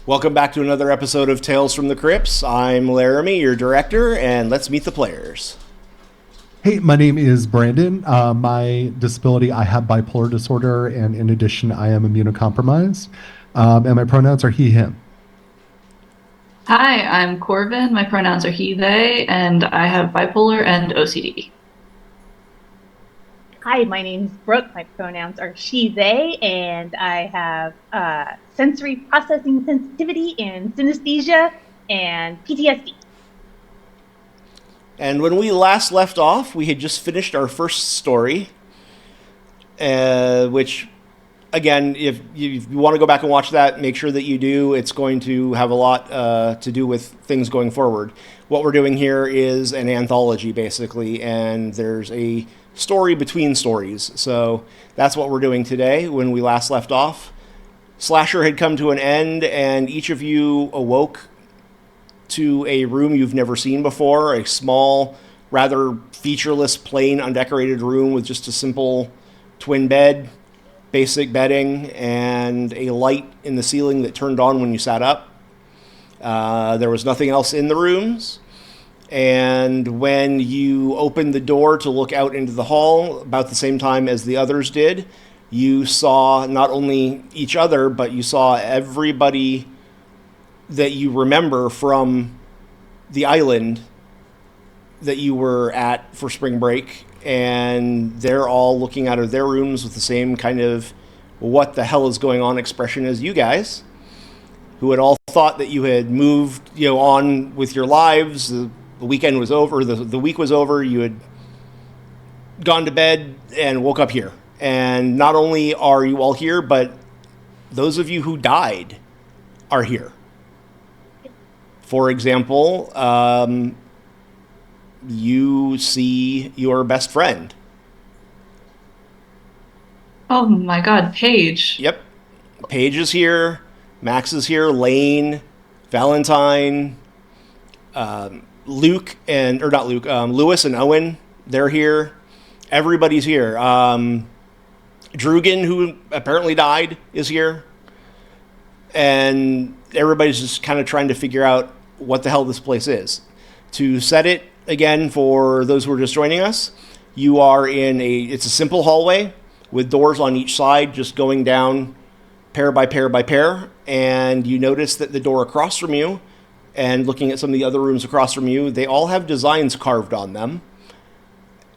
Welcome back to another episode of Tales from the Crips. I'm Laramie, your director, and let's meet the players. Hey, my name is Brandon. My disability, I have bipolar disorder, and in addition, I am immunocompromised. And my pronouns are he, him. Hi, I'm Corvin. My pronouns are he, they, and I have bipolar and OCD. Hi, my name's Brooke. My pronouns are she, they, and I have sensory processing sensitivity and synesthesia and PTSD. And when we last left off, we had just finished our first story, which, again, if you want to go back and watch that, make sure that you do. It's going to have a lot to do with things going forward. What we're doing here is an anthology, basically, and there's a story between stories. So that's what we're doing today. When we last left off, Slasher had come to an end, and each of you awoke to a room you've never seen before, a small, rather featureless, plain, undecorated room with just a simple twin bed, basic bedding, and a light in the ceiling that turned on when you sat up. There was nothing else in the rooms. And when you opened the door to look out into the hall, about the same time as the others did, you saw not only each other, but you saw everybody that you remember from the island that you were at for spring break. And they're all looking out of their rooms with the same kind of what the hell is going on expression as you guys, who had all thought that you had moved, on with your lives. The weekend was over, the week was over, you had gone to bed and woke up here. And not only are you all here, but those of you who died are here. For example, you see your best friend. Oh my god, Paige. Yep. Paige is here, Max is here, Lane, Valentine, Lewis and Owen, they're here. Everybody's here. Drugan, who apparently died, is here. And everybody's just kind of trying to figure out what the hell this place is. To set it, again, for those who are just joining us, you are it's a simple hallway with doors on each side, just going down pair by pair by pair. And you notice that the door across from you, and looking at some of the other rooms across from you, they all have designs carved on them.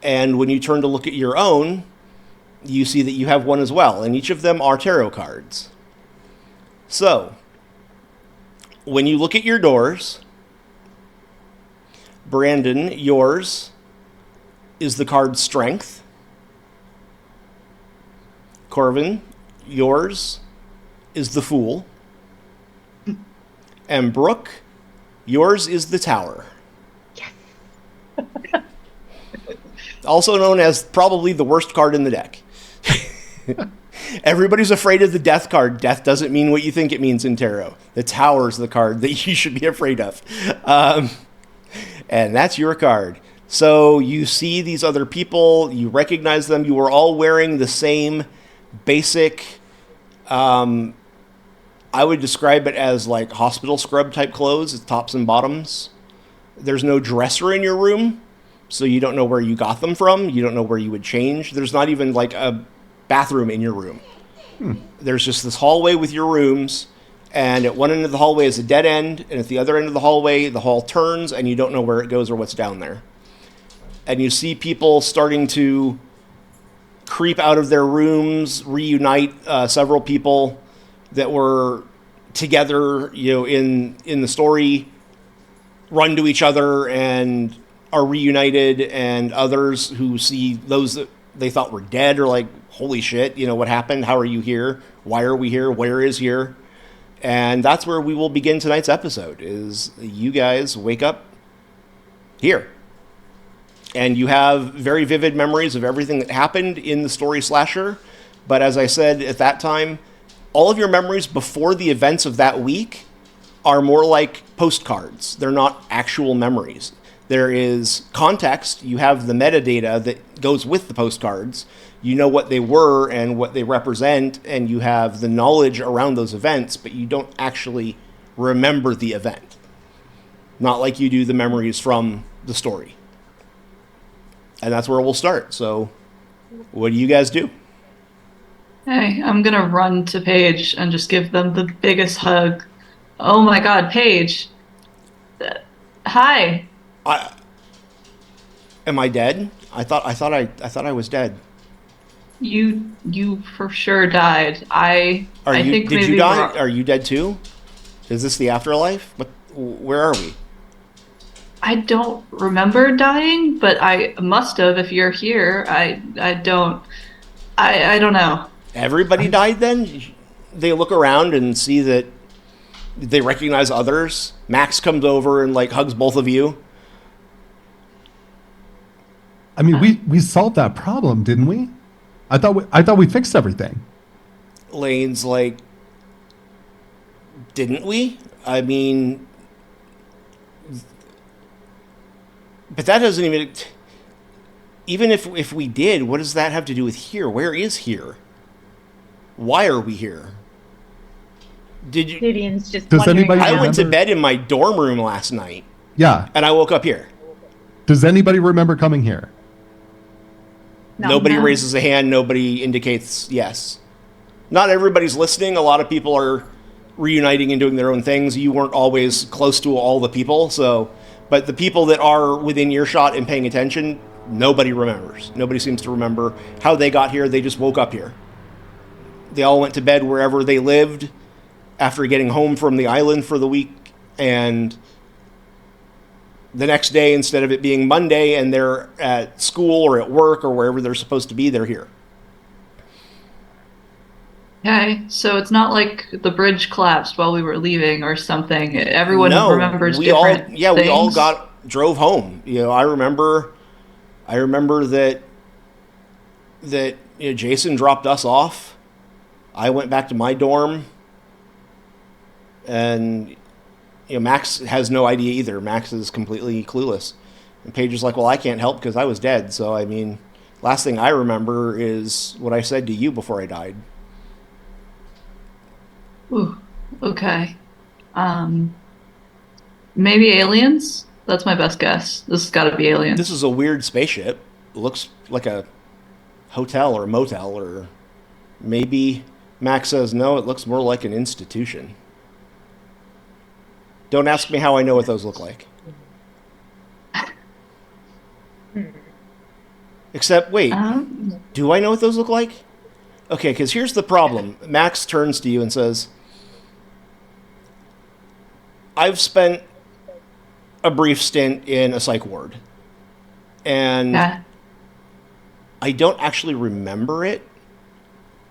And when you turn to look at your own, you see that you have one as well, and each of them are tarot cards. So, when you look at your doors, Brandon, yours is the card Strength. Corvin, yours is the Fool. And Brooke, yours is the Tower. Yes. Also known as probably the worst card in the deck. Everybody's afraid of the Death card. Death doesn't mean what you think it means in tarot. The Tower's the card that you should be afraid of. And that's your card. So you see these other people, you recognize them, you are all wearing the same basic, I would describe it as like hospital scrub type clothes, tops and bottoms. There's no dresser in your room, so you don't know where you got them from. You don't know where you would change. There's not even like a bathroom in your room. There's just this hallway with your rooms, and at one end of the hallway is a dead end, and at the other end of the hallway, the hall turns, and you don't know where it goes or what's down there. And you see people starting to creep out of their rooms, reunite. Several people that were together, in the story, run to each other and are reunited, and others who see those that they thought were dead are like, holy shit, what happened? How are you here? Why are we here? Where is here? And that's where we will begin tonight's episode, is you guys wake up here. And you have very vivid memories of everything that happened in the story Slasher. But as I said at that time, all of your memories before the events of that week are more like postcards. They're not actual memories. There is context. You have the metadata that goes with the postcards. You know what they were and what they represent, and you have the knowledge around those events, but you don't actually remember the event. Not like you do the memories from the story. And that's where we'll start. So, what do you guys do? Hey, I'm gonna run to Paige and just give them the biggest hug. Oh my God, Paige. Hi. Am I dead? I thought I was dead. You for sure died. I think Did maybe you die? Are you dead too? Is this the afterlife? Where are we? I don't remember dying, but I must have if you're here. I don't know. Everybody died then? They look around and see that they recognize others. Max comes over and like hugs both of you. I mean, we solved that problem, didn't we? I thought we fixed everything. Lane's like, didn't we? I mean, but that doesn't even if we did, what does that have to do with here? Where is here? Why are we here? Did you? Vivian's just Does wondering. anybody I went to remember- bed in my dorm room last night, Yeah. and I woke up here. Does anybody remember coming here? No. Nobody No. raises a hand. Nobody indicates yes. Not everybody's listening. A lot of people are reuniting and doing their own things. You weren't always close to all the people, so. But the people that are within earshot and paying attention, nobody remembers. Nobody seems to remember how they got here. They just woke up here. They all went to bed wherever they lived after getting home from the island for the week, and the next day, instead of it being Monday and they're at school or at work or wherever they're supposed to be, they're here. Okay, so it's not like the bridge collapsed while we were leaving or something. Everyone remembers we different we all things. drove home. I remember that Jason dropped us off. I went back to my dorm, and Max has no idea either. Max is completely clueless. And Paige is like, well, I can't help because I was dead. So, I mean, last thing I remember is what I said to you before I died. Ooh, okay. Maybe aliens? That's my best guess. This has got to be aliens. This is a weird spaceship. It looks like a hotel or a motel, or maybe Max says, no, it looks more like an institution. Don't ask me how I know what those look like. Except, wait, do I know what those look like? Okay, because here's the problem. Max turns to you and says, I've spent a brief stint in a psych ward, and Yeah. I don't actually remember it.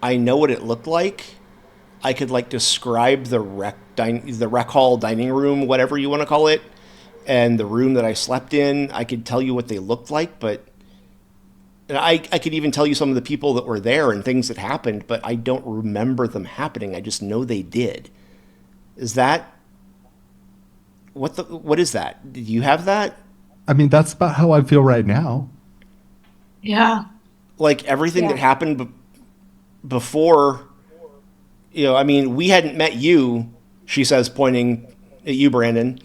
I know what it looked like. I could describe the rec hall dining room, whatever you want to call it, and the room that I slept in. I could tell you what they looked like, but and I could even tell you some of the people that were there and things that happened, but I don't remember them happening. I just know they did. Is that what is that? Do you have that? I mean, that's about how I feel right now. Yeah. Like everything Yeah. that happened before, I mean, we hadn't met you, she says, pointing at you, Brandon,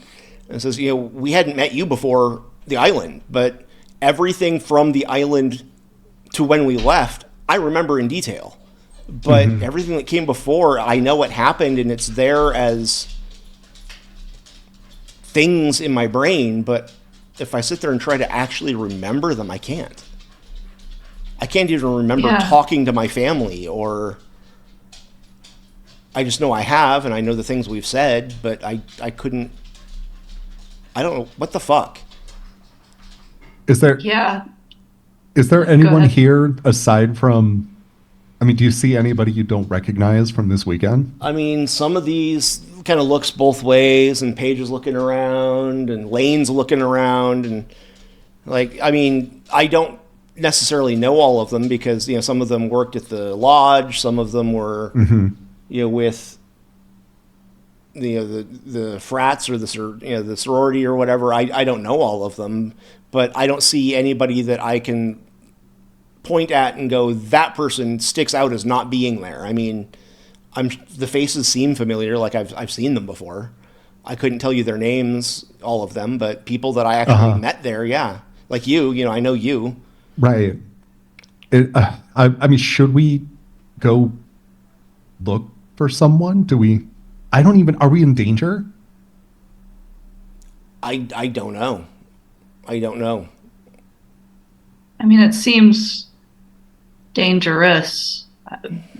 and says, we hadn't met you before the island, but everything from the island to when we left, I remember in detail. But everything that came before, I know what happened, and it's there as things in my brain, but if I sit there and try to actually remember them, I can't. I can't even remember Yeah. talking to my family, or I just know I have, and I know the things we've said, but I couldn't. I don't know. What the fuck? Is there Yeah. anyone ahead. here aside from? I mean, do you see anybody you don't recognize from this weekend? I mean, some of these kind of looks both ways, and Paige is looking around, and Lane's looking around, and I mean, I don't necessarily know all of them because some of them worked at the lodge, some of them were with the frats or the sorority or whatever. I don't know all of them, but I don't see anybody that I can point at and go, that person sticks out as not being there. I mean, the faces seem familiar, like I've seen them before. I couldn't tell you their names, all of them, but people that I actually met there, yeah. Like I know you. Right. I mean, should we go look for someone? Are we in danger? I don't know. I don't know. I mean, it seems dangerous.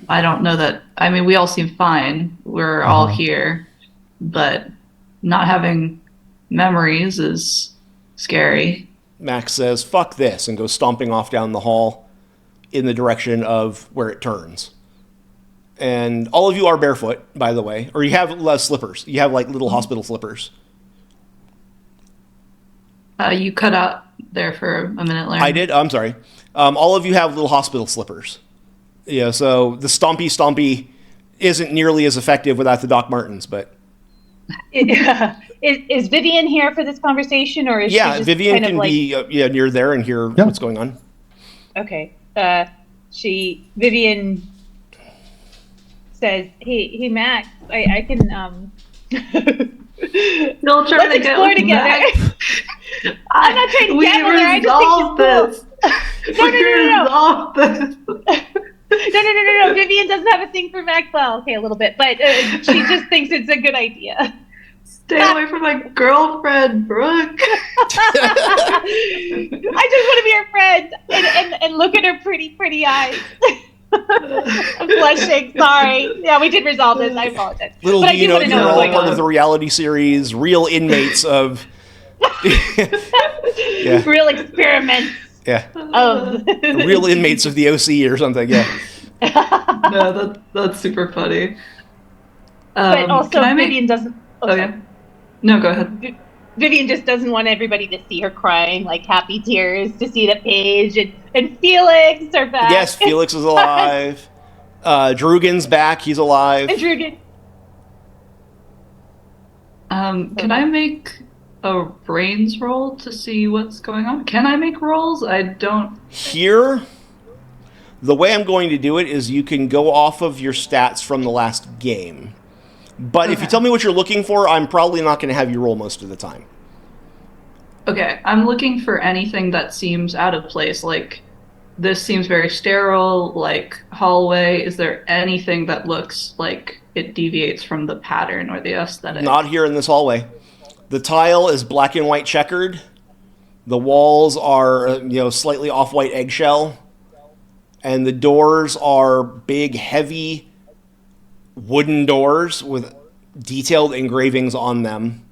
I don't know that. I mean, we all seem fine. We're all here, but not having memories is scary. Max says, fuck this, and goes stomping off down the hall in the direction of where it turns. And all of you are barefoot, by the way, or you have slippers. You have like little hospital slippers. You cut out there for a minute, Larry. I did? I'm sorry. All of you have little hospital slippers. Yeah, so the stompy isn't nearly as effective without the Doc Martens, but... Is Vivian here for this conversation, or is she just Vivian kind of can be near there and hear what's going on. Okay. Vivian says, "Hey, Max, I can Still trying let's to explore get together." I'm not trying to we get with her. I just think she's resolved this. No. Vivian doesn't have a thing for Max. Well, okay, a little bit, but she just thinks it's a good idea. Stay away from my girlfriend, Brooke. I just want to be her friend and look at her pretty eyes. I'm blushing. Sorry. Yeah, we did resolve this. I apologize. Little but do you know, you're what's all going part on. of the reality series, real inmates of... Real experiments. Yeah. Of Real inmates of the OC or something, yeah. No, that's super funny. But also, Vivian doesn't... Okay. No, go ahead. Vivian just doesn't want everybody to see her crying, like happy tears, to see that Paige and Felix are back. Yes, Felix is alive. Drugan's back. He's alive. And Drugan. Can I make a brains roll to see what's going on? Can I make rolls? I don't... Here, the way I'm going to do it is you can go off of your stats from the last game. But if you tell me what you're looking for, I'm probably not going to have you roll most of the time. Okay, I'm looking for anything that seems out of place. Like, this seems very sterile, like hallway. Is there anything that looks like it deviates from the pattern or the aesthetic? Not here in this hallway. The tile is black and white checkered. The walls are, slightly off-white eggshell. And the doors are big, heavy wooden doors with detailed engravings on them.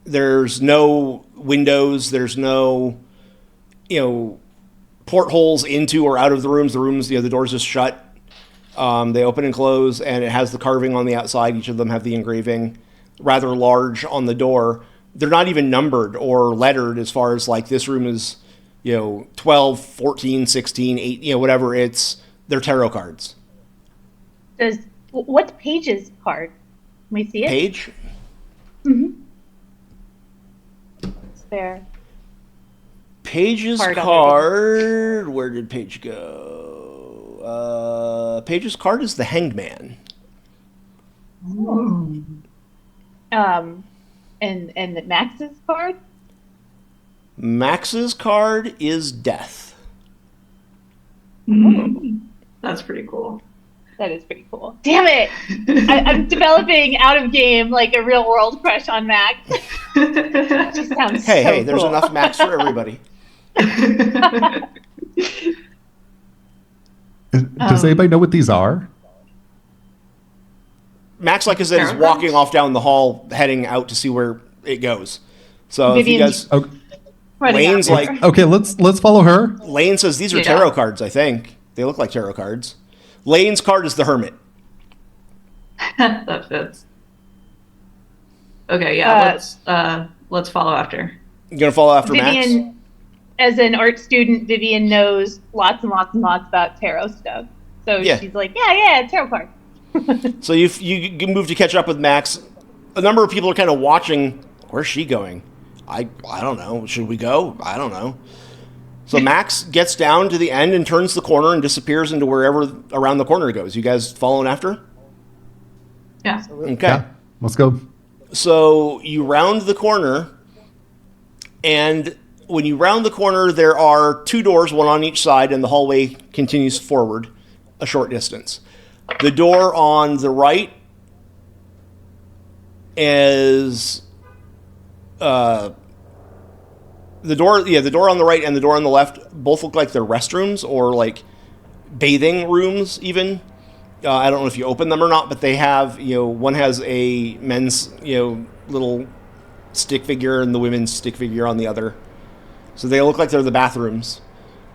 There's no windows. There's no, portholes into or out of the rooms. The rooms, the doors just shut. They open and close, and it has the carving on the outside. Each of them have the engraving rather large on the door. They're not even numbered or lettered as far as like this room is, 12, 14, 16, 8, whatever. They're tarot cards. What's Paige's card? Can we see it? Paige? Mm-hmm. It's there. Paige's card. Where did Paige go? Paige's card is the Hanged Man. Oh. And Max's card? Max's card is Death. That's pretty cool. That is pretty cool. Damn it! I'm developing out of game like a real world crush on Max. Just sounds hey, so there's cool. enough Max for everybody. Does anybody know what these are? Max, like I said, is walking off down the hall, heading out to see where it goes. So if you guys, Lane's like, okay, let's follow her. Lane says these are tarot cards. I think they look like tarot cards. Lane's card is the Hermit. That fits. Okay, yeah, let's follow after. You gonna follow after Vivian, Max? As an art student, Vivian knows lots and lots and lots about tarot stuff. So she's like, yeah, tarot card. So you move to catch up with Max. A number of people are kind of watching. Where's she going? I don't know. Should we go? I don't know. So Max gets down to the end and turns the corner and disappears into wherever around the corner goes. You guys following after? Yeah. Okay. Yeah, let's go. So you round the corner, and when you round the corner, there are two doors, one on each side, and the hallway continues forward a short distance. The door on the right is the door on the right and the door on the left both look like they're restrooms or like bathing rooms even. I don't know if you open them or not, but they have, one has a men's, little stick figure and the women's stick figure on the other. So they look like they're the bathrooms.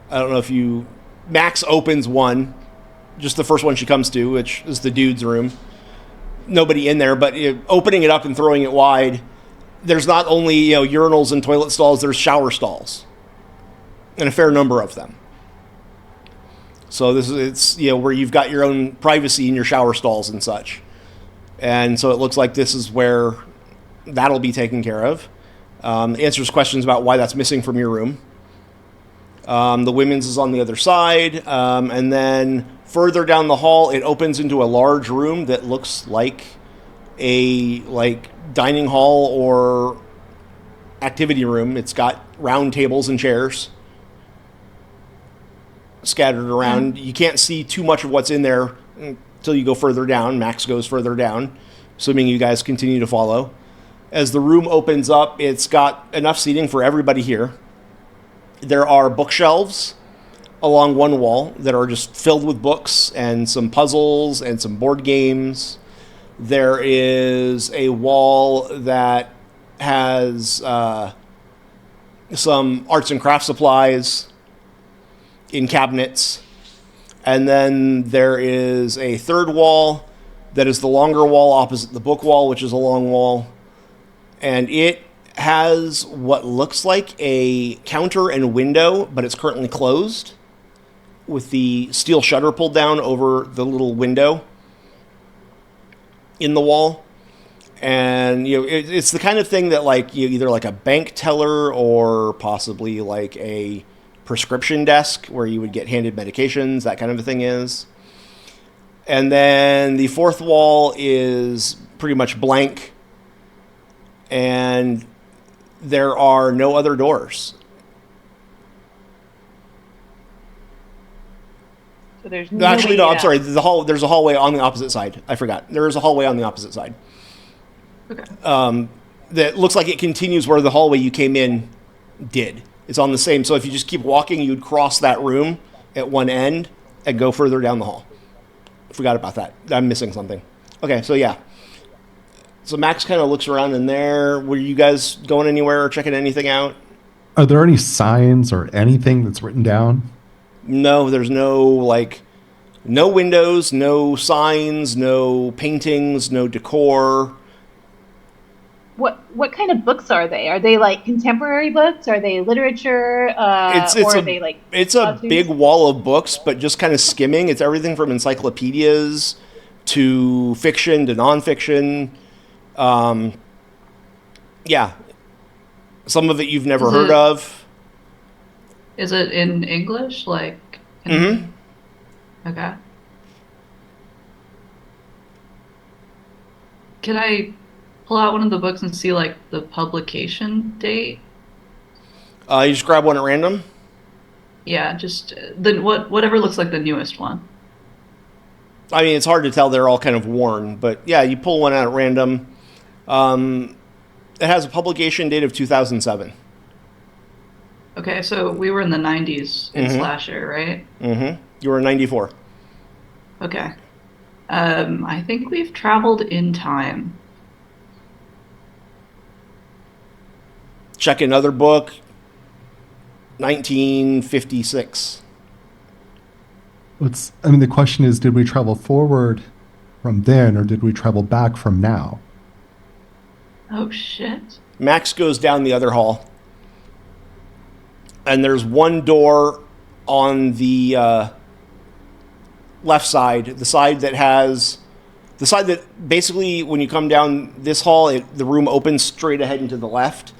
I don't know if Max opens one, just the first one she comes to, which is the dude's room. Nobody in there, but opening it up and throwing it wide, there's not only, urinals and toilet stalls, there's shower stalls. And a fair number of them. So it's where you've got your own privacy in your shower stalls and such. And so it looks like this is where that'll be taken care of. Answers questions about why that's missing from your room. The women's is on the other side. And then further down the hall, it opens into a large room that looks like a dining hall or activity room. It's got round tables and chairs scattered around. You can't see too much of what's in there until you go further down. Max goes further down, assuming you guys continue to follow. As the room opens up, it's got enough seating for everybody here. There are bookshelves along one wall that are just filled with books and some puzzles and some board games. There is a wall that has some arts and crafts supplies in cabinets. And then there is a third wall that is the longer wall opposite the book wall, which is a long wall. And it has what looks like a counter and window, but it's currently closed with the steel shutter pulled down over the little window in the wall. And it's the kind of thing that either like a bank teller or possibly like a prescription desk where you would get handed medications, that kind of a thing is. And then the fourth wall is pretty much blank, and there are no other doors. So there's Actually, no, I'm out. sorry. There's a hallway on the opposite side. I forgot. There is a hallway on the opposite side. Okay. That looks like it continues where the hallway you came in did. It's on the same. So if you just keep walking, you'd cross that room at one end and go further down the hall. Forgot about that. I'm missing something. Okay, so yeah. So Max kind of looks around in there. Were you guys going anywhere or checking anything out? Are there any signs or anything that's written down? No, there's no windows, no signs, no paintings, no decor. What kind of books are they? Are they like contemporary books? Are they literature? Or are they like? It's a big wall of books, but just kind of skimming. It's everything from encyclopedias to fiction to nonfiction. Yeah, some of it you've never heard of. Is it in English? Mm-hmm. Okay. Can I pull out one of the books and see the publication date? You just grab one at random. Yeah, just whatever looks like the newest one. I mean, it's hard to tell. They're all kind of worn, but yeah, you pull one out at random. It has a publication date of 2007. Okay, so we were in the 90s in Slasher, right? Mm-hmm. You were in 94. Okay. I think we've traveled in time. Check another book. 1956. The question is, did we travel forward from then, or did we travel back from now? Oh, shit. Max goes down the other hall. And there's one door on the left side, the side that has The side that basically, when you come down this hall, the room opens straight ahead and to the left,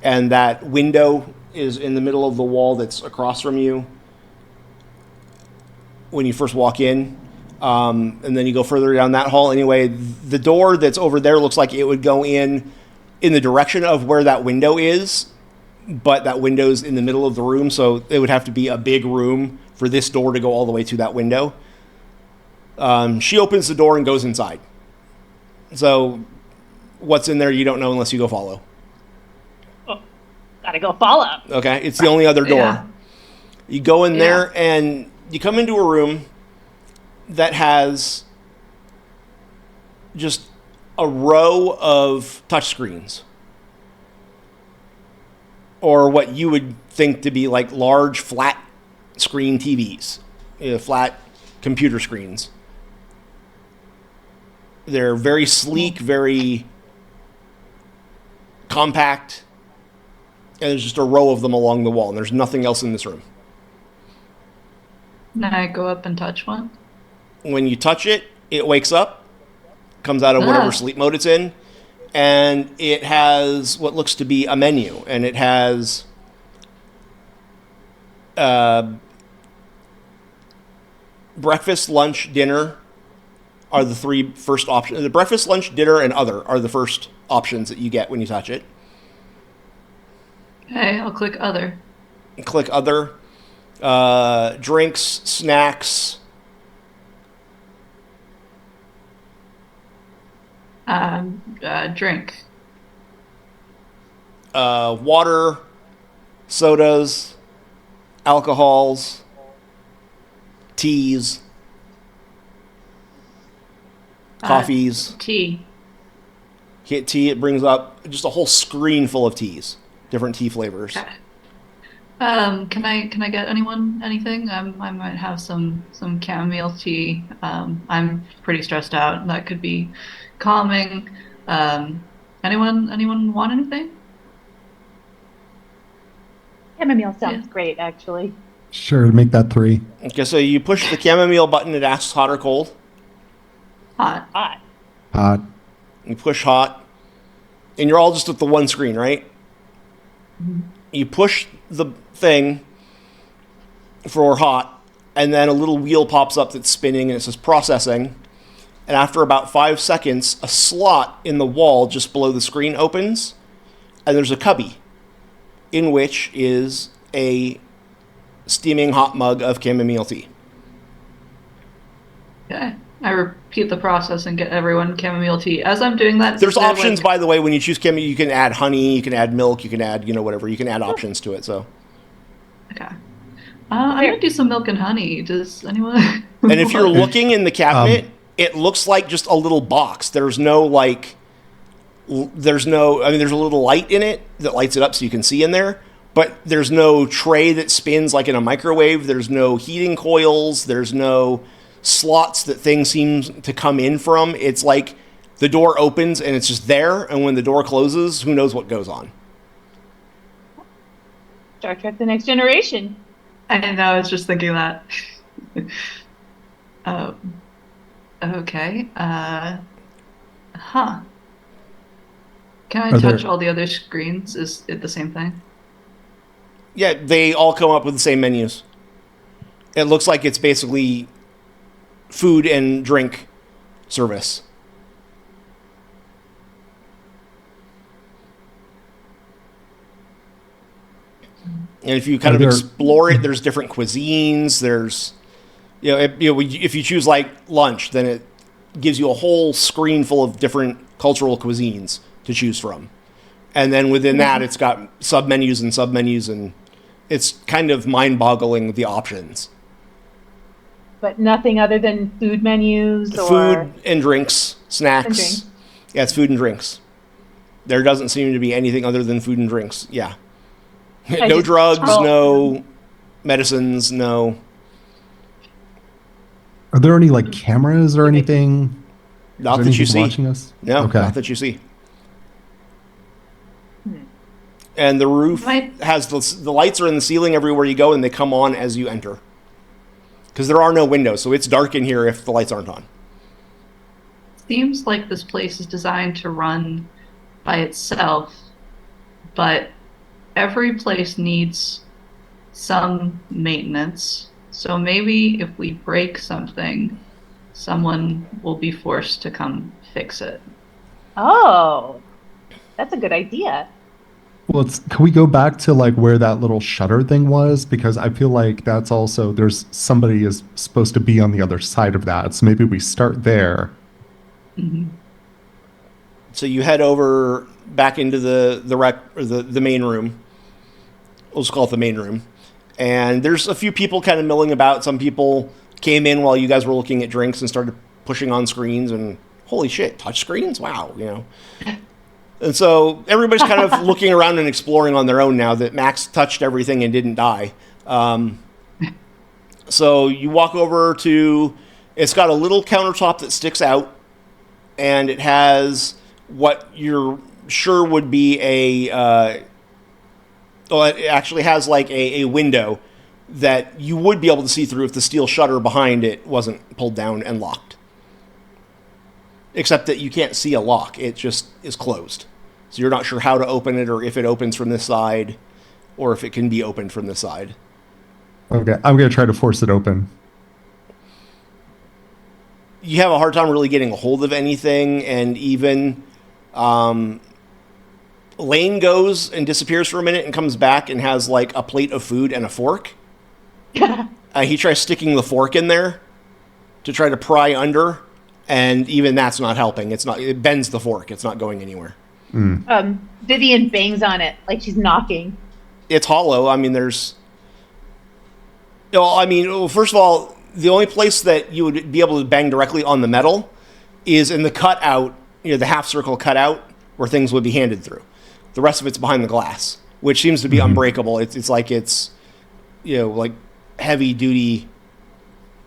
and that window is in the middle of the wall that's across from you when you first walk in. And then you go further down that hall. Anyway, the door that's over there looks like it would go in the direction of where that window is, but that window's in the middle of the room, so it would have to be a big room for this door to go all the way to that window. She opens the door and goes inside. So what's in there you don't know unless you go follow. Oh, gotta go follow. Okay, it's the only other door. Yeah. You go in there and you come into a room that has just a row of touchscreens, or what you would think to be like large flat screen TVs, flat computer screens. They're very sleek, very compact, and there's just a row of them along the wall, and there's nothing else in this room. Can I go up and touch one? When you touch it, it wakes up, comes out of whatever sleep mode it's in, and it has what looks to be a menu, and it has breakfast, lunch, dinner are the three first options. The breakfast, lunch, dinner, and other are the first options that you get when you touch it. Okay, I'll click other. Click other. Drinks, snacks. Drink. Water, sodas, alcohols, teas, coffees. Tea. Hit tea, it brings up just a whole screen full of teas, different tea flavors. Okay. Can I get anyone anything? I might have some chamomile tea. I'm pretty stressed out. That could be calming. Anyone want anything? Chamomile sounds great, actually. Sure, make that 3. Okay, so you push the chamomile button, it asks hot or cold. Hot. Hot. Hot. You push hot, and you're all just at the one screen, right? Mm-hmm. You push the thing for hot, and then a little wheel pops up that's spinning, and it says processing. And after about 5 seconds, a slot in the wall just below the screen opens, and there's a cubby in which is a steaming hot mug of chamomile tea. Okay. I repeat the process and get everyone chamomile tea. As I'm doing that, There's options, by the way, when you choose chamomile. You can add honey, you can add milk, you can add, whatever. You can add options to it, so. Okay. I'm going to do some milk and honey. Does anyone... And if you're looking in the cabinet, it looks like just a little box. There's no, there's a little light in it that lights it up so you can see in there, but there's no tray that spins like in a microwave. There's no heating coils. There's no slots that things seem to come in from. It's like the door opens and it's just there, and when the door closes, who knows what goes on. Star Trek: The Next Generation. I know, I was just thinking that. Okay. Can I touch all the other screens? Is it the same thing? Yeah, they all come up with the same menus. It looks like it's basically food and drink service. And if you kind of explore it, there's different cuisines. There's, if you choose like lunch, then it gives you a whole screen full of different cultural cuisines to choose from. And then within that, it's got sub-menus and sub-menus, and it's kind of mind-boggling, the options. But nothing other than food menus or... Food and drinks, snacks. And drinks. Yeah, it's food and drinks. There doesn't seem to be anything other than food and drinks. Yeah. No drugs, no medicines, no... Are there any, cameras or anything? Not that you see. Watching us? No, okay. Not that you see. And the roof has the lights are in the ceiling everywhere you go, and they come on as you enter. Because there are no windows, so it's dark in here if the lights aren't on. seems like this place is designed to run by itself, but every place needs some maintenance. So maybe if we break something, someone will be forced to come fix it. Oh, that's a good idea. Well, can we go back to like where that little shutter thing was? Because I feel like that's also there's somebody is supposed to be on the other side of that. So maybe we start there. Mhm. So you head over back into the rec or the main room. We'll just call it the main room. And there's a few people kind of milling about. Some people came in while you guys were looking at drinks and started pushing on screens and holy shit, touch screens? Wow, you know. And so everybody's kind of looking around and exploring on their own now that Max touched everything and didn't die. So you walk over to, it's got a little countertop that sticks out, and it has what you're sure would be well, it actually has like a window that you would be able to see through if the steel shutter behind it wasn't pulled down and locked. Except that you can't see a lock. It just is closed. So you're not sure how to open it or if it opens from this side or if it can be opened from this side. Okay, I'm gonna try to force it open. You have a hard time really getting a hold of anything, and even Lane goes and disappears for a minute and comes back and has like a plate of food and a fork. He tries sticking the fork in there to try to pry under, and even that's not helping. It bends the fork. It's not going anywhere. Vivian bangs on it like she's knocking. It's hollow. I mean, well, first of all, the only place that you would be able to bang directly on the metal is in the cutout, the half circle cutout where things would be handed through. The rest of it's behind the glass, which seems to be unbreakable. It's like like heavy duty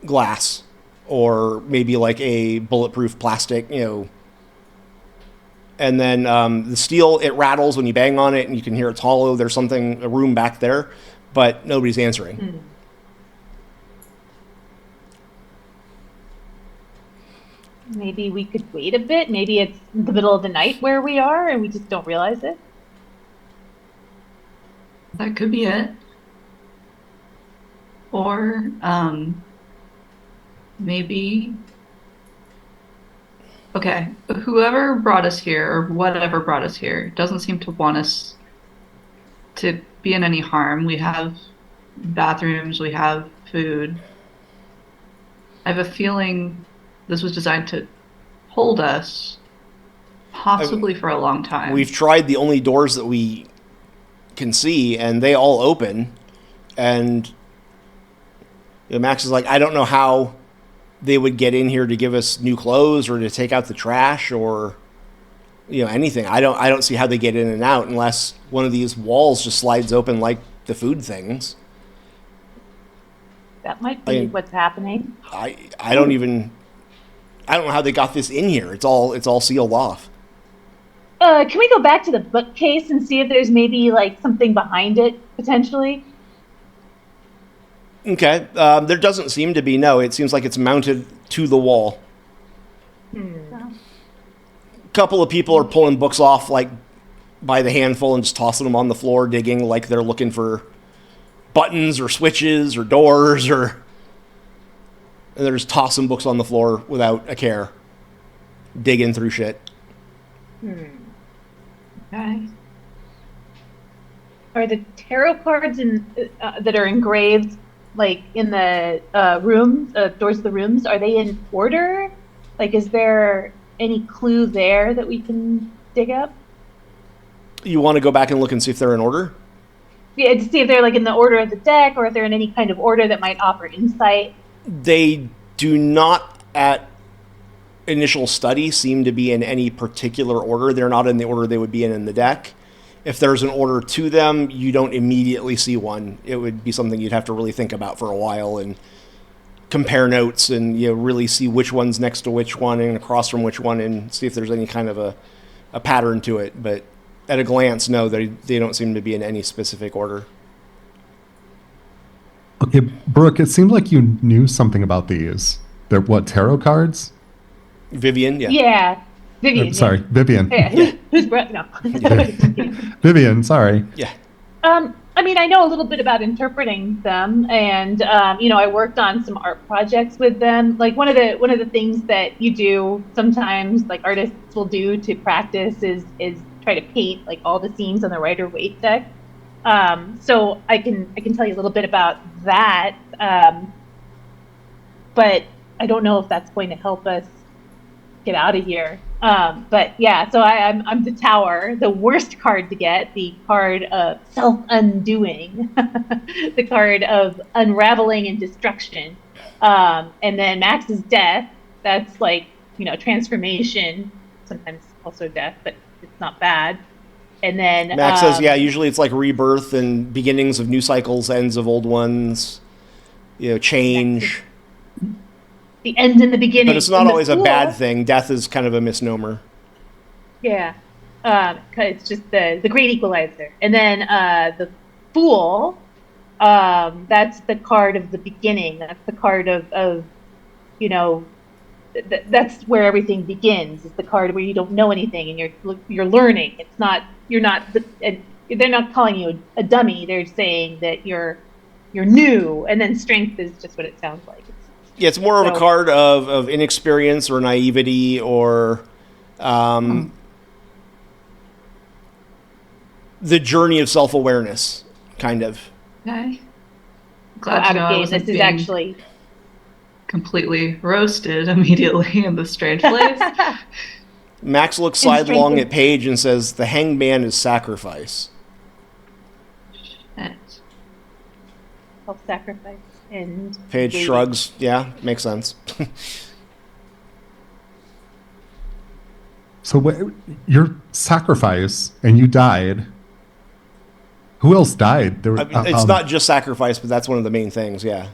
glass, or maybe like a bulletproof plastic, And then the steel, it rattles when you bang on it, and you can hear it's hollow. There's a room back there, but nobody's answering. Maybe we could wait a bit. Maybe it's the middle of the night where we are, and we just don't realize it. That could be it. Or maybe. Okay, whoever brought us here, or whatever brought us here, doesn't seem to want us to be in any harm. We have bathrooms, we have food. I have a feeling this was designed to hold us, possibly for a long time. We've tried the only doors that we can see, and they all open. And Max is like, I don't know how they would get in here to give us new clothes or to take out the trash or anything. I don't see how they get in and out unless one of these walls just slides open like the food things. That might be what's happening. I don't know how they got this in here. It's all sealed off. Can we go back to the bookcase and see if there's maybe like something behind it potentially? Okay. There doesn't seem to be. No, it seems like it's mounted to the wall. A couple of people are pulling books off like by the handful and just tossing them on the floor, digging like they're looking for buttons or switches or doors, and they're just tossing books on the floor without a care, digging through shit. Okay. Are the tarot cards that are engraved like in the rooms, doors of the rooms, are they in order? Like, is there any clue there that we can dig up? You want to go back and look and see if they're in order? Yeah, to see if they're like in the order of the deck or if they're in any kind of order that might offer insight. They do not, at initial study, seem to be in any particular order. They're not in the order they would be in the deck. If there's an order to them, you don't immediately see one. It would be something you'd have to really think about for a while and compare notes and really see which one's next to which one and across from which one and see if there's any kind of a pattern to it. But at a glance, no, they don't seem to be in any specific order. Okay, Brooke, it seemed like you knew something about these. They're what, tarot cards? Vivian, yeah. Yeah, Vivian. Sorry, Yeah. Vivian. Yeah. Who's no? Vivian, sorry. Yeah. I mean, I know a little bit about interpreting them, and I worked on some art projects with them. Like one of the things that you do sometimes, like artists will do to practice, is try to paint like all the scenes on the Rider Waite deck. So I can tell you a little bit about that, but I don't know if that's going to help us get out of here. But yeah, so I'm the tower, the worst card to get, the card of self-undoing, the card of unraveling and destruction. And then Max is death. That's like, transformation, sometimes also death, but it's not bad. And then Max says, yeah, usually it's like rebirth and beginnings of new cycles, ends of old ones, change. the end and the beginning. But it's not always a Fool, bad thing. Death is kind of a misnomer. Yeah. 'Cause it's just the great equalizer. And then the Fool, that's the card of the beginning. That's the card of that's where everything begins. It's the card where you don't know anything and you're learning. It's not they're not calling you a dummy. They're saying that you're new. And then strength is just what it sounds like. Yeah, it's more of a card of inexperience or naivety or the journey of self-awareness, kind of. Okay. Glad to know I wasn't this is actually completely roasted immediately in this strange place. Max looks sidelong at Paige and says, the hanged man is sacrifice. Shit. Self-sacrifice and Paige shrugs. Yeah, makes sense. So your sacrifice, and you died. Who else died? There, it's not just sacrifice, but that's one of the main things, yeah.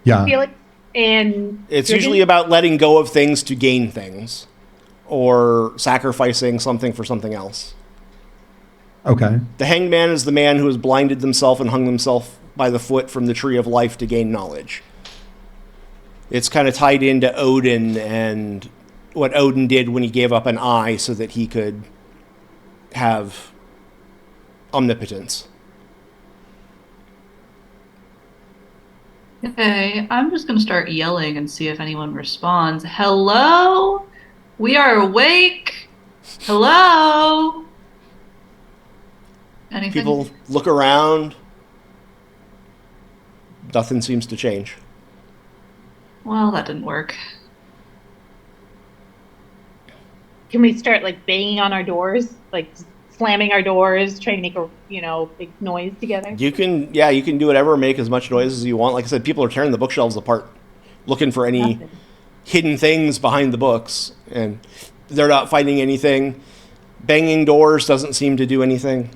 Yeah. Felix and it's usually about letting go of things to gain things or sacrificing something for something else. Okay. The hanged man is the man who has blinded himself and hung himself by the foot from the tree of life to gain knowledge. It's kind of tied into Odin and what Odin did when he gave up an eye so that he could have omnipotence. Okay, I'm just going to start yelling and see if anyone responds. Hello? We are awake. Hello? Anything? People look around. Nothing seems to change. Well, that didn't work. Can we start like banging on our doors, like slamming our doors, trying to make a big noise together? You can do whatever, make as much noise as you want. Like I said, people are tearing the bookshelves apart, looking for any hidden things behind the books, and they're not finding anything. Banging doors doesn't seem to do anything.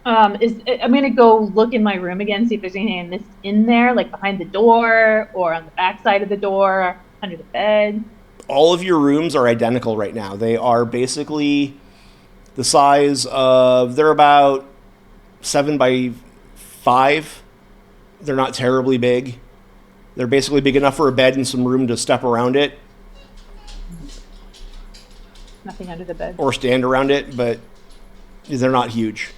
I'm gonna go look in my room again, see if there's anything in there, like behind the door or on the back side of the door, under the bed. All of your rooms are identical right now. They are basically the size of, they're about 7 by 5. They're not terribly big. They're basically big enough for a bed and some room to step around it. Nothing under the bed. Or stand around it, but they're not huge.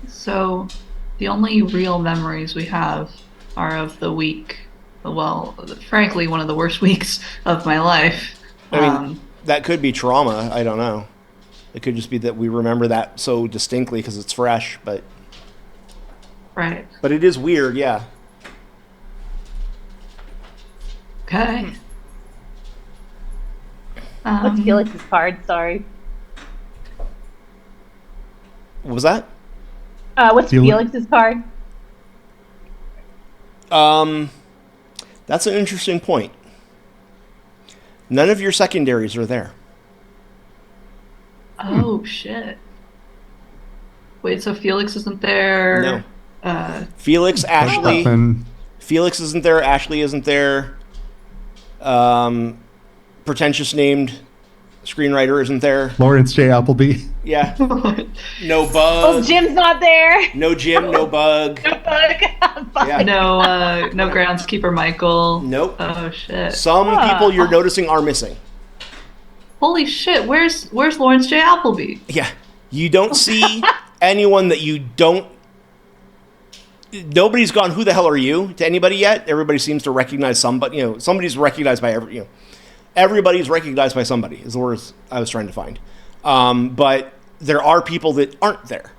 So, the only real memories we have are of the week. Well, frankly, one of the worst weeks of my life. I mean, that could be trauma. I don't know. It could just be that we remember that so distinctly because it's fresh, but... Right. But it is weird, yeah. Okay. What's Felix's card? Sorry. What was that? What's Felix's card? That's an interesting point. None of your secondaries are there. Oh, shit. Wait, so Felix isn't there? No. Felix, Ashley. Felix isn't there. Ashley isn't there. Pretentious named Screenwriter isn't there. Lawrence J. Appleby. Yeah. No Oh, bug. Jim's not there. No Jim, no bug. No bug. Fuck. Yeah. No groundskeeper Michael. Nope. Oh shit. Some people you're noticing are missing. Holy shit, where's Lawrence J. Appleby? Yeah. You don't see anyone that you don't. Nobody's gone, who the hell are you, to anybody yet. Everybody seems to recognize somebody. Somebody's recognized by everybody's recognized by somebody, is the word I was trying to find. But there are people that aren't there.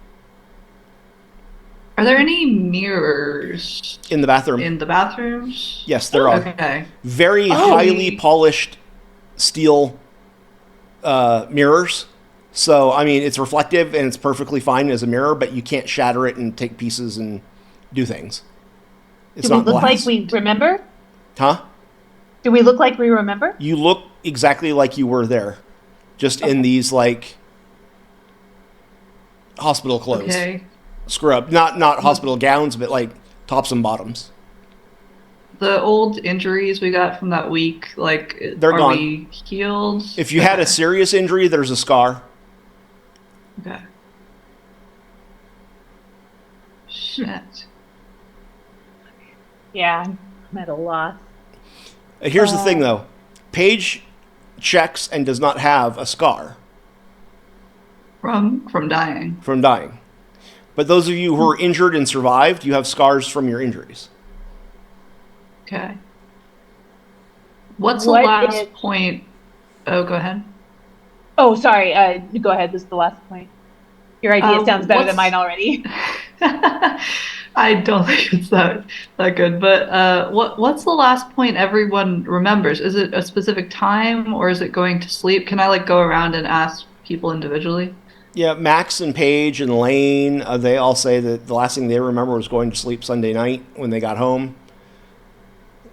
Are there any mirrors In the bathroom. in the bathrooms? Yes, there are. Okay. Very highly polished steel mirrors. So, I mean, it's reflective and it's perfectly fine as a mirror, but you can't shatter it and take pieces and do things. It's Do we not look glass. like we remember? Huh? Do we look like we remember? You look exactly like you were there. Just in these, like, hospital clothes. Okay. Scrub. Not hospital gowns, but, like, tops and bottoms. The old injuries we got from that week, like, They're are gone. we healed? If you had a serious injury, there's a scar. Okay. Shit. Yeah, I'm at a loss. Here's the thing, though. Paige checks and does not have a scar From dying. from dying. But those of you who are injured and survived, you have scars from your injuries. Okay. What's What the last is- point? Oh, go ahead. Oh, sorry. Go ahead. This is the last point. Your idea sounds better than what's- mine already. I don't think it's that good, but what's the last point everyone remembers? Is it a specific time or is it going to sleep? Can I go around and ask people individually? Yeah, Max and Paige and Lane, they all say that the last thing they remember was going to sleep Sunday night when they got home,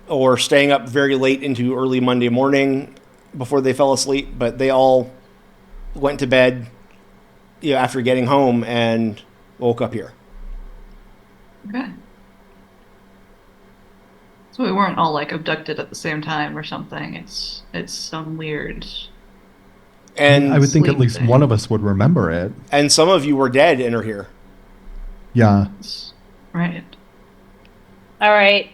or staying up very late into early Monday morning before they fell asleep. But they all went to bed after getting home and woke up here. Okay. So we weren't all abducted at the same time or something. It's some weird. And I would think at least sleep one of us would remember it. and some of you were dead and are here. Yeah. Right. All right.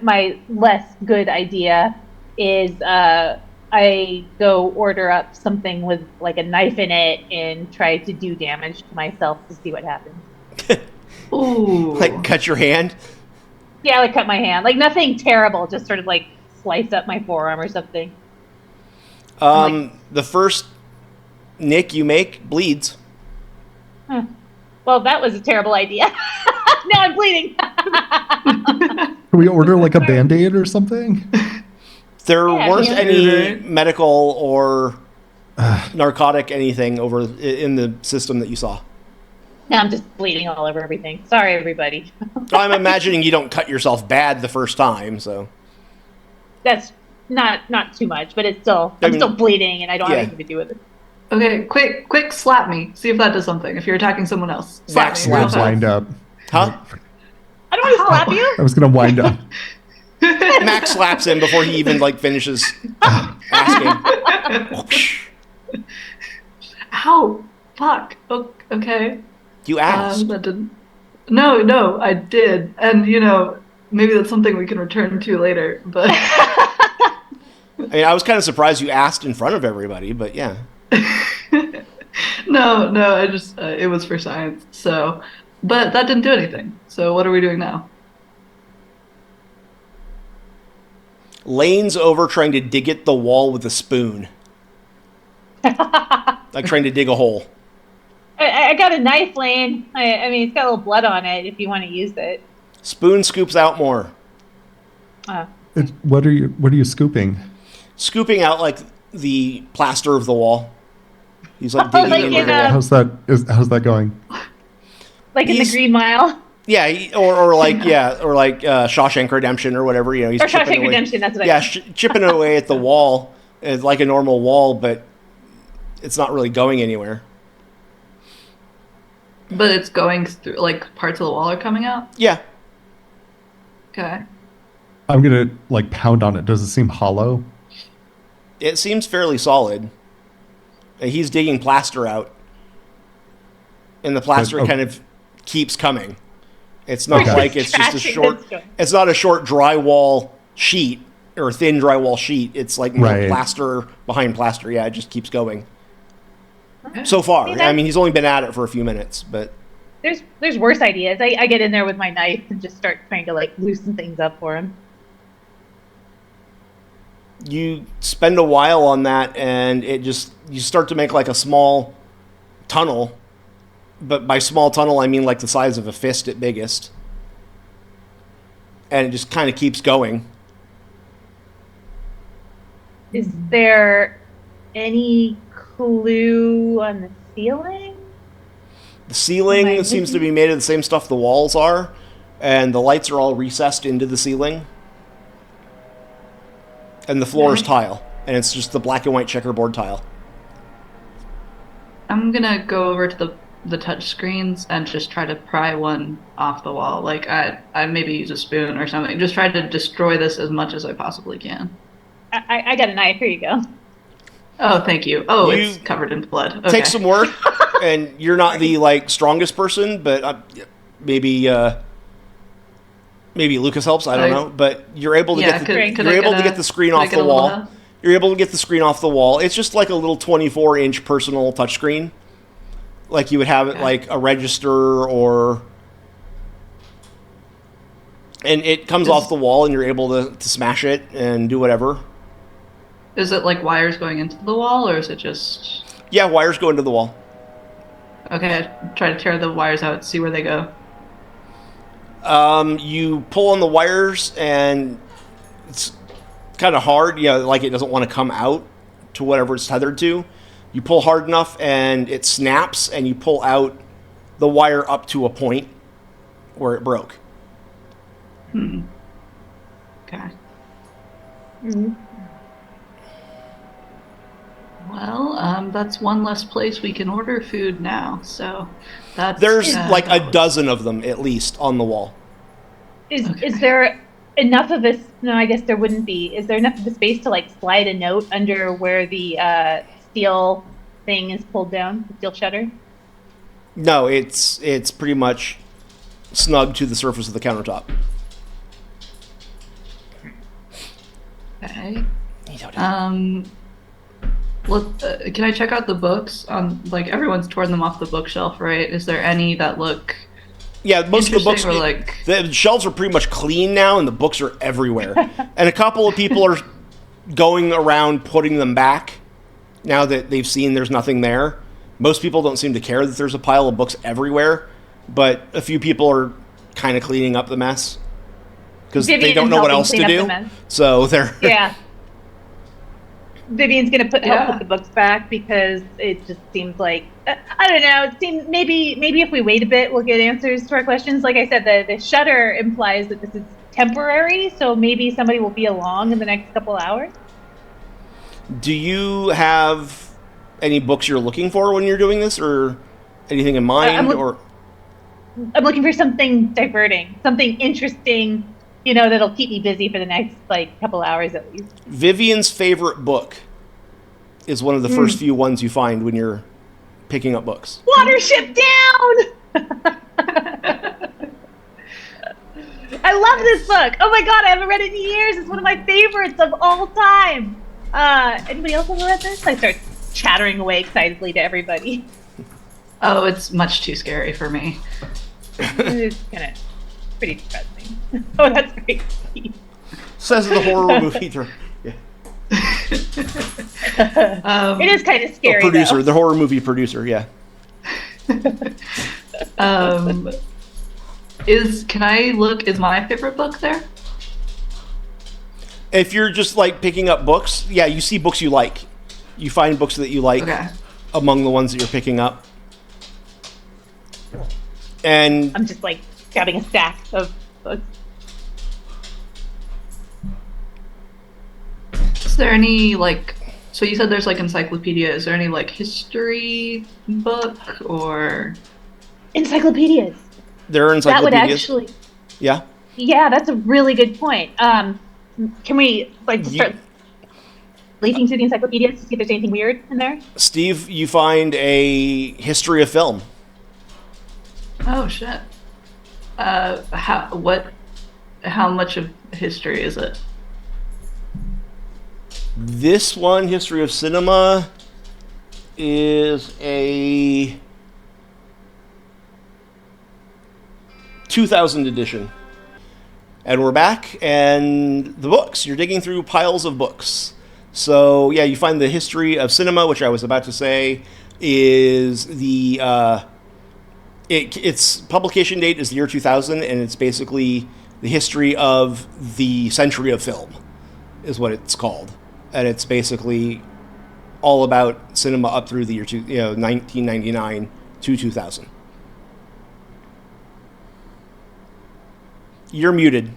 My less good idea is I go order up something with a knife in it and try to do damage to myself to see what happens. Ooh. Like cut your hand. Yeah, cut my hand. Nothing terrible, just sort of slice up my forearm or something. The first nick you make bleeds. Huh. Well, that was a terrible idea. Now I'm bleeding. Can we order a Band-Aid or something? There Yeah, weren't yeah. any medical or narcotic anything over in the system that you saw. Now I'm just bleeding all over everything. Sorry, everybody. I'm imagining you don't cut yourself bad the first time, so. That's not too much, but it's still I'm still bleeding, and I don't have anything to do with it. Okay, quick, slap me. See if that does something. If you're attacking someone else, slap Max me. slaps real Wind fast. up. Huh? I don't want to slap you. I was going to wind up. Max slaps him before he even finishes asking. Ow! Fuck. Okay. You asked. That didn't. No, I did, and maybe that's something we can return to later. But I mean, I was kind of surprised you asked in front of everybody, but yeah. no, I just it was for science. So, but that didn't do anything. So what are we doing now? Lane's over trying to dig at the wall with a spoon. Like trying to dig a hole. I got a knife, Lane. I mean, it's got a little blood on it. If you want to use it. Spoon scoops out more. What are you scooping? Scooping out the plaster of the wall. He's digging Like into in the a- wall. How's that going? Like in the He's- Green Mile. Yeah, or Shawshank Redemption or whatever. He's Or chipping Shawshank away. Redemption, that's what I Yeah, meant. chipping away at the wall. It's like a normal wall, but it's not really going anywhere. But it's going through parts of the wall are coming out. Yeah, Okay. I'm going to pound on it. Does it seem hollow? it seems fairly solid. And he's digging plaster out. And the plaster But- kind of keeps coming. It's not Okay. like it's just a Trashing short. this joint. It's not a short drywall sheet or a thin drywall sheet. It's like more Right. plaster behind plaster. Yeah, it just keeps going. So far, See, I that's- mean, he's only been at it for a few minutes, but There's worse ideas. I get in there with my knife and just start trying to like loosen things up for him. you spend a while on that, and you start to make like a small tunnel. But by small tunnel, I mean like the size of a fist at biggest. And it just kind of keeps going. Is there any clue on the ceiling? The ceiling Am I seems to missing- be made of the same stuff the walls are, and the lights are all recessed into the ceiling. And the floor is Okay. tile, and it's just the black and white checkerboard tile. I'm gonna go over to the touch screens and just try to pry one off the wall. Like I maybe use a spoon or something. Just try to destroy this as much as I possibly can. I got a knife. Here you go. Oh, thank you. Oh, You- it's covered in blood. Okay. Takes some work, and you're not the like strongest person, but maybe maybe Lucas helps. I don't know, but you're able to Yeah, get could you're I able get to a- get the screen could I off get the a little wall. help? You're able to get the screen off the wall. It's just like a little 24-inch personal touchscreen, like you would have it Okay. like a register or. And it comes off the wall, and you're able to smash it and do whatever. Is it like wires going into the wall, or is it just Yeah, wires go into the wall. okay? Try to tear the wires out, see where they go. You pull on the wires, and it's kind of hard. Yeah, like it doesn't want to come out to whatever it's tethered to. You pull hard enough, and it snaps, and you pull out the wire up to a point where it broke. Okay. Mhm. Well, that's one less place we can order food now. So that's There's like a that was- dozen of them at least on the wall. Is there enough of this? No, I guess there wouldn't be. Is there enough of the space to like slide a note under where the steel thing is pulled down, the steel shutter? No, it's pretty much snug to the surface of the countertop. Okay. Can I check out the books? Like everyone's torn them off the bookshelf, right? Is there any that look Yeah, most of the books, interesting or like? the shelves are pretty much clean now, and the books are everywhere. And a couple of people are going around putting them back now that they've seen there's nothing there. Most people don't seem to care that there's a pile of books everywhere, but a few people are kind of cleaning up the mess because they Vivian don't is know what helping else to clean up the do. mess. So they're Yeah. Vivian's gonna help Yeah. put the books back because it just seems like I don't know. It seems maybe if we wait a bit, we'll get answers to our questions. Like I said, the shutter implies that this is temporary, so maybe somebody will be along in the next couple hours. Do you have any books you're looking for when you're doing this, or anything in mind? I'm looking for something diverting, something interesting, that'll keep me busy for the next like couple hours at least. Vivian's favorite book is one of the first few ones you find when you're picking up books. Watership Down! I love this book. Oh my god, I haven't read it in years. It's one of my favorites of all time. Anybody else ever read this? I start chattering away excitedly to everybody. Oh, it's much too scary for me. It's kind of pretty depressing. Oh, that's great. Says the horror movie. Yeah. It is kind of scary. Producer, though. the horror movie producer. Yeah. Can I look? Is my favorite book there? If you're just like picking up books, yeah, you see books you like. You find books that you like Okay. among the ones that you're picking up. And I'm just like grabbing a stack of books. Is there any like? So you said there's like encyclopedia. Is there any like history book or? Encyclopedias. there are That would encyclopedias. actually. Yeah. Yeah, that's a really good point. Can we like just You- start? leafing through the encyclopedias to see if there's anything weird in there? Steve, you find a history of film. Oh shit. How much of history is it? This one, History of Cinema, is a 2000 edition. And we're back, and the books. You're digging through piles of books. So, yeah, you find the History of Cinema, which I was about to say is the... its publication date is the year 2000, and it's basically the history of the century of film, is what it's called. And it's basically all about cinema up through the year 1999 to 2000. You're muted.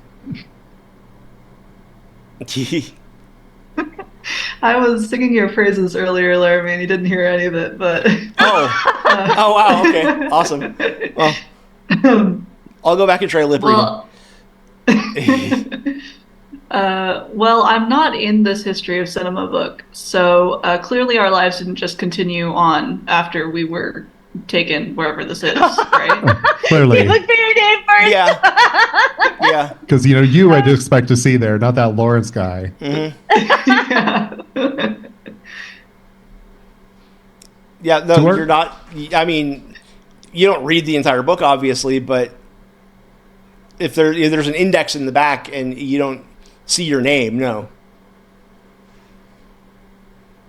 I was singing your praises earlier, Laramie, and you didn't hear any of it, but... Oh, wow, okay, awesome. Well, I'll go back and try lip reading. Well, I'm not in this History of Cinema book, so clearly our lives didn't just continue on after we were taken wherever this is, right? Clearly. Look for your name first. Yeah. Because, you I'd expect to see there, not that Lawrence guy. Mm-hmm. Yeah. Yeah, no, you're not... I mean, you don't read the entire book, obviously, but if there's an index in the back and you don't see your name, no.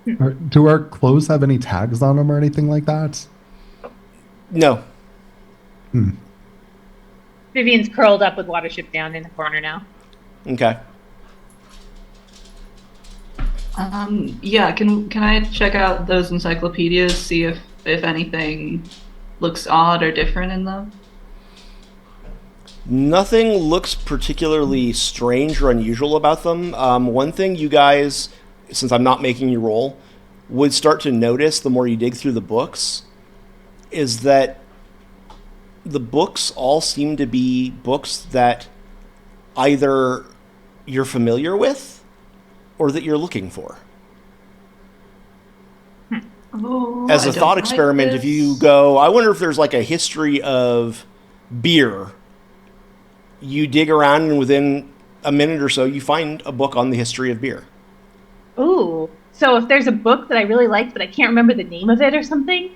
Do our clothes have any tags on them or anything like that? No. Vivian's curled up with Watership down in the corner now. Okay. Yeah, can I check out those encyclopedias, see if anything looks odd or different in them? Nothing looks particularly strange or unusual about them. One thing you guys, since I'm not making you roll, would start to notice the more you dig through the books is that the books all seem to be books that either you're familiar with or that you're looking for. Oh, As a thought experiment, if you go, I wonder if there's like a history of beer, you dig around and within a minute or so, you find a book on the history of beer. Ooh. So if there's a book that I really like, but I can't remember the name of it or something,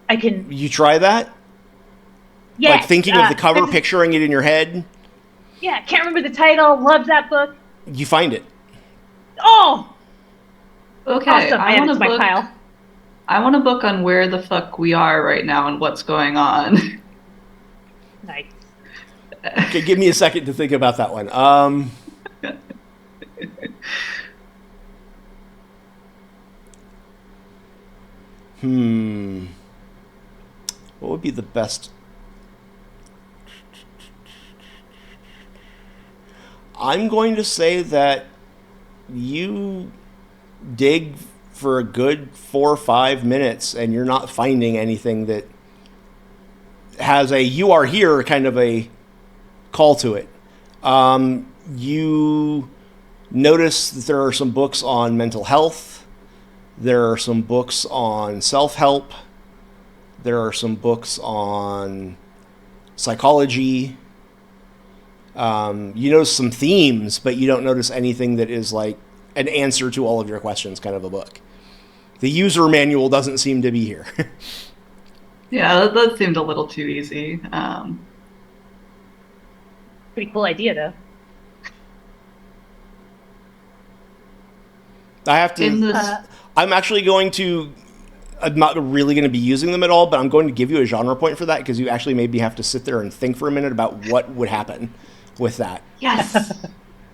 I can... You try that? Yes, like thinking of the cover, picturing it in your head? Yeah, can't remember the title, loved that book. You find it. Oh! Okay, Awesome, I add it to my pile. I want a book on where the fuck we are right now and what's going on. Nice. Okay, give me a second to think about that one. What would be the best? I'm going to say that you dig for a good 4 or 5 minutes and you're not finding anything that has a "you are here" kind of a call to it. You notice that there are some books on mental health. There are some books on self-help. There are some books on psychology. You notice some themes, but you don't notice anything that is like an answer to all of your questions kind of a book. The user manual doesn't seem to be here. Yeah, that seemed a little too easy. Pretty cool idea, though. I have to... I'm actually going to... I'm not really going to be using them at all, but I'm going to give you a genre point for that because you actually maybe have to sit there and think for a minute about what would happen with that. Yes.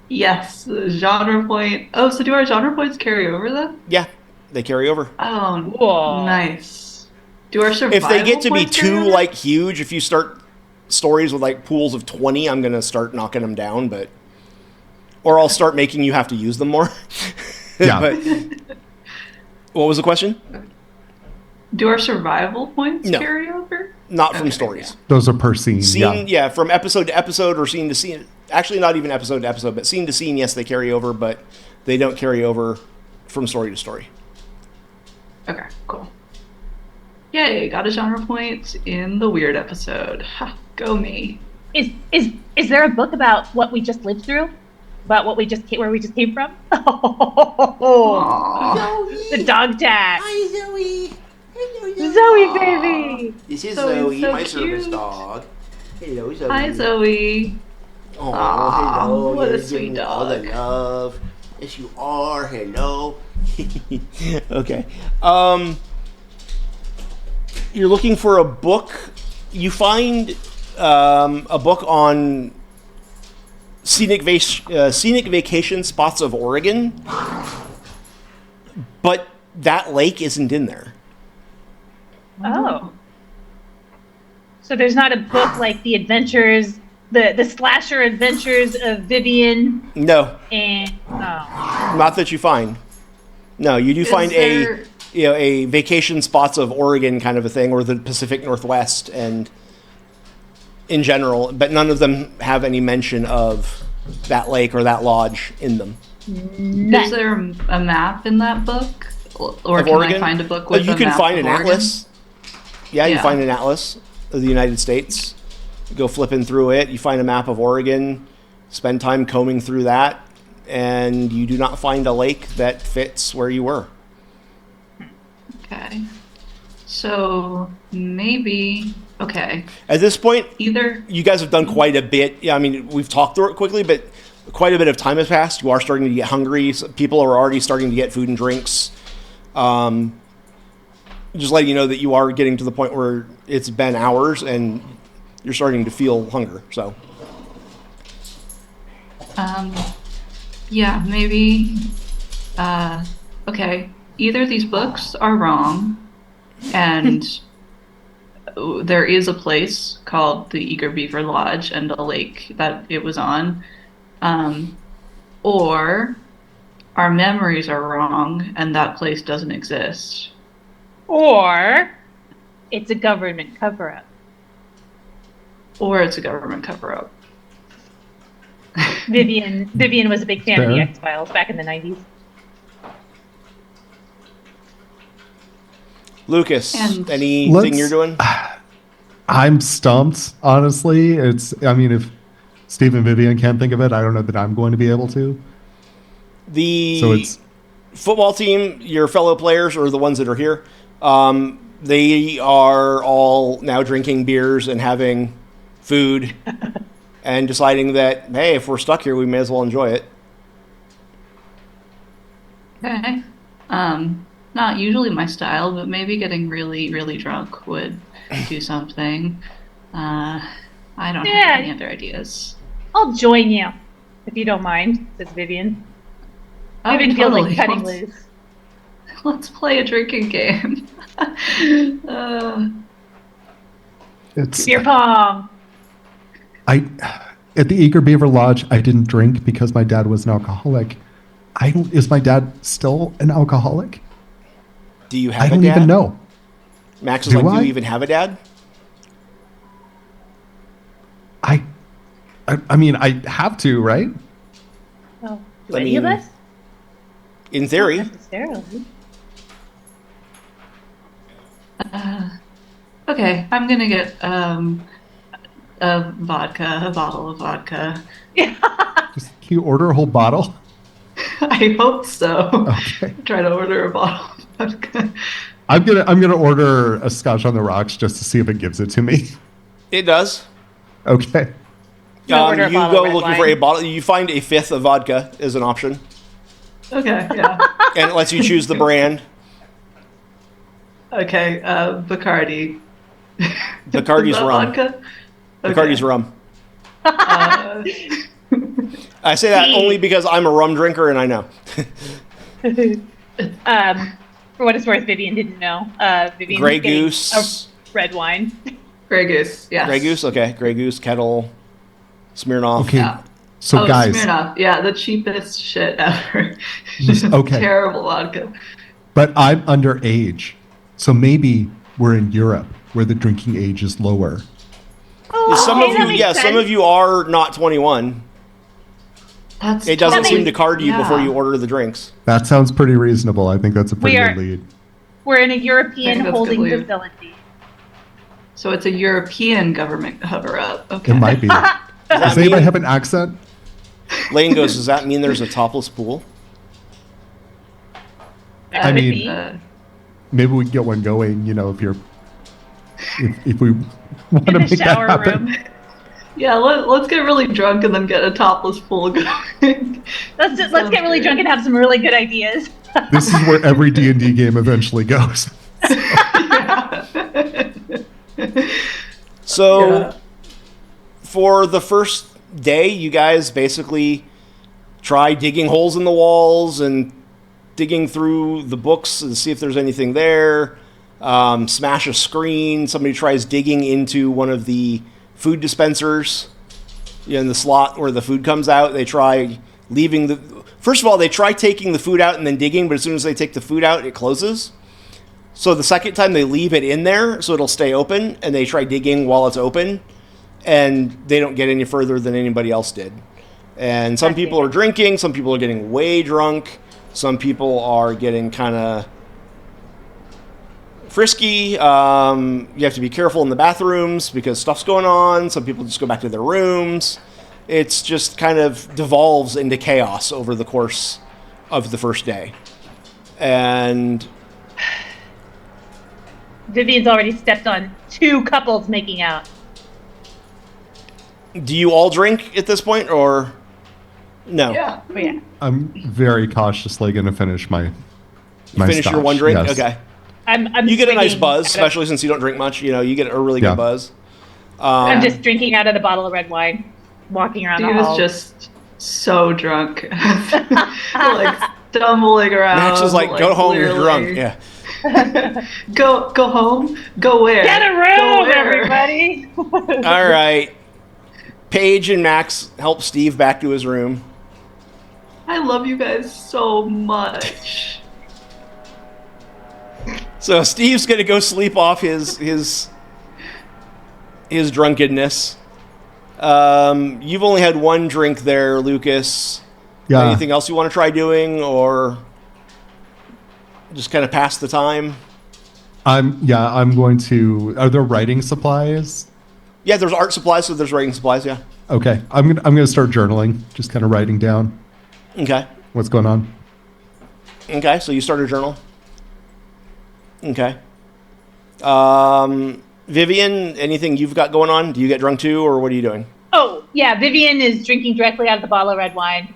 Yes. Genre point. Oh, so do our genre points carry over then? Yeah, they carry over. Oh, Whoa. nice. Do our survival If they get to be points carry too over? like huge, if you start stories with like pools of 20, I'm going to start knocking them down, but... Or I'll start making you have to use them more. Yeah. But what was the question? Do our survival points No. carry over? Not from Okay, stories. Those are per scene. Scene, from episode to episode or scene to scene. Actually, not even episode to episode, but scene to scene, yes, they carry over, but they don't carry over from story to story. Okay, cool. Yay, got a genre point in the weird episode. Ha, go me. Is there a book about what we just lived through? About what where we just came from? Aww. The dog tag. Hi, Zoe. Hello, Zoe, baby. This is Zoe's Zoe, so my service cute. dog. Hello, Zoe. Hi, Zoe. Oh, Aw, hello. what a You're sweet giving me all the dog. love. Yes, you are. Hello. Okay. You're looking for a book. You find a book on scenic vacation spots of Oregon, but that lake isn't in there. Oh. So there's not a book like the adventures, the slasher adventures of Vivian No, and not that you find. No, you do find there- a vacation spots of Oregon kind of a thing, or the Pacific Northwest, and in general, but none of them have any mention of that lake or that lodge in them. Is there a map in that book? Or Of can Oregon? I find a book with You a can map find of an Oregon? atlas. Yeah, you Yeah. find an atlas of the United States. You go flipping through it. You find a map of Oregon. Spend time combing through that, and you do not find a lake that fits where you were. Okay. So maybe okay. At this point, Either you guys have done quite a bit. Yeah, I mean, we've talked through it quickly, but quite a bit of time has passed. You are starting to get hungry. People are already starting to get food and drinks. Just letting you know that you are getting to the point where it's been hours and you're starting to feel hunger. So, yeah, maybe okay. Either these books are wrong and there is a place called the Eager Beaver Lodge and a lake that it was on. Or our memories are wrong and that place doesn't exist. or it's a government cover-up. Or it's a government cover-up. Vivian was a big fan of the Fair. X-Files back in the 90s. Lucas, And- anything Let's- you're doing? I'm stumped, honestly. I mean, if Steve and Vivian can't think of it, I don't know that I'm going to be able to. The So it's football team, your fellow players, or the ones that are here, they are all now drinking beers and having food and deciding that, hey, if we're stuck here, we may as well enjoy it. Okay. Not usually my style, but maybe getting really, really drunk would do something. I don't Yeah. have any other ideas. I'll join you if you don't mind, says Vivian. Oh, Vivian feels totally. like cutting Let's- loose. Let's play a drinking game. it's Beer pong. I at the Eager Beaver Lodge. I didn't drink because my dad was an alcoholic. I don't. Is my dad still an alcoholic? Do you have I a don't dad? even know. Max is Do like, do I? you even have a dad? I mean, I have to, right? Oh, do I any of mean, us? In theory. Not necessarily. Okay, I'm gonna get a bottle of vodka. Just can you order a whole bottle? I hope so. Okay. Try to order a bottle of vodka. I'm gonna order a Scotch on the rocks just to see if it gives it to me. It does. Okay. You'll order a You bottle go of red looking for wine. a bottle. You find a fifth of vodka as an option, Okay, yeah. and it lets you choose the brand. Okay, Bacardi. Bacardi's Is that rum. vodka? Bacardi's rum. Uh, I say that only because I'm a rum drinker and I know. For what it's worth, Vivian didn't know. Vivian Grey was getting Goose. a red wine. Grey Goose, yes. Grey Goose, okay. Grey Goose, Kettle, Smirnoff. Okay. Yeah. So Oh, guys, Smirnoff. Yeah, the cheapest shit ever. Okay. Terrible vodka. but I'm underage, so maybe we're in Europe where the drinking age is lower. Oh, Some okay, of that you, makes yeah, some sense. of you are not 21. That's It doesn't totally- seem to card you before yeah. you order the drinks. That sounds pretty reasonable. I think that's a pretty We good are- lead. We're in a I European think that's holding good lead. facility. So it's a European government cover-up. Okay. It might be. that Does anybody mean- have an accent? Lane goes, does that mean there's a topless pool? That I could mean- be. Maybe we can get one going. You know, if we want to In make the that shower happen. room. Yeah, let's get really drunk and then get a topless pool going. Let's get really great. drunk and have some really good ideas. This is where every D&D game eventually goes. So, Yeah. for the first day, you guys basically try digging holes in the walls and digging through the books to see if there's anything there. Smash a screen. Somebody tries digging into one of the food dispensers in the slot where the food comes out. They try leaving the... First of all, they try taking the food out and then digging, but as soon as they take the food out, it closes. So the second time they leave it in there, so it'll stay open, and they try digging while it's open, and they don't get any further than anybody else did. And some people are drinking, some people are getting way drunk, some people are getting kind of frisky. You have to be careful in the bathrooms because stuff's going on. Some people just go back to their rooms. It's just kind of devolves into chaos over the course of the first day. And Vivian's already stepped on 2 couples making out. do you all drink at this point, or no? Yeah. Oh, yeah. I'm very cautiously going to finish my Finish your scotch, one drink? yes. Okay. I'm You get a nice swinging buzz, out of- especially since you don't drink much. You know, you get a really Yeah. good buzz. I'm just drinking out of the bottle of red wine, walking around Steve the is hall. just so drunk. Like stumbling around. Max is like, go home, you're clearly. drunk. Yeah. Go home? Go where? Get a Go room, where? everybody! All right. Paige and Max help Steve back to his room. I love you guys so much. So Steve's gonna go sleep off his drunkenness. You've only had one drink there, Lucas. Yeah. Anything else you want to try doing, or just kind of pass the time? I'm going to. Are there writing supplies? Yeah, there's art supplies, so there's writing supplies. Yeah. Okay, I'm gonna start journaling, just kind of writing down Okay. what's going on. Okay. So you start a journal. Okay. Vivian, anything you've got going on? Do you get drunk too, or what are you doing? Oh, yeah, Vivian is drinking directly out of the bottle of red wine.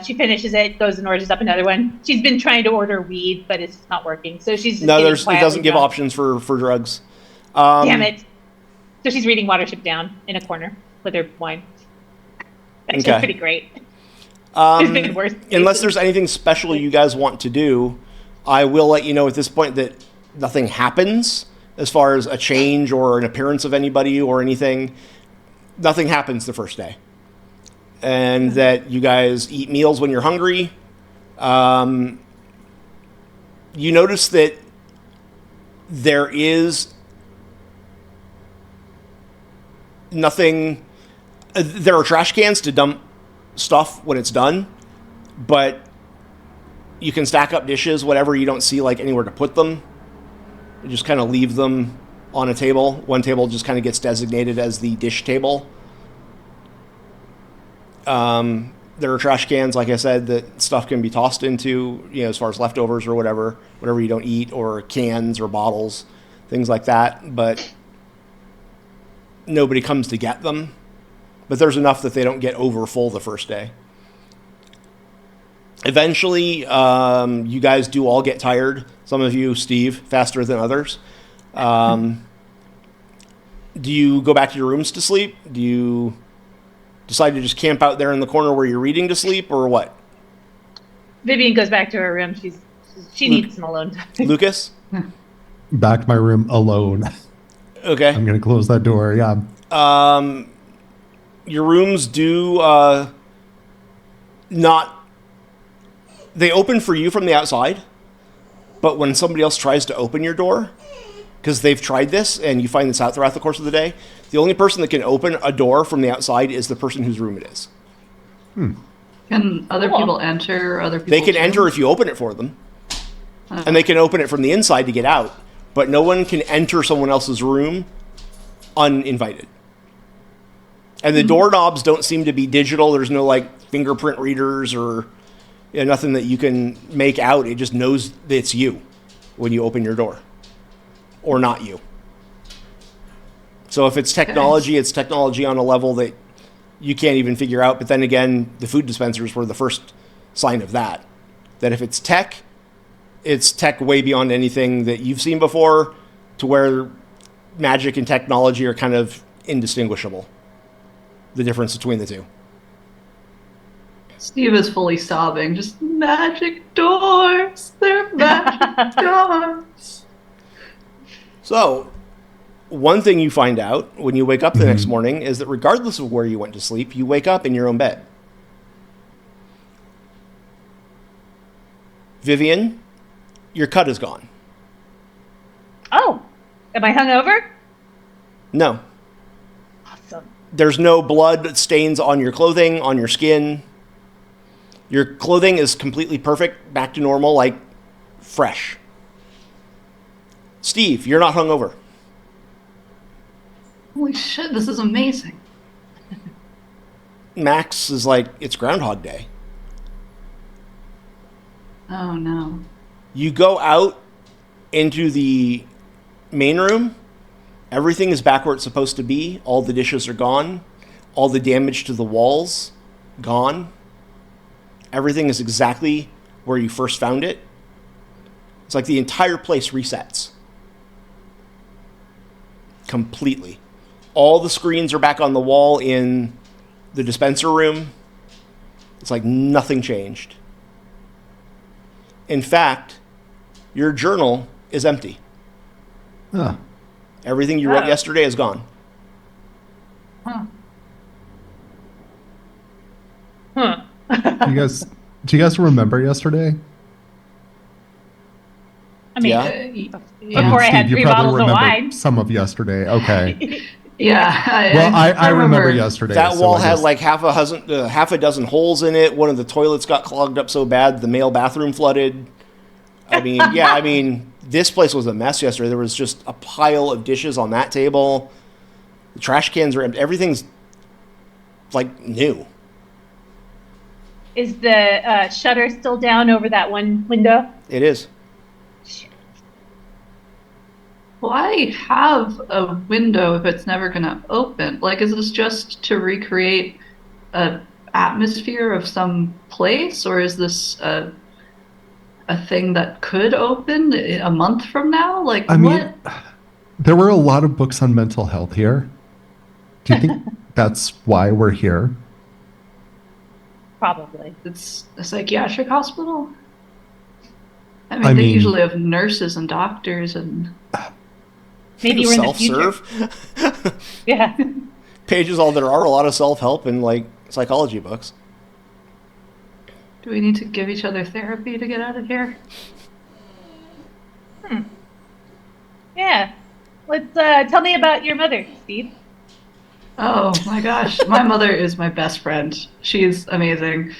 She finishes it, goes and orders up another one. She's been trying to order weed, but it's not working. So she's just No, getting it doesn't quietly give drunk. options for drugs. Damn it. So she's reading Watership Down in a corner with her wine. That's Okay. pretty great. There's been worse Unless cases. there's anything special you guys want to do, I will let you know at this point that nothing happens as far as a change or an appearance of anybody or anything. Nothing happens the first day. And that you guys eat meals when you're hungry. You notice that there is nothing. There are trash cans to dump stuff when it's done, but you can stack up dishes, whatever. You don't see like anywhere to put them. You just kind of leave them on a table. One table just kind of gets designated as the dish table. There are trash cans, like I said, that stuff can be tossed into, you know, as far as leftovers or whatever you don't eat, or cans or bottles, things like that. But nobody comes to get them. But there's enough that they don't get over full the first day. Eventually, you guys do all get tired. Some of you, Steve, faster than others. Do you go back to your rooms to sleep? Do you decide to just camp out there in the corner where you're reading to sleep, or what? Vivian goes back to her room. She needs some alone time. Lucas? Back to my room alone. Okay. I'm gonna close that door. Yeah. Your rooms do not... They open for you from the outside, but when somebody else tries to open your door, because they've tried this, and you find this out throughout the course of the day, the only person that can open a door from the outside is the person whose room it is. Can Can other Cool. people enter? Other people They can enter if you open it for them. And they can open it from the inside to get out. But no one can enter someone else's room uninvited. And the doorknobs don't seem to be digital. There's no like fingerprint readers or nothing that you can make out. It just knows that it's you when you open your door. Or not you. So if it's technology, it's technology on a level that you can't even figure out. But then again, the food dispensers were the first sign of that. That if it's tech way beyond anything that you've seen before, to where magic and technology are kind of indistinguishable. The difference between the two. Steve is fully sobbing. Just magic doors. They're magic doors. So, one thing you find out when you wake up the next morning is that regardless of where you went to sleep, you wake up in your own bed. Vivian, your cut is gone. Oh, am I hungover? No. Awesome. There's no blood stains on your clothing, on your skin. Your clothing is completely perfect, back to normal, like fresh. Steve, you're not hungover. Holy shit, this is amazing. Max is like, it's Groundhog Day. Oh no. You go out into the main room. Everything is back where it's supposed to be. All the dishes are gone. All the damage to the walls, gone. Everything is exactly where you first found it. It's like the entire place resets. Completely. All the screens are back on the wall in the dispenser room. It's like nothing changed. In fact, your journal is empty. Huh. Everything you wrote yesterday is gone. Huh. Huh. Do you guys remember yesterday? I mean, Yeah. before I had Steve, you 3 probably bottles of remember wine. some of yesterday. Okay. Yeah. Well, I remember yesterday. That so wall I had guess- like half a dozen holes in it. One of the toilets got clogged up so bad the male bathroom flooded. I mean, this place was a mess yesterday. There was just a pile of dishes on that table. The trash cans are empty. Everything's like new. Is the shutter still down over that one window? It is. Why have a window if it's never going to open? Like, is this just to recreate an atmosphere of some place, or is this a thing that could open a month from now? Like, I what? mean, there were a lot of books on mental health here. Do you think that's why we're here? Probably. It's a psychiatric hospital? I mean, I they mean- usually have nurses and doctors and... Maybe we're in the future. Self-serve. Yeah. Pages all there are a lot of self-help and like psychology books. Do we need to give each other therapy to get out of here? Yeah. Let's tell me about your mother, Steve. Oh my gosh, my mother is my best friend. She's amazing.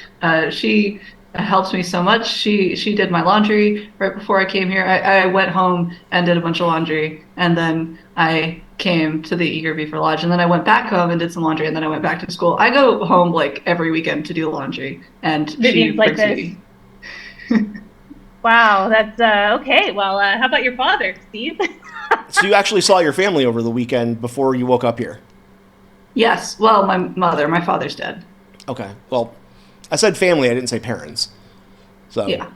She helps me so much. She did my laundry right before I came here. I went home and did a bunch of laundry, and then I came to the Eager Beaver Lodge, and then I went back home and did some laundry, and then I went back to school. I go home like every weekend to do laundry, and Vivian's she like brings this. me. Wow, that's okay. Well, how about your father, Steve? So you actually saw your family over the weekend before you woke up here. Yes, well, my father's dead. Okay. Well, I said family. I didn't say parents. So. Yeah.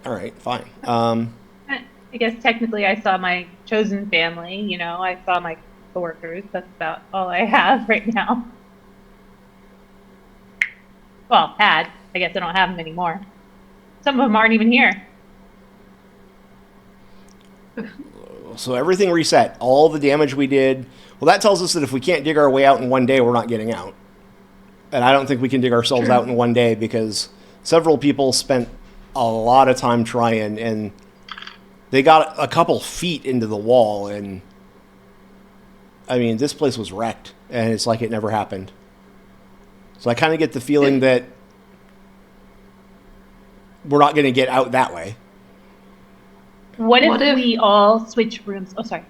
All right. Fine. I guess technically I saw my chosen family. You know, I saw my coworkers. That's about all I have right now. Well, had. I guess I don't have them anymore. Some of them aren't even here. So everything reset. All the damage we did. Well, that tells us that if we can't dig our way out in one day, we're not getting out. And I don't think we can dig ourselves out in one day because several people spent a lot of time trying, and they got a couple feet into the wall, and I mean, this place was wrecked, and it's like it never happened. So I kind of get the feeling that we're not going to get out that way. What What if if- we all switch rooms? Oh, sorry.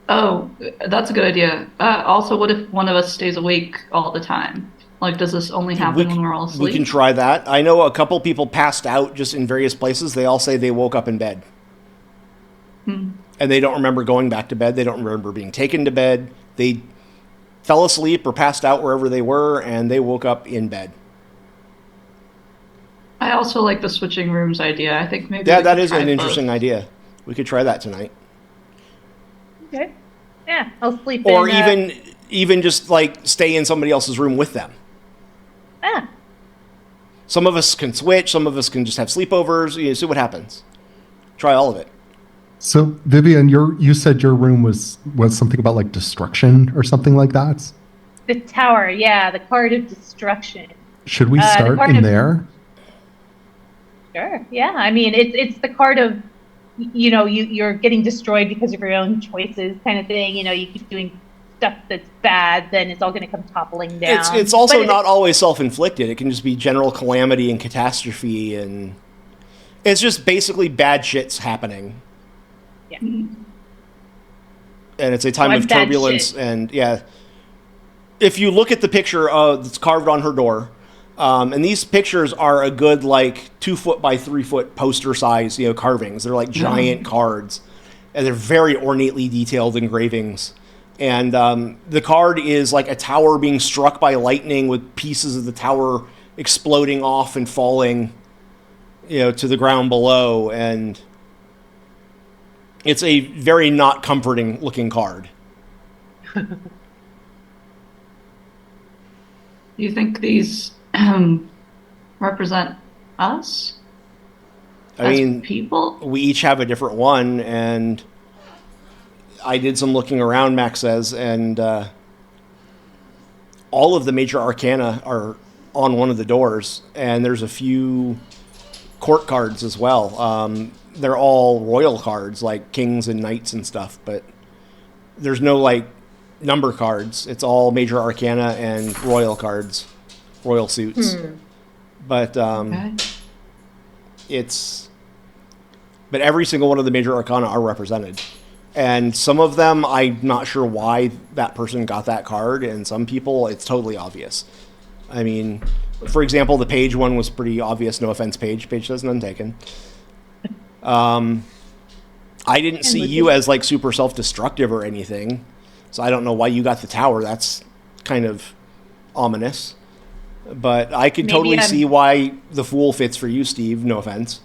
Oh, that's a good idea. Also, what if one of us stays awake all the time? Like, does this only happen when we're all asleep? We can try that. I know a couple people passed out just in various places. They all say they woke up in bed. And they don't remember going back to bed. They don't remember being taken to bed. They fell asleep or passed out wherever they were, and they woke up in bed. I also like the switching rooms idea. I think maybe Yeah, we that could is try an both. interesting idea. We could try that tonight. Okay. Yeah, I'll sleep Or in. even just like stay in somebody else's room with them. Ah, Some of us can switch. Some of us can just have sleepovers. You know, see what happens. Try all of it. So Vivian, you said your room was something about like destruction or something like that. the tower. Yeah, the card of destruction. Should we The start card in of- there? Sure. Yeah. I mean, it's the card of, you're getting destroyed because of your own choices, kind of thing. You know, you keep doing stuff that's bad, then it's all going to come toppling down. It's also But not always self-inflicted. It can just be general calamity and catastrophe, and it's just basically bad shit's happening. Yeah. And it's a time I'm of bad turbulence, shit. and yeah. If you look at the picture that's carved on her door, and these pictures are a good like 2 foot by 3 foot poster size, carvings. They're like giant cards, and they're very ornately detailed engravings. And the card is like a tower being struck by lightning with pieces of the tower exploding off and falling, to the ground below. And it's a very not comforting looking card. Do you think these represent us? I as mean, people? we each have a different one, and I did some looking around, Max says, and all of the major arcana are on one of the doors, and there's a few court cards as well. They're all royal cards, like kings and knights and stuff, but there's no, like, number cards. It's all major arcana and royal cards, royal suits. But Okay. but every single one of the major arcana are represented. And some of them, I'm not sure why that person got that card, and some people, it's totally obvious. I mean, for example, the Page one was pretty obvious. No offense, Page. Page says none taken. I didn't see you as, like, super self-destructive or anything, so I don't know why you got the tower. That's kind of ominous. But I could Maybe totally I'm- see why the Fool fits for you, Steve. No offense.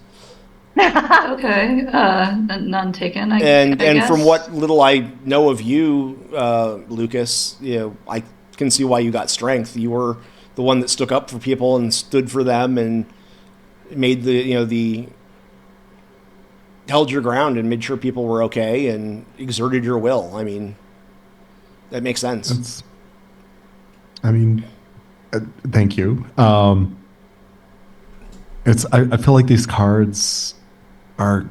Okay. None taken. I And guess. from what little I know of you, Lucas, I can see why you got strength. You were the one that stuck up for people and stood for them and made the held your ground and made sure people were okay and exerted your will. I mean, that makes sense. Thank you. I feel like these cards are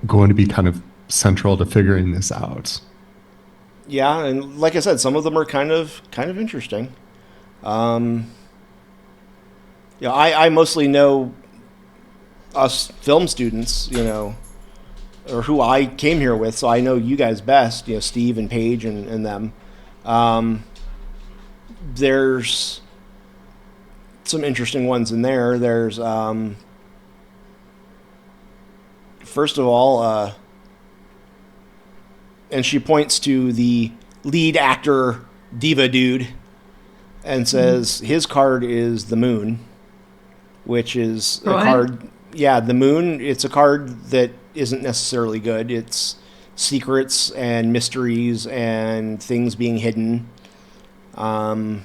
going to be kind of central to figuring this out. Yeah, and like I said, some of them are kind of interesting. I mostly know us film students, or who I came here with, so I know you guys best, Steve and Paige and them. There's some interesting ones in there. There's, first of all, and she points to the lead actor diva dude and says his card is the Moon, which is a Right. card. Yeah, the Moon, it's a card that isn't necessarily good. It's secrets and mysteries and things being hidden. I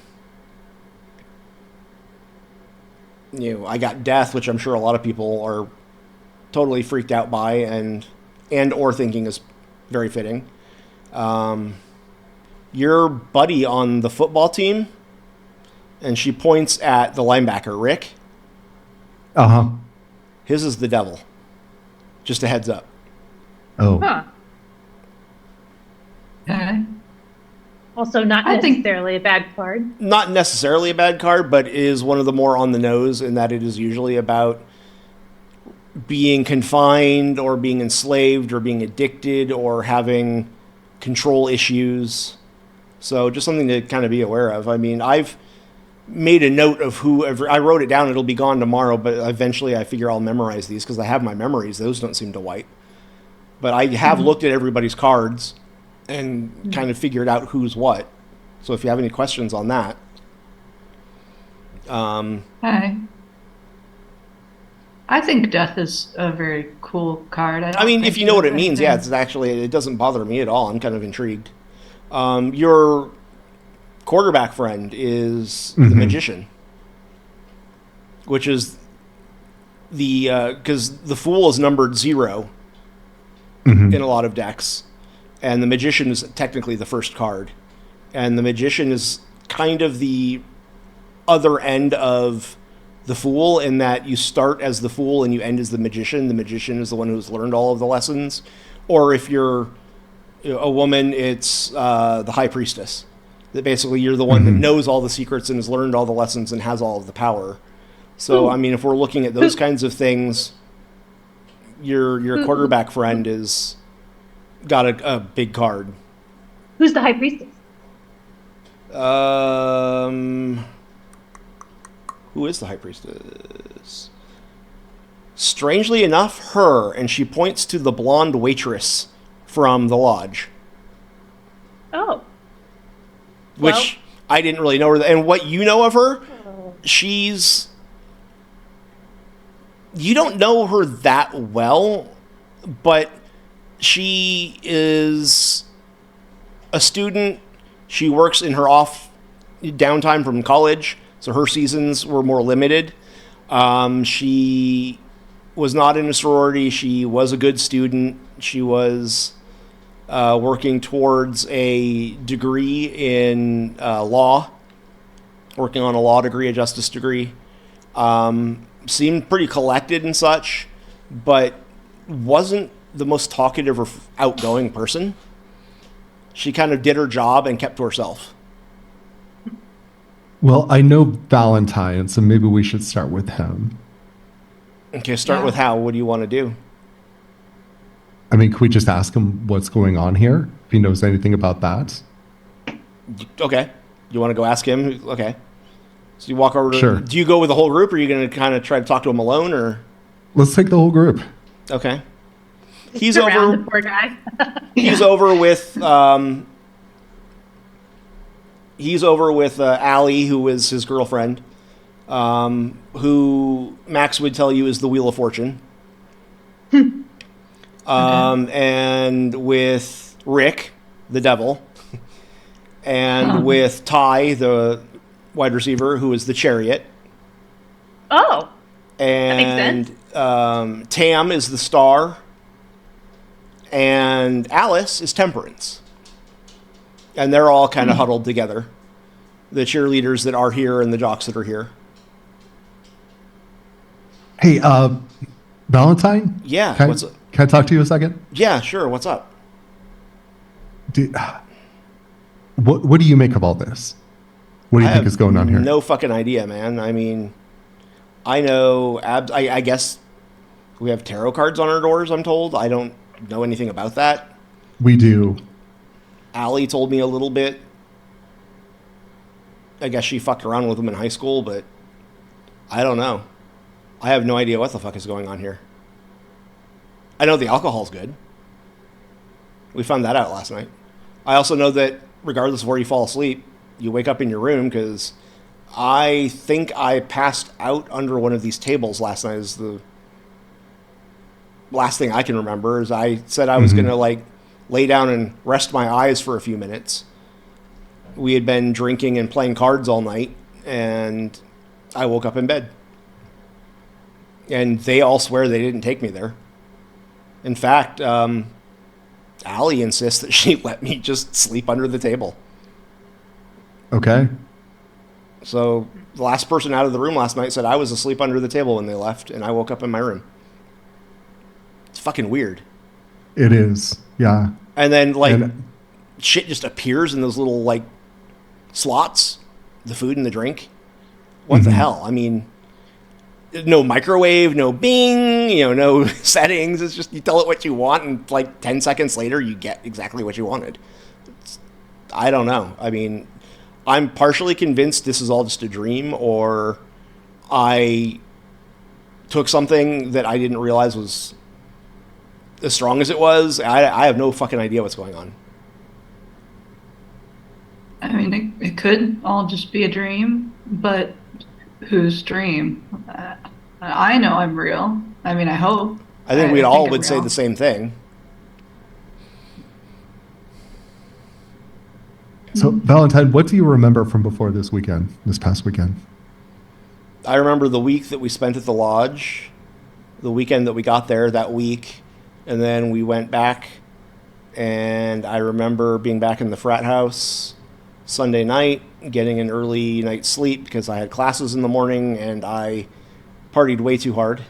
got Death, which I'm sure a lot of people are totally freaked out by and or thinking is very fitting. Your buddy on the football team, and she points at the linebacker, Rick. Uh-huh. His is the devil. Just a heads up. Oh. Huh. Okay. Also, not I think- necessarily a bad card. Not necessarily a bad card, but is one of the more on the nose in that it is usually about being confined or being enslaved or being addicted or having control issues. So just something to kind of be aware of. I mean, I've made a note of whoever, I wrote it down. It'll be gone tomorrow, but eventually I figure I'll memorize these because I have my memories. Those don't seem to wipe. But I have looked at everybody's cards and kind of figured out who's what. So if you have any questions on that. Hi. I think death is a very cool card. I mean, if you know what it means, yeah, it's actually, it doesn't bother me at all. I'm kind of intrigued. Your quarterback friend is the magician, which is because the fool is numbered 0 in a lot of decks, and the magician is technically the first card, and the magician is kind of the other end of the fool in that you start as the fool and you end as the magician. The magician is the one who's learned all of the lessons, or if you're a woman, it's the high priestess. That basically you're the one that knows all the secrets and has learned all the lessons and has all of the power. So, I mean, if we're looking at those kinds of things, your quarterback friend is got a big card. Who's the high priestess? Who is the high priestess? Strangely enough, her, and she points to the blonde waitress from the lodge. Oh. Which I didn't really know her. And what you know of her, you don't know her that well, but she is a student. She works in her off downtime from college, so her seasons were more limited. She was not in a sorority. She was a good student. She was working towards a degree in law, working on a law degree, a justice degree. Seemed pretty collected and such, but wasn't the most talkative or outgoing person. She kind of did her job and kept to herself. Well, I know Valentine, so maybe we should start with him. Okay, start with how. What do you want to do? I mean, can we just ask him what's going on here? If he knows anything about that? Okay. You want to go ask him? Okay. So you walk over to... Sure. Do you go with the whole group, or are you going to kind of try to talk to him alone, or... Let's take the whole group. Okay. He's over... the poor guy. He's over with... he's over with Allie, who is his girlfriend, who Max would tell you is the Wheel of Fortune. And with Rick, the devil, and with Ty, the wide receiver, who is the Chariot. Oh, and that makes sense. Tam is the Star, and Alice is Temperance. And they're all kind of huddled together. The cheerleaders that are here and the jocks that are here. Hey, Valentine? Yeah, Can I talk to you a second? Yeah, sure. What's up? What do you make of all this? What do you think is going on here? No fucking idea, man. I mean, I know I guess we have tarot cards on our doors, I'm told. I don't know anything about that. We do. Allie told me a little bit. I guess she fucked around with them in high school, but I don't know. I have no idea what the fuck is going on here. I know the alcohol's good. We found that out last night. I also know that regardless of where you fall asleep, you wake up in your room, because I think I passed out under one of these tables last night. Is the last thing I can remember. Is I said I was going to lay down and rest my eyes for a few minutes. We had been drinking and playing cards all night, and I woke up in bed. And they all swear they didn't take me there. In fact, Allie insists that she let me just sleep under the table. Okay. So the last person out of the room last night said I was asleep under the table when they left, and I woke up in my room. It's fucking weird. It is, yeah. And then, shit just appears in those little, slots, the food and the drink. What the hell? I mean, no microwave, no bing, no settings. It's just you tell it what you want, and like 10 seconds later, you get exactly what you wanted. I don't know. I mean, I'm partially convinced this is all just a dream, or I took something that I didn't realize was as strong as it was. I have no fucking idea what's going on. I mean, it could all just be a dream, but whose dream? I know I'm real. I mean, I hope. I think we'd all would I'm say real. the same thing. So, Valentine, what do you remember from before this past weekend? I remember the week that we spent at the lodge, the weekend that we got there that week, and then we went back, and I remember being back in the frat house Sunday night, getting an early night's sleep because I had classes in the morning and I partied way too hard.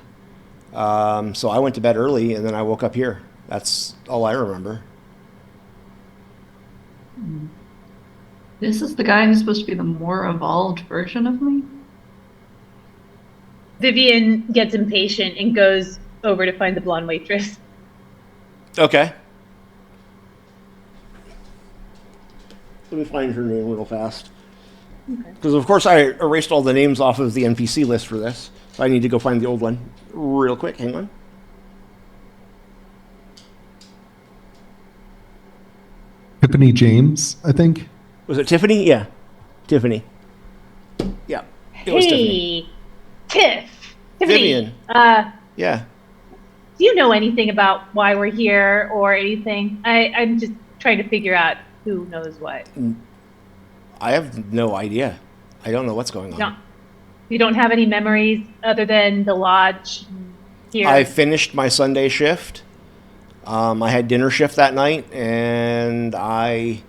So I went to bed early and then I woke up here. That's all I remember. This is the guy who's supposed to be the more evolved version of me? Vivian gets impatient and goes over to find the blonde waitress. Okay. Let me find her name real fast. Because, of course, I erased all the names off of the NPC list for this. So I need to go find the old one real quick. Hang on. Tiffany James, I think. Was it Tiffany? Yeah. Tiffany. Yeah. It was Tiffany. Tiffany. Vivian. Yeah. Do you know anything about why we're here or anything? I'm just trying to figure out who knows what. I have no idea. I don't know what's going on. No, you don't have any memories other than the lodge here. I finished my Sunday shift. I had dinner shift that night, and I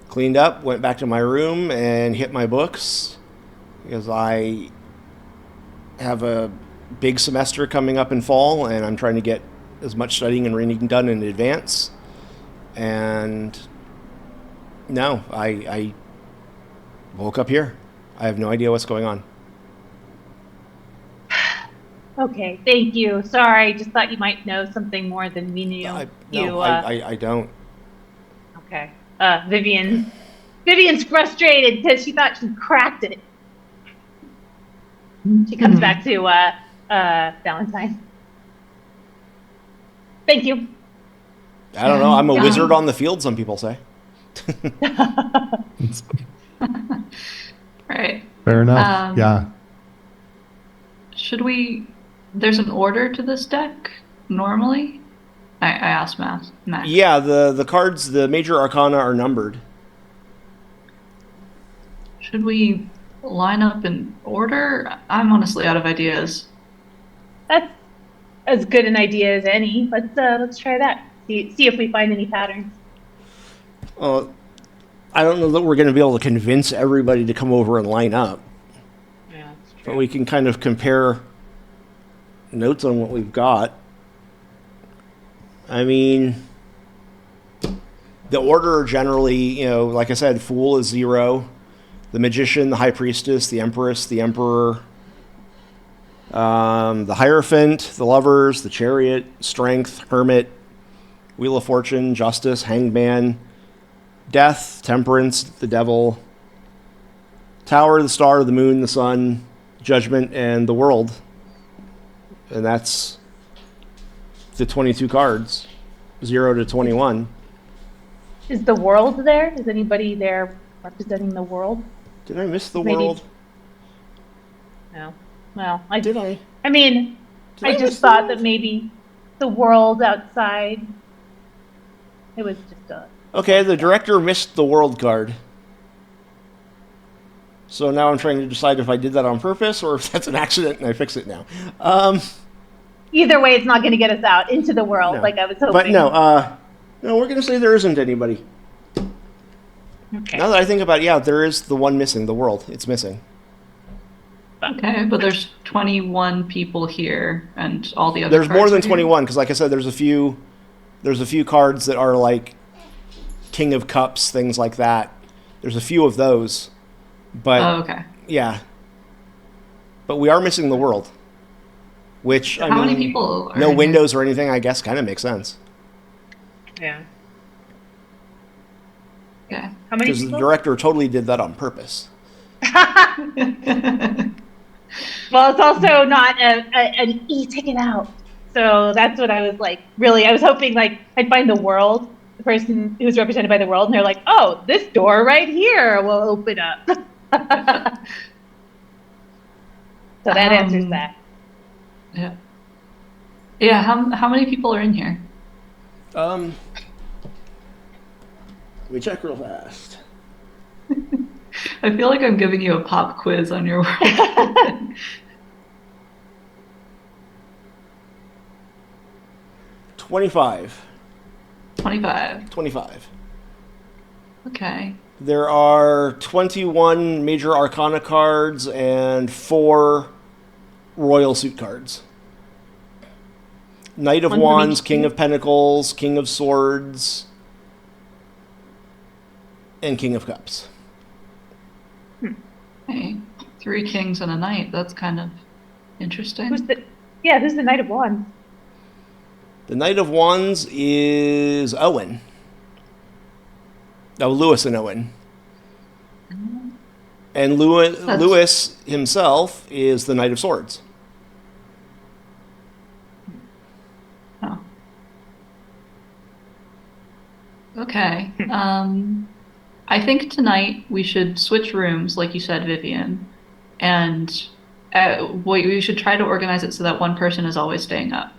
cleaned up, went back to my room, and hit my books because I have a big semester coming up in fall, and I'm trying to get as much studying and reading done in advance. And no, I woke up here. I have no idea what's going on. Okay, thank you. Sorry, just thought you might know something more than me knew. I don't. Okay. Vivian's frustrated because she thought she cracked it. She comes back to Valentine. Thank you. I don't know. I'm a wizard on the field, some people say. Right. Fair enough. Yeah. Should we... There's an order to this deck, normally? I asked Max. Yeah, the cards, the major arcana are numbered. Should we line up in order? I'm honestly out of ideas. That's as good an idea as any. Let's try that. See if we find any patterns. I don't know that we're going to be able to convince everybody to come over and line up. Yeah, that's true. But we can kind of compare notes on what we've got. I mean, the order generally, like I said, Fool is 0. The Magician, the High Priestess, the Empress, the Emperor, the Hierophant, the Lovers, the Chariot, Strength, Hermit, Wheel of Fortune, Justice, Hanged Man, Death, Temperance, the Devil, Tower, the Star, the Moon, the Sun, Judgment, and the World. And that's the 22 cards, 0 to 21. Is the world there? Is anybody there representing the world? Did I miss the Maybe. world? No. Well, Did I? I mean, Did I I miss just the thought world? that maybe the world outside. It was just a. Okay, the director missed the world card. So now I'm trying to decide if I did that on purpose or if that's an accident and I fix it now. Either way, it's not going to get us out into the world No. like I was hoping. But no, we're going to say there isn't anybody. Okay. Now that I think about it, yeah, there is the one missing, the world. It's missing. Okay, but there's 21 people here, and all the other There's more cards than are here. 21, because like I said, there's a few cards that are like King of Cups, things like that. There's a few of those. But Oh, okay. yeah. But we are missing the world. which, I How mean, many people are no in windows or anything, I guess kind of makes sense. Yeah. here? How many Because the people? director totally did that on purpose. Okay. Well, it's also not an e-ticket out. So that's what I was like, really, I was hoping like I'd find the world, the person who's represented by the world, and they're like, oh, this door right here will open up. So that answers that. Yeah. Yeah. How many people are in here? Let me check real fast. I feel like I'm giving you a pop quiz on your work. 25. 25. 25. Okay. There are 21 major arcana cards and 4 royal suit cards. Knight of One from Wands, each King suit? of Pentacles, King of Swords, and King of Cups. Hey, 3 kings and a knight. That's kind of interesting. Who's the Knight of Wands? The Knight of Wands is Owen. No, Lewis and Owen. And Lewis himself is the Knight of Swords. Oh. Okay. I think tonight we should switch rooms, like you said, Vivian, and we should try to organize it so that one person is always staying up.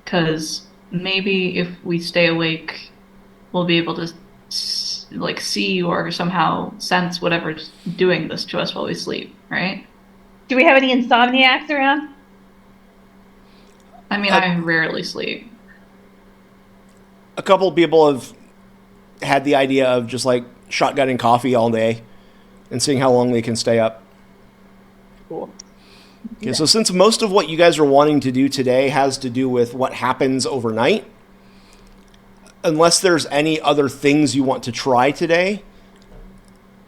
Because maybe if we stay awake, we'll be able to like see or somehow sense whatever's doing this to us while we sleep, right? Do we have any insomniacs around? I mean, I rarely sleep. A couple of people have had the idea of just like shotgunning coffee all day and seeing how long they can stay up. Cool. Okay, so since most of what you guys are wanting to do today has to do with what happens overnight, unless there's any other things you want to try today,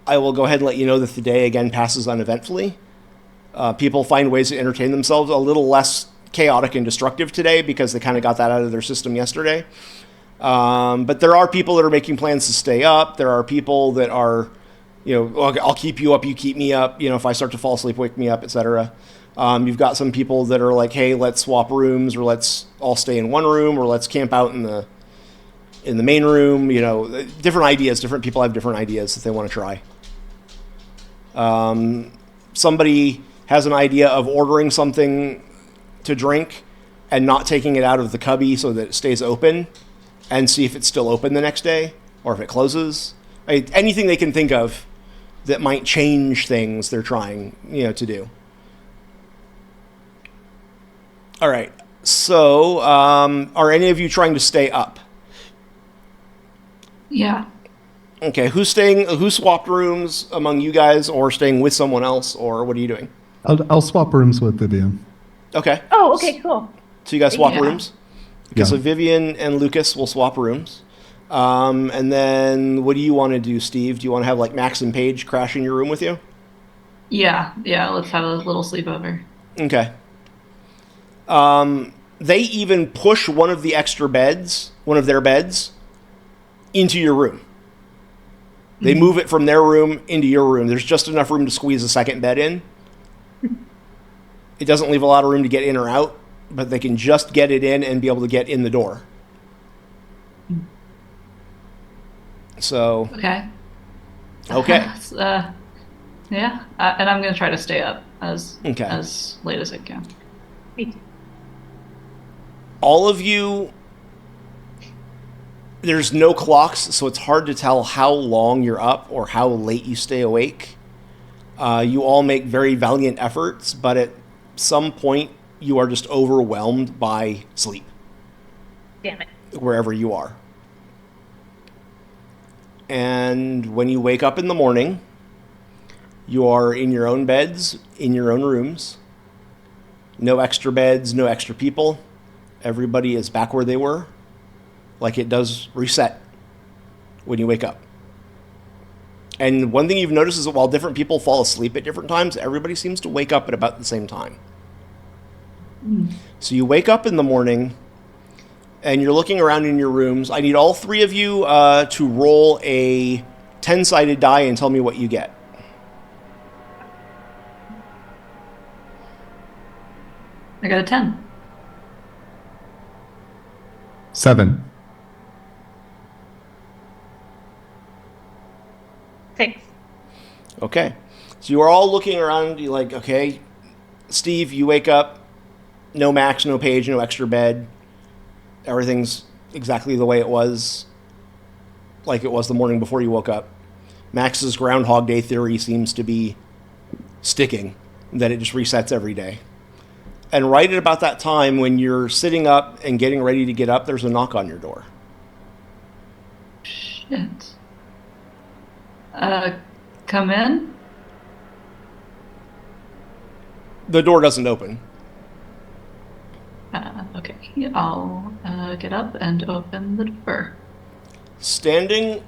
I will go ahead and let you know that the day again passes uneventfully. People find ways to entertain themselves a little less chaotic and destructive today because they kind of got that out of their system yesterday. But there are people that are making plans to stay up. There are people that are, I'll keep you up, you keep me up. If I start to fall asleep, wake me up, etc. You've got some people that are like, hey, let's swap rooms, or let's all stay in one room, or let's camp out in the main room. Different ideas. Different people have different ideas that they want to try. Somebody has an idea of ordering something to drink and not taking it out of the cubby so that it stays open, and see if it's still open the next day or if it closes. Anything they can think of that might change things they're trying, to do. All right. So, are any of you trying to stay up? Yeah. Okay. Who swapped rooms among you guys, or staying with someone else, or what are you doing? I'll swap rooms with Vivian. Okay. Oh, okay, cool. So you guys swap Yeah. rooms? Okay, Yeah. so Vivian and Lucas will swap rooms. And then what do you want to do, Steve? Do you want to have like Max and Paige crash in your room with you? Yeah. Let's have a little sleepover. Okay. They even push one of their beds, into your room. They move it from their room into your room. There's just enough room to squeeze a second bed in. It doesn't leave a lot of room to get in or out, but they can just get it in and be able to get in the door. So, Okay. okay. Yeah. And I'm gonna try to stay up as Okay. late as I can. Me too. All of you, there's no clocks, so it's hard to tell how long you're up or how late you stay awake. You all make very valiant efforts, but at some point you are just overwhelmed by sleep, Damn it. wherever you are. And when you wake up in the morning, you are in your own beds, in your own rooms. No extra beds, no extra people. Everybody is back where they were. Like it does reset when you wake up. And one thing you've noticed is that while different people fall asleep at different times, everybody seems to wake up at about the same time. So you wake up in the morning, and you're looking around in your rooms. I need all three of you to roll a 10-sided die and tell me what you get. I got a 10. 7. 6. Okay. So you are all looking around. You're like, okay, Steve, you wake up. No Max, no Paige, no extra bed. Everything's exactly the way it was, like it was the morning before you woke up. Max's Groundhog Day theory seems to be sticking, that it just resets every day. And right at about that time, when you're sitting up and getting ready to get up, there's a knock on your door. Shit. Come in? The door doesn't open. Okay, I'll get up and open the door. Standing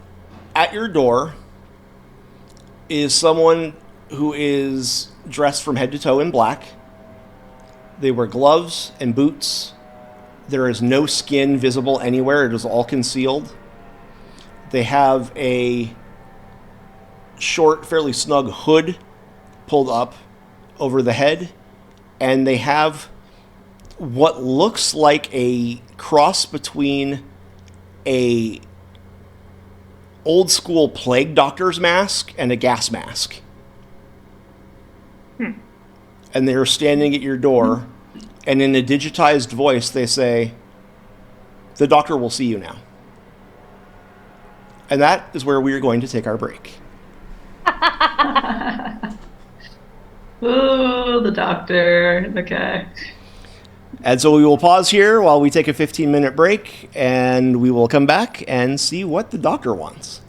at your door is someone who is dressed from head to toe in black. They wear gloves and boots. There is no skin visible anywhere. It is all concealed. They have a short, fairly snug hood pulled up over the head, and they have what looks like a cross between a old school plague doctor's mask and a gas mask. And they're standing at your door, and in a digitized voice they say, "The doctor will see you now." And that is where we are going to take our break. Ooh, the doctor. Okay. And so we will pause here while we take a 15-minute break, and we will come back and see what the doctor wants.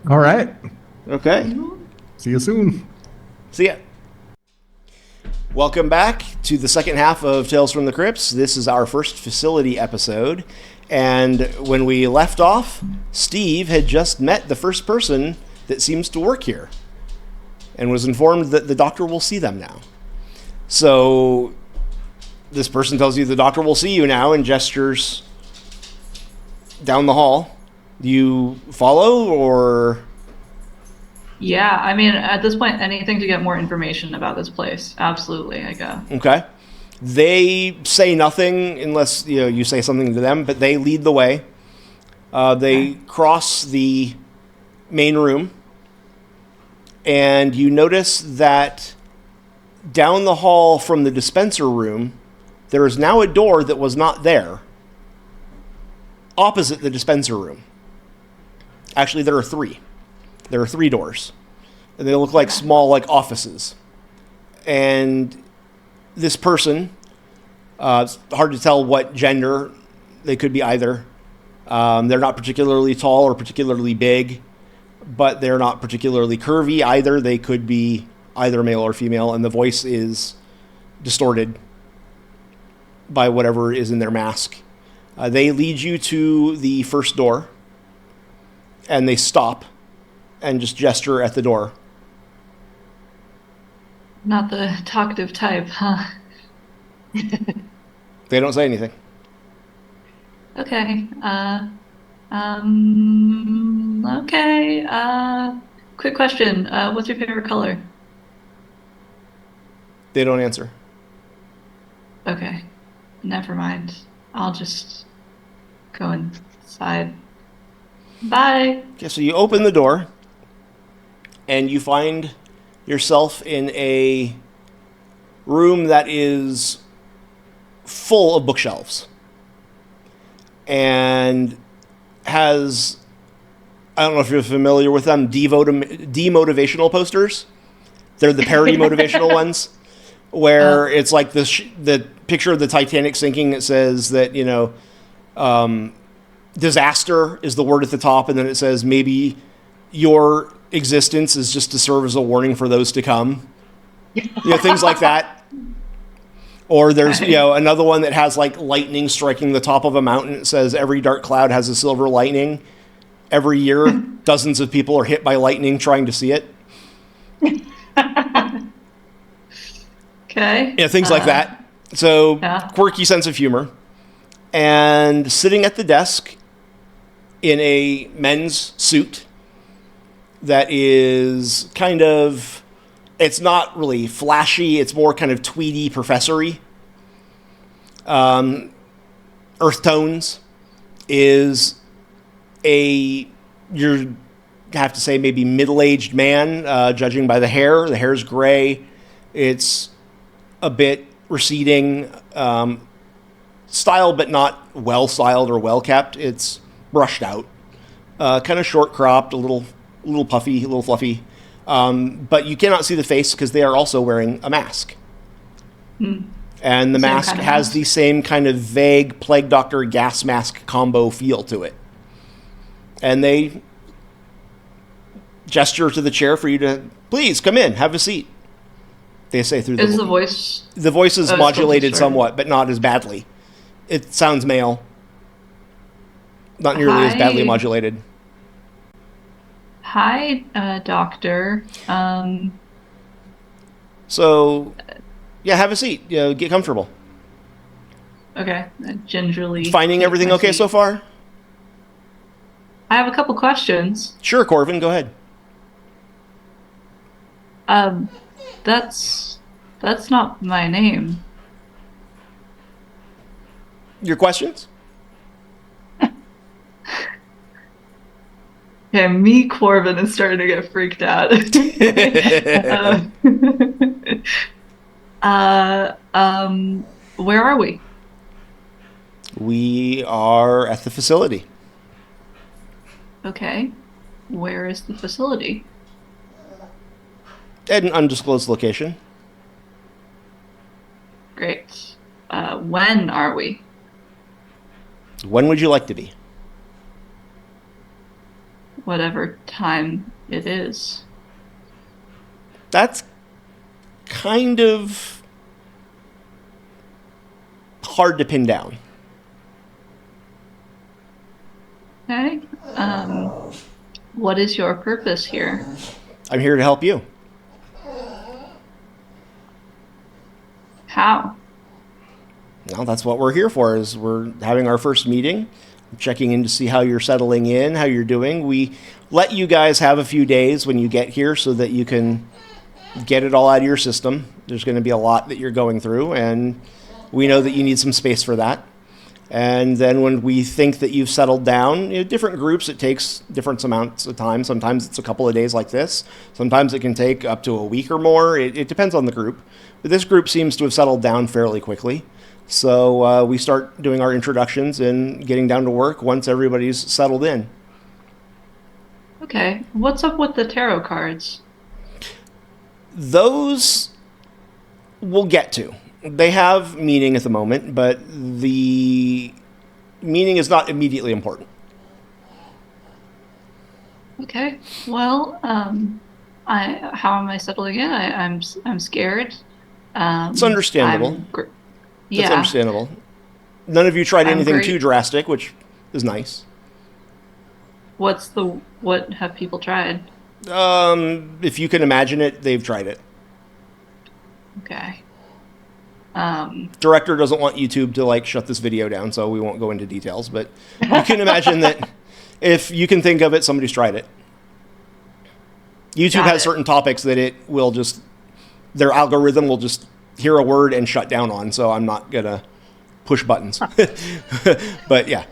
All right. Okay. See you soon. See ya. Welcome back to the second half of Tales from the Crips. This is our first facility episode. And when we left off, Steve had just met the first person that seems to work here and was informed that the doctor will see them now. So this person tells you the doctor will see you now and gestures down the hall. Do you follow, or? Yeah, I mean, at this point, anything to get more information about this place. Absolutely, I go. Okay. They say nothing unless you say something to them, but they lead the way. They cross the main room, and you notice that down the hall from the dispenser room, there is now a door that was not there, opposite the dispenser room. Actually, there are 3. There are 3 doors, and they look like small, like offices. And this person, it's hard to tell what gender. They could be either. They're not particularly tall or particularly big, but they're not particularly curvy either. They could be either male or female, and the voice is distorted by whatever is in their mask. They lead you to the first door, and they stop and just gesture at the door. Not the talkative type, huh? They don't say anything. Okay. Okay. Quick question. What's your favorite color? They don't answer. Okay. Never mind. I'll just go inside. Bye. Okay, so you open the door, and you find yourself in a room that is full of bookshelves and has, I don't know if you're familiar with them, demotivational posters. They're the parody motivational ones, where it's like the picture of the Titanic sinking. It says that, disaster is the word at the top, and then it says maybe your existence is just to serve as a warning for those to come. Things like that. Or there's another one that has like lightning striking the top of a mountain. It says every dark cloud has a silver lightning. Every year, dozens of people are hit by lightning trying to see it. Okay. Things like that. So, Yeah. quirky sense of humor. And sitting at the desk in a men's suit that is kind of, it's not really flashy, it's more kind of tweedy professor-y. Earth tones is you have to say maybe middle-aged man, judging by the hair. The hair's gray. It's a bit receding, style, but not well-styled or well-kept. It's brushed out, kind of short-cropped, a little puffy, a little fluffy. But you cannot see the face because they are also wearing a mask. And the Same mask kind of has mask. the same kind of vague Plague Doctor gas mask combo feel to it. And they gesture to the chair for you to, please, come in, have a seat. They say through Is the voice... The voice is Oh, it's modulated still somewhat, but not as badly. It sounds male. Not nearly as badly Hi. modulated. Hi, doctor. So, yeah, have a seat. You know, get comfortable. Okay. I gingerly... Finding take everything my okay seat. so far? I have a couple questions. Sure, Corvin, go ahead. That's not my name. Your questions? Okay, me, Corbin, is starting to get freaked out. Where are we? We are at the facility. Okay. Where is the facility? At an undisclosed location. Great. When are we? When would you like to be? Whatever time it is. That's kind of hard to pin down. Okay. What is your purpose here? I'm here to help you. How? Well, that's what we're here for, is we're having our first meeting, checking in to see how you're settling in, how you're doing. We let you guys have a few days when you get here so that you can get it all out of your system. There's going to be a lot that you're going through, and we know that you need some space for that. And then when we think that you've settled down, different groups, it takes different amounts of time. Sometimes it's a couple of days like this. Sometimes it can take up to a week or more. It depends on the group. But this group seems to have settled down fairly quickly. So we start doing our introductions and getting down to work once everybody's settled in. Okay. What's up with the tarot cards? Those we'll get to. They have meaning at the moment, but the meaning is not immediately important. Okay. Well, how am I settling in? I'm scared. It's understandable. It's Yeah. understandable. None of you tried I'm anything great. too drastic, which is nice. What have people tried? If you can imagine it, they've tried it. Okay. Director doesn't want YouTube to shut this video down, so we won't go into details, but you can imagine that if you can think of it, somebody's tried it. YouTube Got has it. certain topics that their algorithm will just hear a word and shut down on, so I'm not gonna push buttons. But yeah.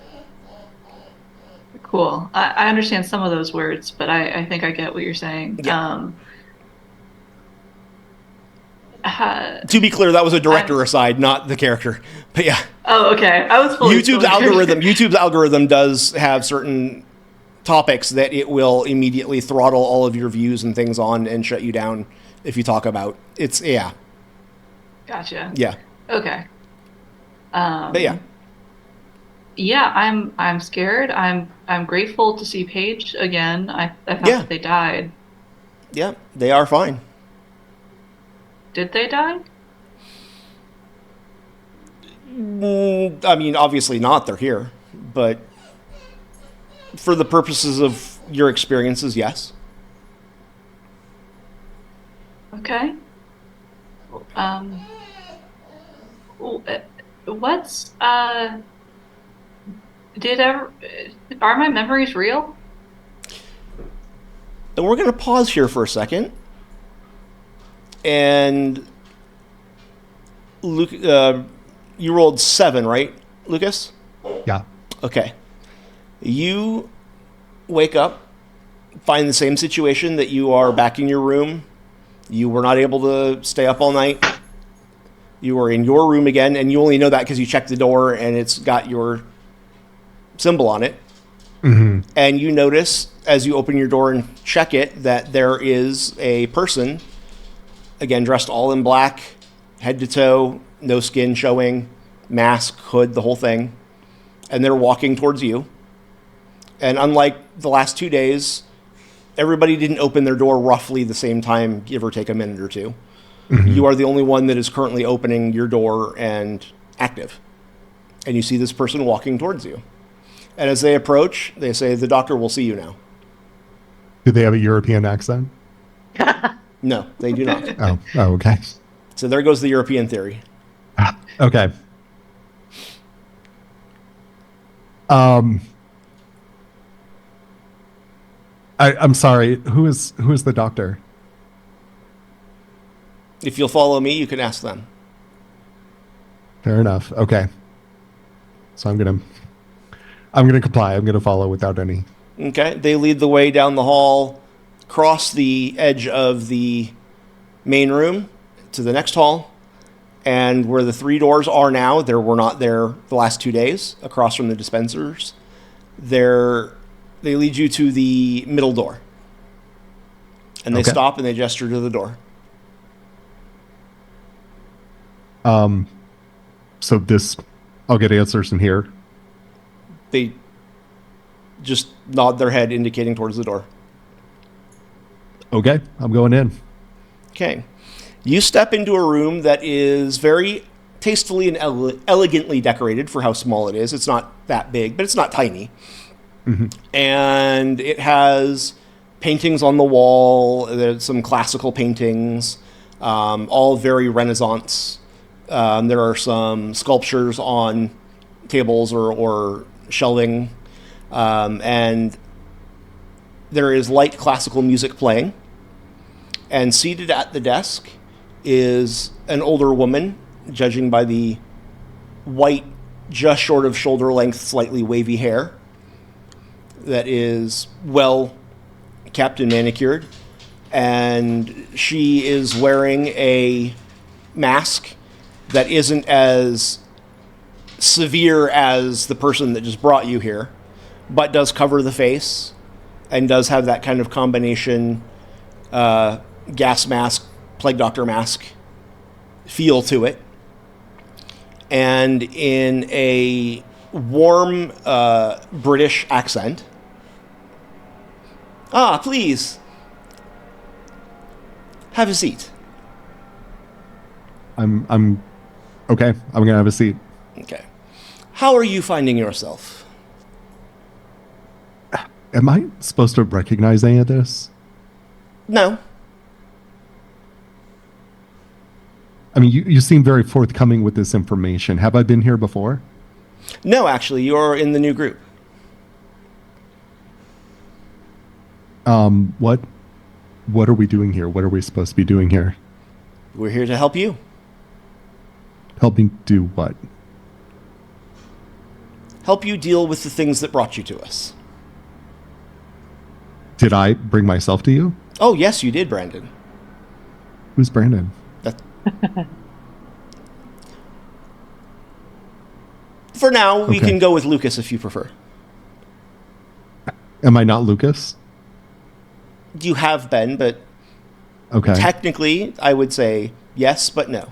Cool. I understand some of those words, but I think I get what you're saying. Yeah. To be clear, that was a director aside, not the character. But yeah. Oh, okay. I was fully YouTube's algorithm does have certain topics that it will immediately throttle all of your views and things on and shut you down if you talk about. Yeah. Gotcha. Yeah. Okay. But yeah. Yeah, I'm scared. I'm grateful to see Paige again. I thought Yeah. that they died. Yeah, they are fine. Did they die? I mean, obviously not, they're here. But for the purposes of your experiences, yes. Okay. What's did ever are my memories real? And we're going to pause here for a second. And Luke, you rolled 7, right, Lucas? Yeah. Okay. You wake up, find the same situation that you are back in your room. You were not able to stay up all night. You are in your room again, and you only know that because you checked the door and it's got your symbol on it. Mm-hmm. And you notice as you open your door and check it that there is a person, again, dressed all in black, head to toe, no skin showing, mask, hood, the whole thing. And they're walking towards you. And unlike the last 2 days, everybody didn't open their door roughly the same time, give or take a minute or two. Mm-hmm. You are the only one that is currently opening your door and active. And you see this person walking towards you. And as they approach, they say, "The doctor will see you now." Do they have a European accent? No, they do not. Oh, okay. So there goes the European theory. Okay. I'm sorry. Who is the doctor? If you'll follow me, you can ask them. Fair enough. Okay. So I'm gonna comply. I'm gonna follow without any. Okay. They lead the way down the hall, cross the edge of the main room to the next hall, and where the 3 doors are now, there were not there the last 2 days, across from the dispensers. They lead you to the middle door. And they Okay. stop and they gesture to the door. So I'll get answers in here. They just nod their head, indicating towards the door. Okay, I'm going in. Okay. You step into a room that is very tastefully and elegantly decorated for how small it is. It's not that big, but it's not tiny. Mm-hmm. And it has paintings on the wall. There's some classical paintings, all very Renaissance. There are some sculptures on tables or shelving. And there is light classical music playing. And seated at the desk is an older woman, judging by the white, just short of shoulder length, slightly wavy hair that is well kept and manicured. And she is wearing a mask that isn't as severe as the person that just brought you here, but does cover the face and does have that kind of combination gas mask, plague doctor mask feel to it. And in a warm British accent, please, have a seat. I'm okay. I'm gonna have a seat. Okay. How are you finding yourself? Am I supposed to recognize any of this? No. I mean, you seem very forthcoming with this information. Have I been here before? No, actually, you're in the new group. What are we doing here? What are we supposed to be doing here? We're here to help you. Help me do what? Help you deal with the things that brought you to us. Did I bring myself to you? Oh, yes, you did, Brandon. Who's Brandon? That... For now, we Okay. can go with Lucas if you prefer. Am I not Lucas? You have been, but Okay. technically, I would say yes, but no.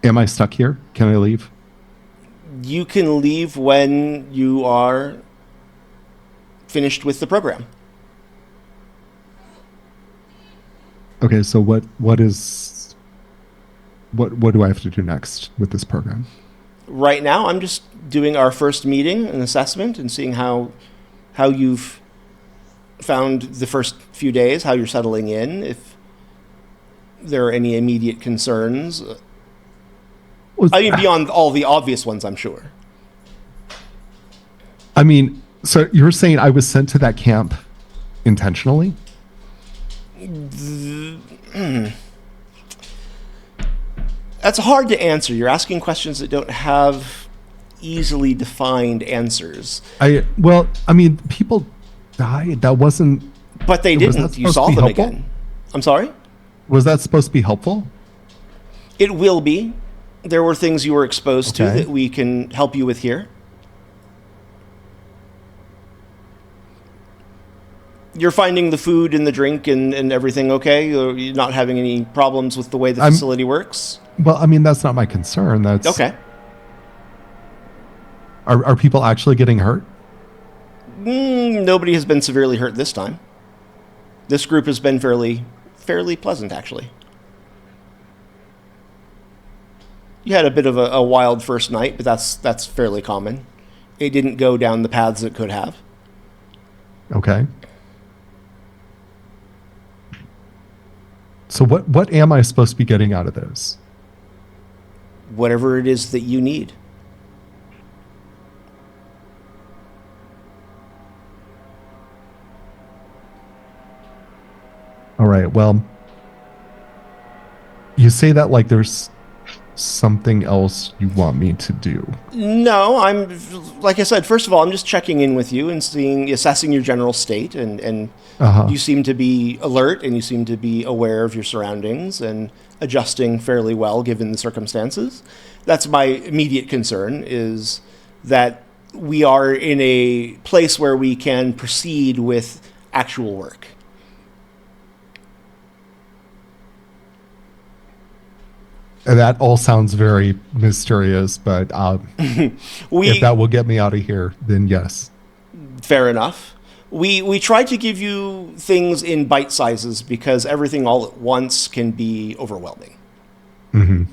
Am I stuck here? Can I leave? You can leave when you are finished with the program. Okay, so what do I have to do next with this program? Right now, I'm just doing our first meeting and assessment and seeing how you've found the first few days, how you're settling in, if there are any immediate concerns. Was- I mean, beyond all the obvious ones, I'm sure. I mean, so you're saying I was sent to that camp intentionally? That's hard to answer. You're asking questions that don't have easily defined answers. Well, I mean, people died. That wasn't. But they Was that didn't. You supposed to saw be them helpful? again. I'm sorry? Was that supposed to be helpful? It will be. There were things you were exposed to Okay. that we can help you with here. You're finding the food and the drink and everything okay? You're not having any problems with the way the facility works? Well, I mean, that's not my concern. That's Okay. Are people actually getting hurt? Nobody has been severely hurt this time. This group has been fairly pleasant, actually. You had a bit of a wild first night, but that's fairly common. It didn't go down the paths it could have. Okay. So what am I supposed to be getting out of this? Whatever it is that you need. All right. Well, you say that like there's something else you want me to do. No, like I said, first of all, I'm just checking in with you and assessing your general state, and Uh-huh. you seem to be alert and you seem to be aware of your surroundings and adjusting fairly well given the circumstances. That's my immediate concern, is that we are in a place where we can proceed with actual work. And that all sounds very mysterious, but if that will get me out of here, then yes. Fair enough. We try to give you things in bite sizes because everything all at once can be overwhelming. Mm-hmm.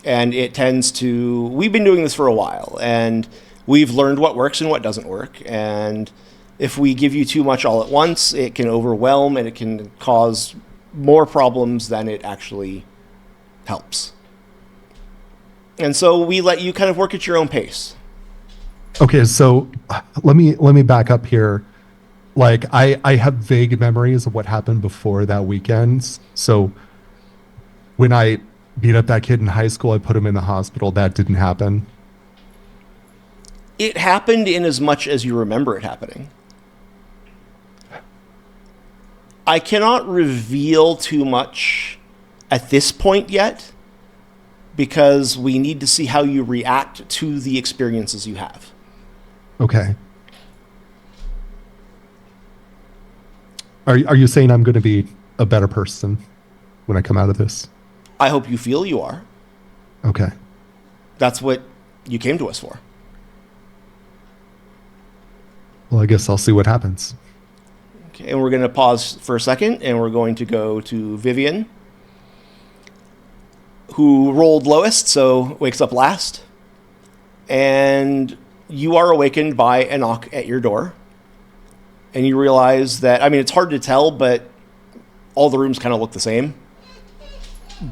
And it tends to... We've been doing this for a while, and we've learned what works and what doesn't work. And if we give you too much all at once, it can overwhelm and it can cause more problems than it actually helps. And so we let you kind of work at your own pace. Okay, so let me back up here. Like I have vague memories of what happened before that weekend. So when I beat up that kid in high school, I put him in the hospital. That didn't happen. It happened in as much as you remember it happening. I cannot reveal too much at this point yet, because we need to see how you react to the experiences you have. Okay. Are you saying I'm going to be a better person when I come out of this? I hope you feel you are. Okay. That's what you came to us for. Well, I guess I'll see what happens. Okay, and we're going to pause for a second, and we're going to go to Vivian, who rolled lowest, so wakes up last. And you are awakened by a knock at your door. And you realize that, I mean, it's hard to tell, but all the rooms kind of look the same.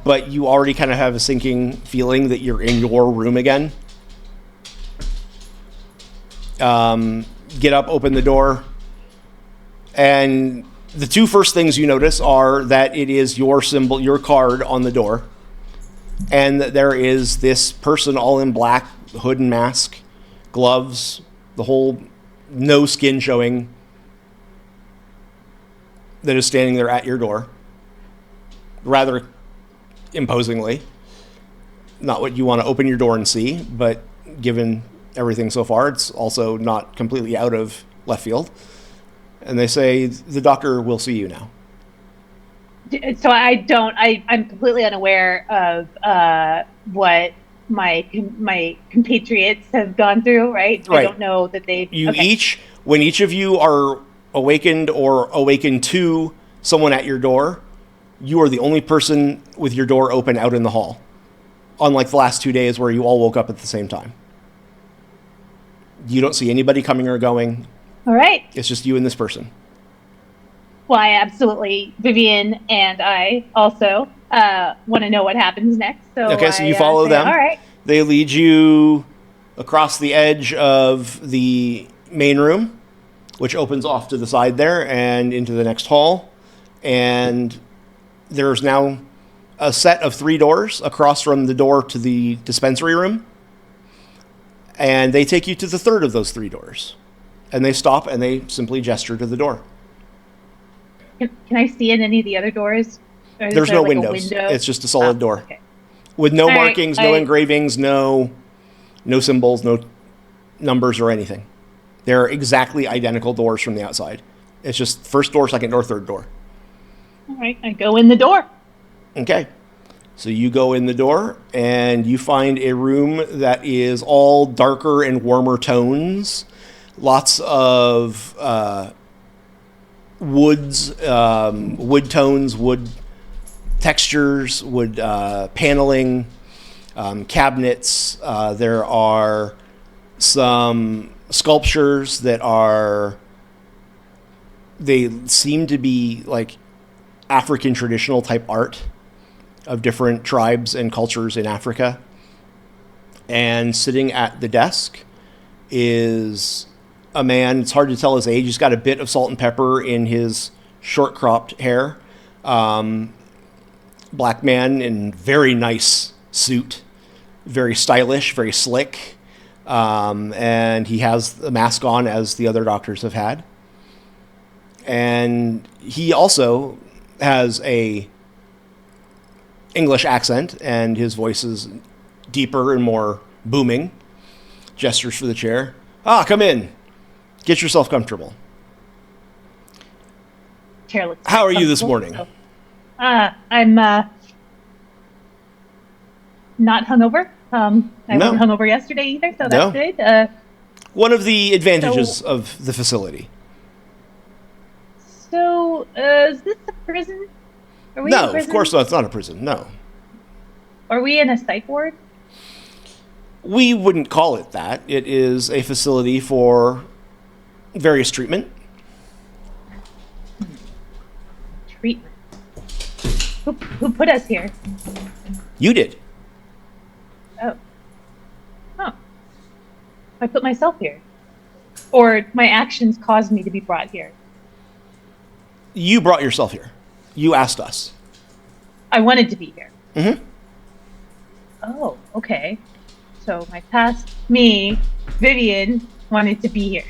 But you already kind of have a sinking feeling that you're in your room again. Get up, open the door. And the two first things you notice are that it is your symbol, your card on the door. And there is this person all in black, hood and mask, gloves, the whole no skin showing, that is standing there at your door, rather imposingly. Not what you want to open your door and see, but given everything so far, it's also not completely out of left field. And they say, the doctor will see you now. So I'm completely unaware of what my compatriots have gone through, right? Right. I don't know that they've... When each of you are awakened or awakened to someone at your door, you are the only person with your door open out in the hall. Unlike the last 2 days where you all woke up at the same time. You don't see anybody coming or going. All right. It's just you and this person. Well, I absolutely, Vivian and I also want to know what happens next. So Okay, so you follow say, them. All right. They lead you across the edge of the main room, which opens off to the side there and into the next hall. And there's now a set of 3 doors across from the door to the dispensary room. And they take you to the third of those 3 doors. And they stop and they simply gesture to the door. Can I see in any of the other doors? Or is There's there, no like, a windows. window? It's just a solid door. Okay. With no All right, markings, no engravings, no symbols, no numbers or anything. They're exactly identical doors from the outside. It's just first door, second door, third door. All right, I go in the door. Okay. So you go in the door and you find a room that is all darker and warmer tones. Lots of woods, wood tones, wood textures, wood paneling, cabinets. There are some sculptures that they seem to be like African traditional type art of different tribes and cultures in Africa. And sitting at the desk is a man. It's hard to tell his age. He's got a bit of salt and pepper in his short cropped hair. Black man in very nice suit, very stylish, very slick. And he has the mask on as the other doctors have had. And he also has a English accent, and his voice is deeper and more booming. Gestures for the chair. Come in. Get yourself comfortable. Chair looks How are you this comfortable, morning? so- I'm not hungover. I No. wasn't hungover yesterday either, so No. that's good. One of the advantages of the facility. So, is this a prison? Are we in No, of prison? course not. It's not a prison. No. Are we in a psych ward? We wouldn't call it that. It is a facility for various treatment. Treatment. Who put us here? You did. Oh. Huh. I put myself here. Or my actions caused me to be brought here. You brought yourself here. You asked us. I wanted to be here. Mm-hmm. Oh, okay. So my past me, Vivian, wanted to be here.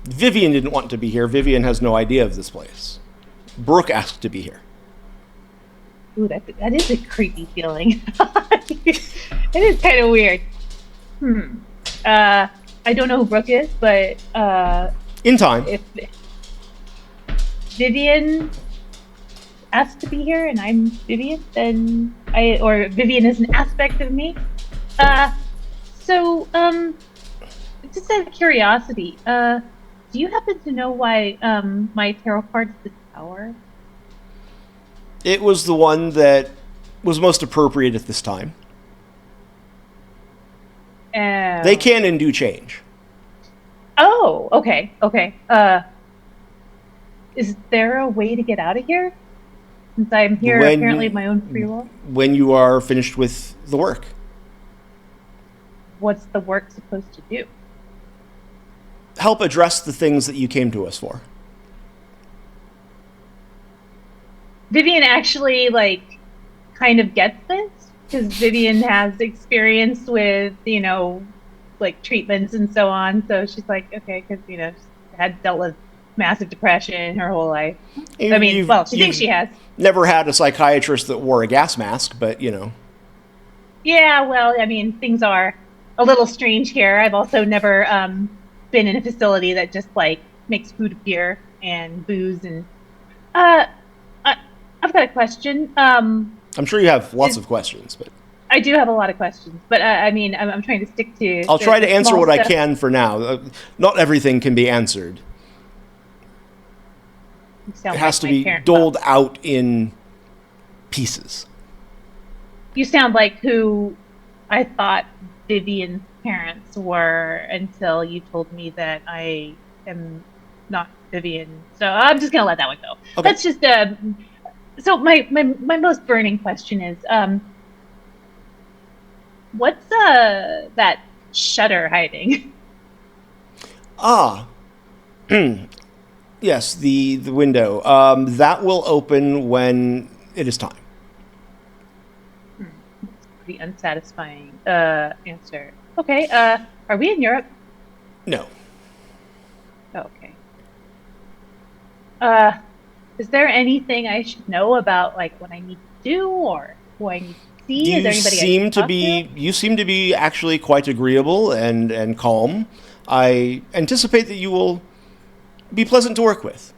Vivian didn't want to be here. Vivian has no idea of this place. Brooke asked to be here. Ooh, that is a creepy feeling. It is kind of weird. I don't know who Brooke is, but In time. if Vivian asked to be here and I'm Vivian, then or Vivian is an aspect of me. So, just out of curiosity, do you happen to know why my tarot card's the Tower? It was the one that was most appropriate at this time. They can and do change. Oh, okay. Is there a way to get out of here? Since I'm here apparently of my own free will. When you are finished with the work. What's the work supposed to do? Help address the things that you came to us for. Vivian actually, kind of gets this, because Vivian has experience with, treatments and so on. So she's like, okay, because, she's had dealt with massive depression her whole life. She thinks she has. Never had a psychiatrist that wore a gas mask, but, Yeah, well, things are a little strange here. I've also never been in a facility that just, makes food appear and booze and... I've got a question. I'm sure you have lots of questions, but... I do have a lot of questions, but I'm trying to stick to... I'll try to answer what I stuff. can for now. Not everything can be answered. It has to be doled out in pieces. You sound like who I thought Vivian's parents were until you told me that I am not Vivian. So I'm just going to let that one go. Okay. Let's just... So my most burning question is, what's that shutter hiding? Ah, yes, the window. That will open when it is time. Pretty unsatisfying answer. Okay. Are we in Europe? No. Oh, okay. Uh, is there anything I should know about like what I need to do or who I need to see? Is there anybody I should talk to? You seem to be actually quite agreeable and calm. I anticipate that you will be pleasant to work with.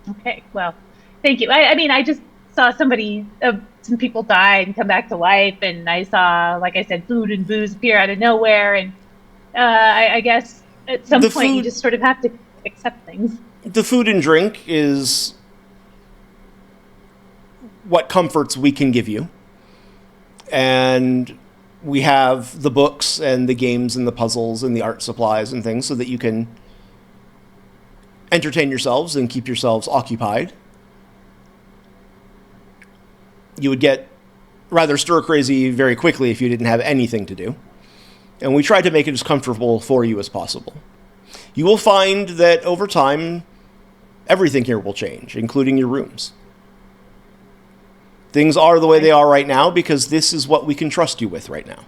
Okay. Well, thank you. I mean, I just saw some people die and come back to life, and I saw, like I said, food and booze appear out of nowhere, and I guess at some The point you food just sort of have to accept things. the food and drink is what comforts we can give you. And we have the books and the games and the puzzles and the art supplies and things so that you can entertain yourselves and keep yourselves occupied. You would get rather stir crazy very quickly if you didn't have anything to do. And we try to make it as comfortable for you as possible. You will find that over time, everything here will change, including your rooms. Things are the way they are right now because this is what we can trust you with right now.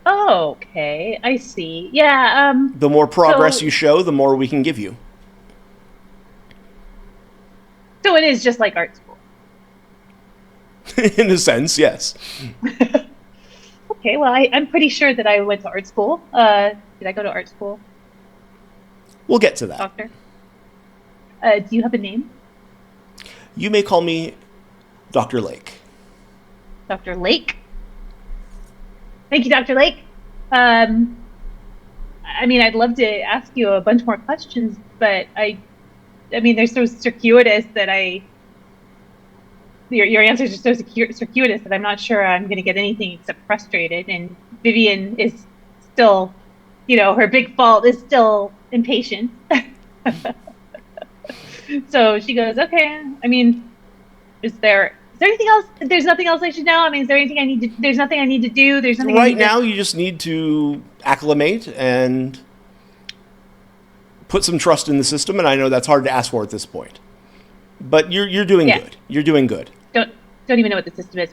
Oh, okay, I see. Yeah. The more progress So you show, the more we can give you. so it is just like art school. In a sense, yes. Okay. Well, I'm pretty sure that I went to art school. Did I go to art school, We'll get to that. doctor? Do you have a name, You may call me Dr. Lake. Dr. Lake? Thank you, Dr. Lake. I mean, I'd love to ask you a bunch more questions, but I mean, they're so circuitous that your answers are so circuitous that I'm not sure I'm going to get anything except frustrated. And Vivian is still, her big fault is still impatient. So she goes, okay. I mean, is there anything else? There's nothing else I should know. I mean, is there anything I need to? There's nothing I need to do. There's nothing. Right now, you just need to acclimate and put some trust in the system, and I know that's hard to ask for at this point. But you're doing Yeah. good. You're doing good. Don't even know what the system is.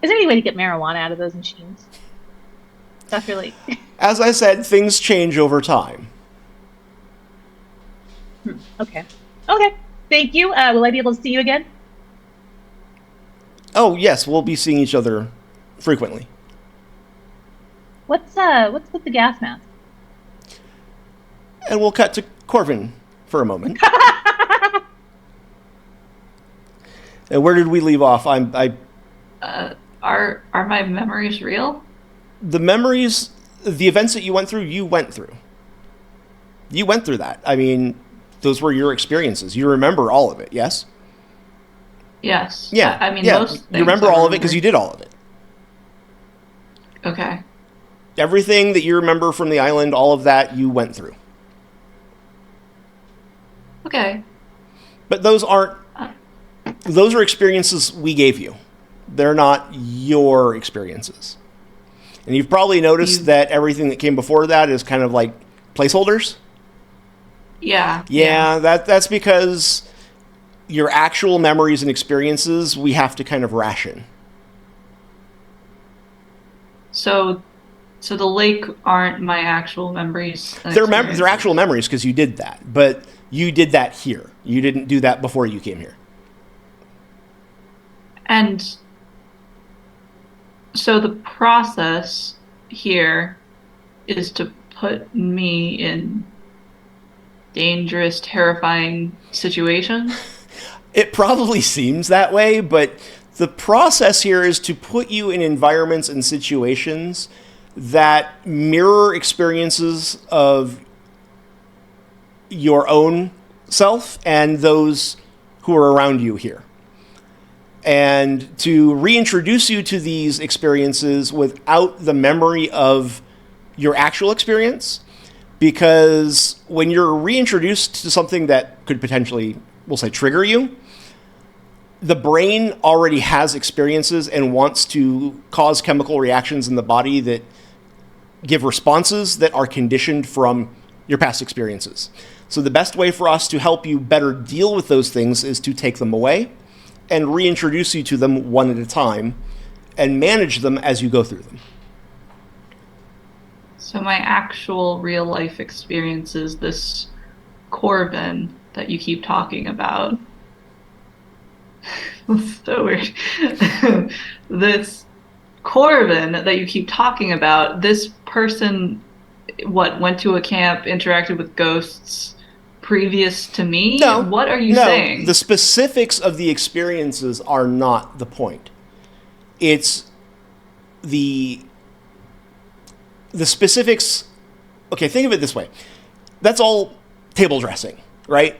Is there any way to get marijuana out of those machines? That's really. As I said, things change over time. Okay. Okay. Thank you. Will I be able to see you again? Oh, yes, we'll be seeing each other frequently. What's with the gas mask? And we'll cut to Corvin for a moment. And where did we leave off? Are my memories real? The memories, the events that you went through. You went through that. I mean, those were your experiences. You remember all of it, yes? Yes. Yeah. I mean, yeah. most You things remember I all of it because you did all of it. Okay. Everything that you remember from the island, all of that, you went through. Okay. But those are experiences we gave you. They're not your experiences. And you've probably noticed that everything that came before that is kind of like placeholders. Yeah. Yeah, that's because your actual memories and experiences we have to kind of ration. So the lake aren't my actual memories. and They're experiences. actual memories because you did that, but you did that here. You didn't do that before you came here. And so the process here is to put me in dangerous, terrifying situations. It probably seems that way, but the process here is to put you in environments and situations that mirror experiences of your own self and those who are around you here. And to reintroduce you to these experiences without the memory of your actual experience, Because when you're reintroduced to something that could potentially, we'll say, trigger you, the brain already has experiences and wants to cause chemical reactions in the body that give responses that are conditioned from your past experiences. So the best way for us to help you better deal with those things is to take them away and reintroduce you to them one at a time and manage them as you go through them. So my actual real life experience is this Corbin that you keep talking about. That's so weird. This Corbin that you keep talking about, this person, went to a camp, interacted with ghosts previous to me? No. What are you no, saying? The specifics of the experiences are not the point. It's the specifics. Okay, think of it this way. That's all table dressing, right?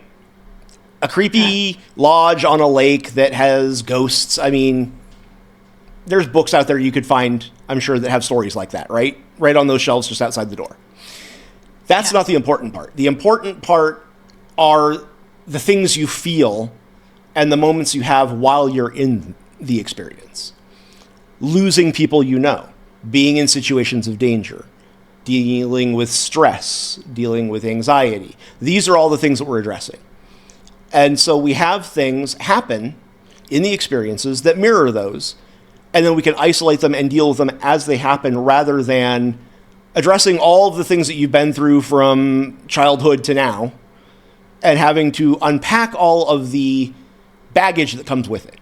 A creepy lodge on a lake that has ghosts. I mean, there's books out there you could find, I'm sure, that have stories like that, right? Right on those shelves just outside the door. That's not the important part. The important part are the things you feel and the moments you have while you're in the experience. Losing people you know, being in situations of danger, dealing with stress, dealing with anxiety. These are all the things that we're addressing. And so we have things happen in the experiences that mirror those, and then we can isolate them and deal with them as they happen rather than addressing all of the things that you've been through from childhood to now and having to unpack all of the baggage that comes with it.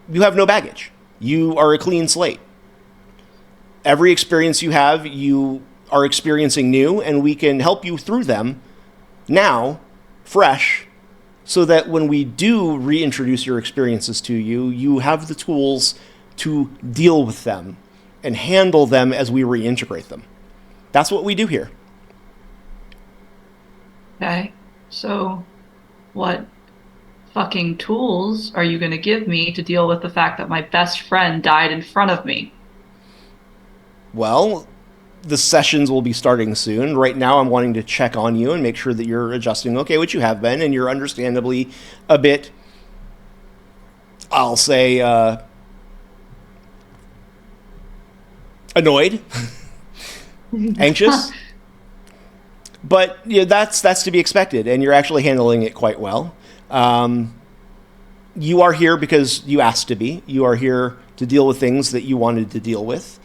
You have no baggage. You are a clean slate. Every experience you have, you are experiencing new, and we can help you through them now, fresh, so that when we do reintroduce your experiences to you, you have the tools to deal with them and handle them as we reintegrate them. That's what we do here. Okay, so what fucking tools are you going to give me to deal with the fact that my best friend died in front of me? Well, the sessions will be starting soon. Right now, I'm wanting to check on you and make sure that you're adjusting okay, which you have been, and you're understandably a bit, I'll say, annoyed, anxious. But that's to be expected, and you're actually handling it quite well. You are here because you asked to be. You are here to deal with things that you wanted to deal with.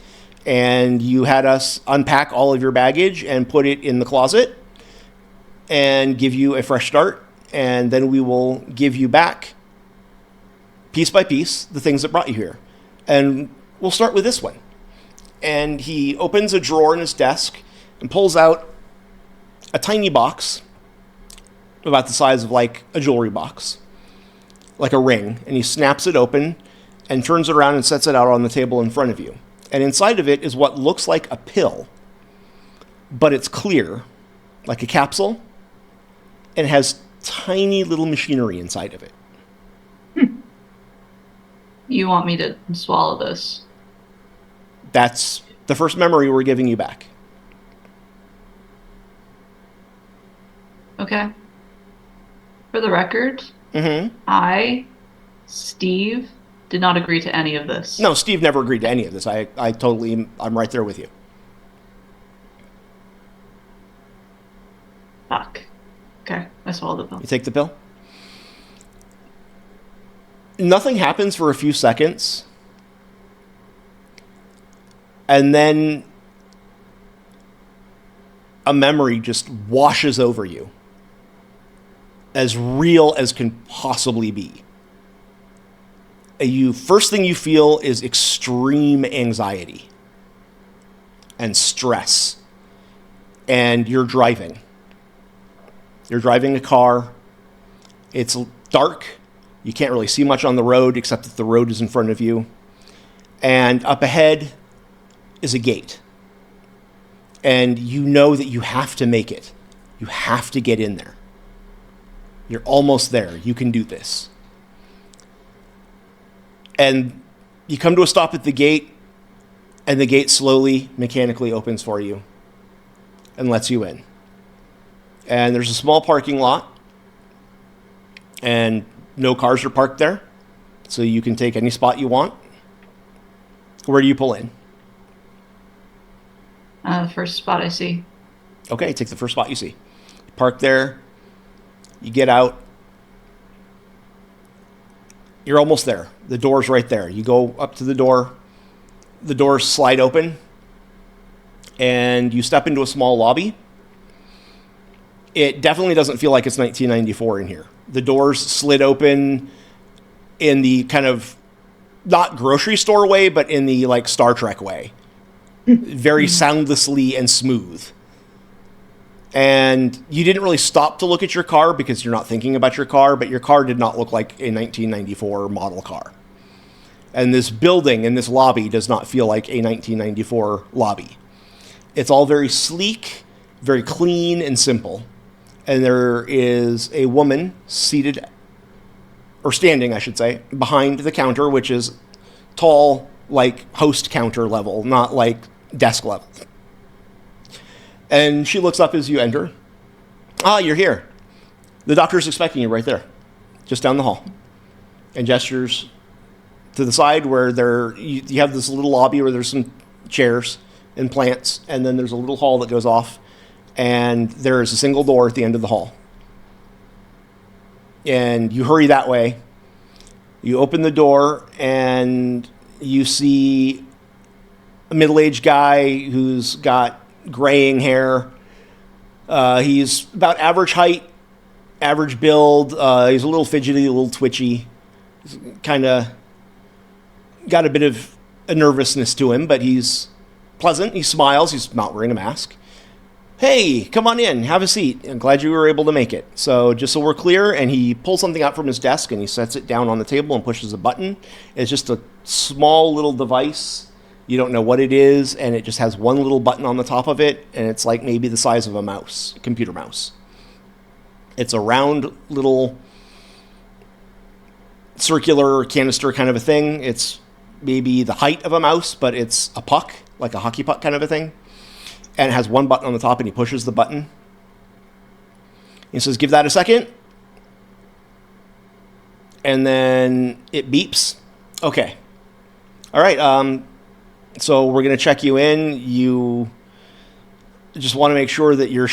And you had us unpack all of your baggage and put it in the closet and give you a fresh start. And then we will give you back, piece by piece, the things that brought you here. And we'll start with this one. And he opens a drawer in his desk and pulls out a tiny box about the size of like a jewelry box, like a ring. And he snaps it open and turns it around and sets it out on the table in front of you. And inside of it is what looks like a pill, but it's clear, like a capsule, and it has tiny little machinery inside of it. You want me to swallow this? That's the first memory we're giving you back. Okay. For the record, Steve, did not agree to any of this. No, Steve never agreed to any of this. I'm right there with you. Fuck. Okay, I swallowed the pill. You take the pill? Nothing happens for a few seconds. And then a memory just washes over you. As real as can possibly be. First thing you feel is extreme anxiety and stress. And you're driving. You're driving a car. It's dark. You can't really see much on the road except that the road is in front of you. And up ahead is a gate. And you know that you have to make it. You have to get in there. You're almost there. You can do this. And you come to a stop at the gate, and the gate slowly, mechanically opens for you. and lets you in. And there's a small parking lot, and no cars are parked there, so you can take any spot you want. Where do you pull in? The first spot I see. Okay, take the first spot you see. Park there. You get out. You're almost there. The door's right there. You go up to the door. The doors slide open, and you step into a small lobby. It definitely doesn't feel like it's 1994 in here. The doors slid open in the kind of, not grocery store way, but in the like Star Trek way. Very soundlessly and smooth. And you didn't really stop to look at your car because you're not thinking about your car, but your car did not look like a 1994 model car. And this building and this lobby does not feel like a 1994 lobby. It's all very sleek, very clean and simple. And there is a woman seated, or standing, I should say, behind the counter, which is tall, like host counter level, not like desk level. And she looks up as you enter. Ah, you're here. The doctor's expecting you right there, just down the hall. And gestures to the side where you have this little lobby where there's some chairs and plants, and then there's a little hall that goes off, and there is a single door at the end of the hall. And you hurry that way. You open the door, and you see a middle-aged guy who's got graying hair. He's about average height, average build. He's a little fidgety, a little twitchy. He's kind of got a bit of a nervousness to him, but he's pleasant. He smiles. He's not wearing a mask. Hey, come on in. Have a seat. I'm glad you were able to make it. So just so we're clear, and he pulls something out from his desk, and he sets it down on the table and pushes a button. It's just a small little device. You don't know what it is, and it just has one little button on the top of it, and it's like maybe the size of a mouse, a computer mouse. It's a round little circular canister kind of a thing. It's maybe the height of a mouse, but it's a puck, like a hockey puck kind of a thing. And it has one button on the top, and he pushes the button. He says, give that a second. And then it beeps. Okay. All right, so we're going to check you in. You just want to make sure that you're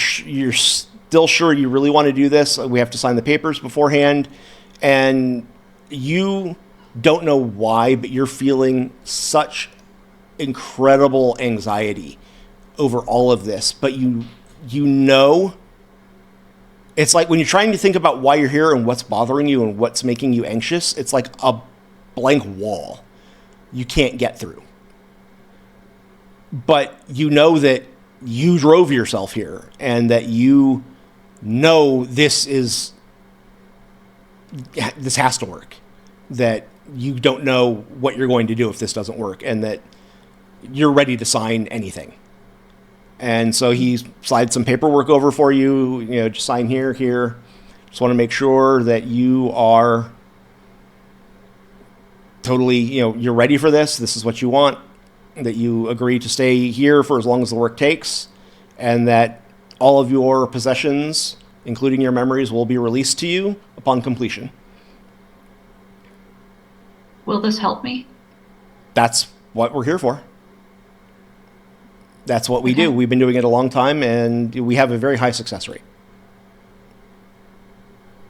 still sure you really want to do this. We have to sign the papers beforehand. And you don't know why, but you're feeling such incredible anxiety over all of this. But you know, it's like when you're trying to think about why you're here and what's bothering you and what's making you anxious, it's like a blank wall you can't get through. But you know that you drove yourself here, and that you know this has to work. That you don't know what you're going to do if this doesn't work, and that you're ready to sign anything. And so he slides some paperwork over for you, just sign here. Just want to make sure that you are totally, you're ready for this. This is what you want. That you agree to stay here for as long as the work takes, and that all of your possessions, including your memories, will be released to you upon completion. Will this help me? That's what we're here for. That's what we Okay. do. We've been doing it a long time, and we have a very high success rate.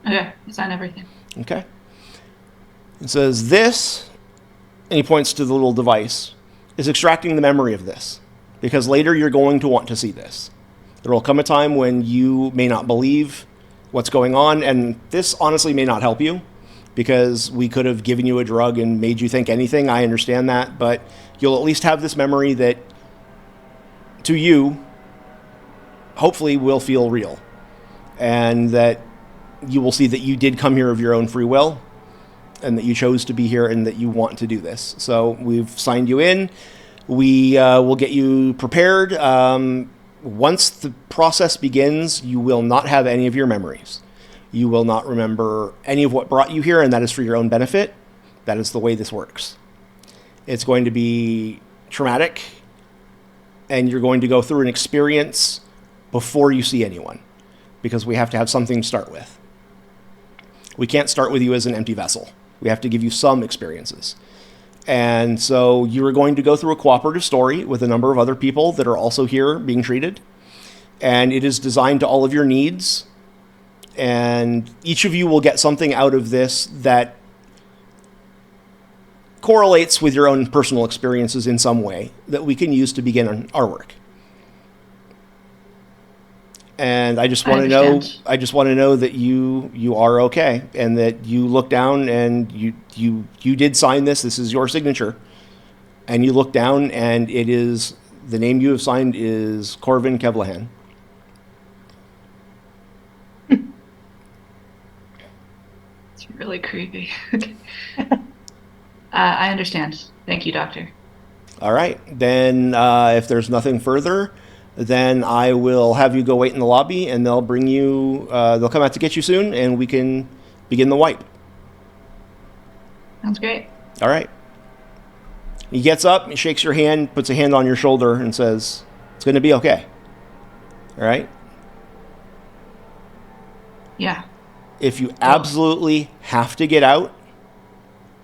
Okay, I sign everything. Okay. It says this, and he points to the little device, is extracting the memory of this, because later you're going to want to see this. There will come a time when you may not believe what's going on, and this honestly may not help you, because we could have given you a drug and made you think anything. I understand that, but you'll at least have this memory that, to you, hopefully will feel real, and that you will see that you did come here of your own free will, and that you chose to be here, and that you want to do this. So we've signed you in. We will get you prepared. Once the process begins, you will not have any of your memories. You will not remember any of what brought you here, and that is for your own benefit. That is the way this works. It's going to be traumatic, and you're going to go through an experience before you see anyone, because we have to have something to start with. We can't start with you as an empty vessel. We have to give you some experiences. And so you are going to go through a cooperative story with a number of other people that are also here being treated. And it is designed to all of your needs. And each of you will get something out of this that correlates with your own personal experiences in some way that we can use to begin our work. And I just want to know that you are okay, and that you look down and you did sign this. This is your signature, and you look down and it is the name you have signed is Corvin Kevlahan. It's really creepy. I understand. Thank you, Doctor. All right. Then if there's nothing further, then I will have you go wait in the lobby, and they'll bring you, they'll come out to get you soon, and we can begin the wipe. Sounds great. All right. He gets up, he shakes your hand, puts a hand on your shoulder, and says, "It's going to be okay." All right? Yeah. If you absolutely have to get out,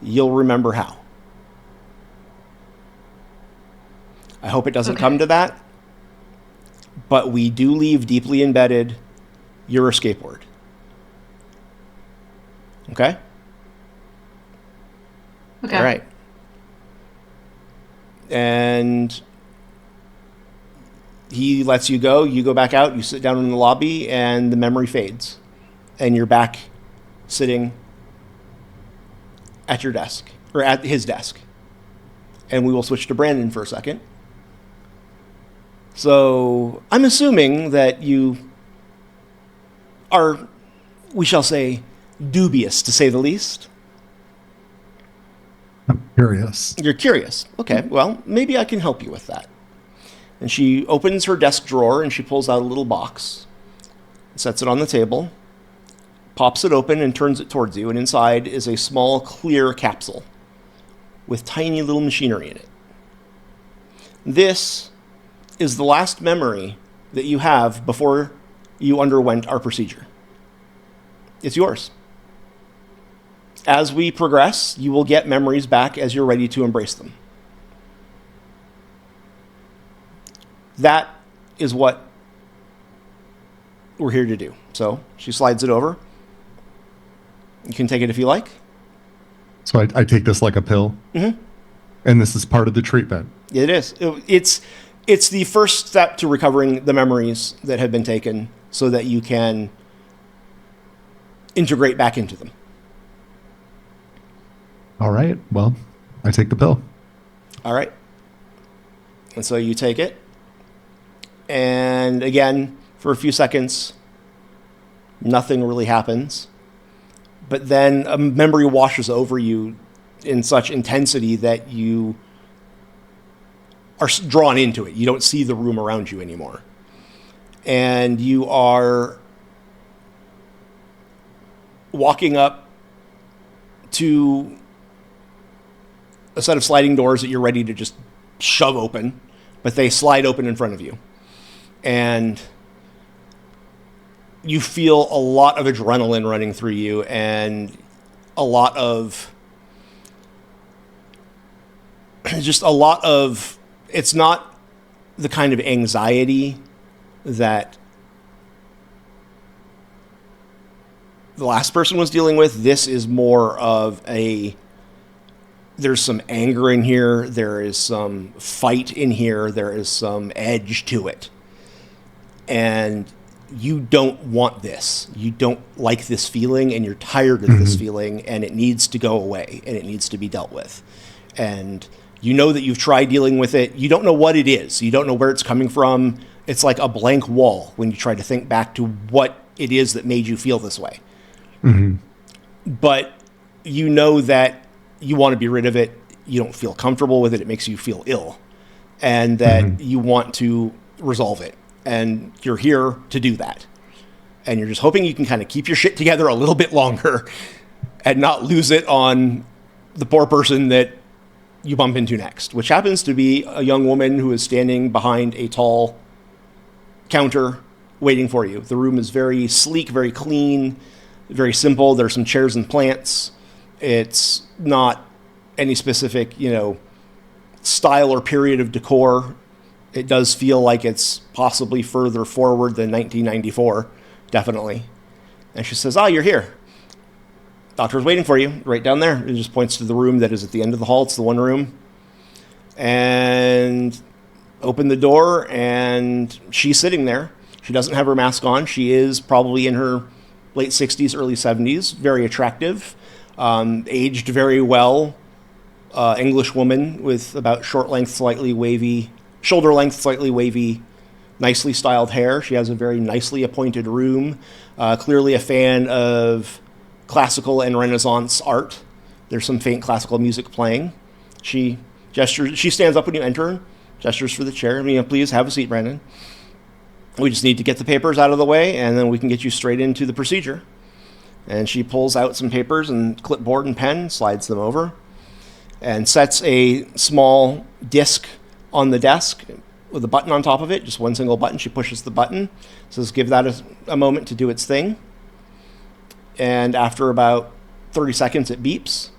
you'll remember how. I hope it doesn't come to that, but we do leave deeply embedded your escape word. Okay? Okay. All right. And he lets you go. You go back out. You sit down in the lobby, and the memory fades. And you're back sitting at your desk, or at his desk. And we will switch to Brandon for a second. So I'm assuming that you are, we shall say, dubious, to say the least. I'm curious. You're curious. Okay, well, maybe I can help you with that. And she opens her desk drawer and she pulls out a little box, sets it on the table, pops it open and turns it towards you, and inside is a small clear capsule with tiny little machinery in it. This is the last memory that you have before you underwent our procedure. It's yours. As we progress, you will get memories back as you're ready to embrace them. That is what we're here to do. So she slides it over. You can take it if you like. So I take this like a pill? Mm-hmm. And this is part of the treatment? It is. It's the first step to recovering the memories that have been taken so that you can integrate back into them. All right. Well, I take the pill. All right. And so you take it. And again, for a few seconds, nothing really happens. But then a memory washes over you in such intensity that you are drawn into it. You don't see the room around you anymore. And you are walking up to a set of sliding doors that you're ready to just shove open, but they slide open in front of you. And you feel a lot of adrenaline running through you, and a lot of it's not the kind of anxiety that the last person was dealing with. This is more of there's some anger in here, there is some fight in here, there is some edge to it. And you don't want this. You don't like this feeling, and you're tired of this feeling, and it needs to go away, and it needs to be dealt with. And you know that you've tried dealing with it. You don't know what it is. You don't know where it's coming from. It's like a blank wall when you try to think back to what it is that made you feel this way. Mm-hmm. But you know that you want to be rid of it. You don't feel comfortable with it. It makes you feel ill. And that you want to resolve it. And you're here to do that. And you're just hoping you can kind of keep your shit together a little bit longer and not lose it on the poor person that you bump into next, which happens to be a young woman who is standing behind a tall counter waiting for you. The room is very sleek, very clean, very simple. There's some chairs and plants. It's not any specific, style or period of decor. It does feel like it's possibly further forward than 1994, definitely. And she says, you're here. Doctor's waiting for you right down there. It just points to the room that is at the end of the hall. It's the one room. And open the door, and she's sitting there. She doesn't have her mask on. She is probably in her late 60s, early 70s. Very attractive. Aged very well. English woman with about shoulder length, slightly wavy, nicely styled hair. She has a very nicely appointed room. Clearly a fan of classical and Renaissance art. There's some faint classical music playing. She gestures. She stands up when you enter, gestures for the chair. Please have a seat, Brandon. We just need to get the papers out of the way, and then we can get you straight into the procedure. And she pulls out some papers and clipboard and pen, slides them over, and sets a small disc on the desk with a button on top of it, just one single button. She pushes the button, says give that a moment to do its thing. And after about 30 seconds, it beeps.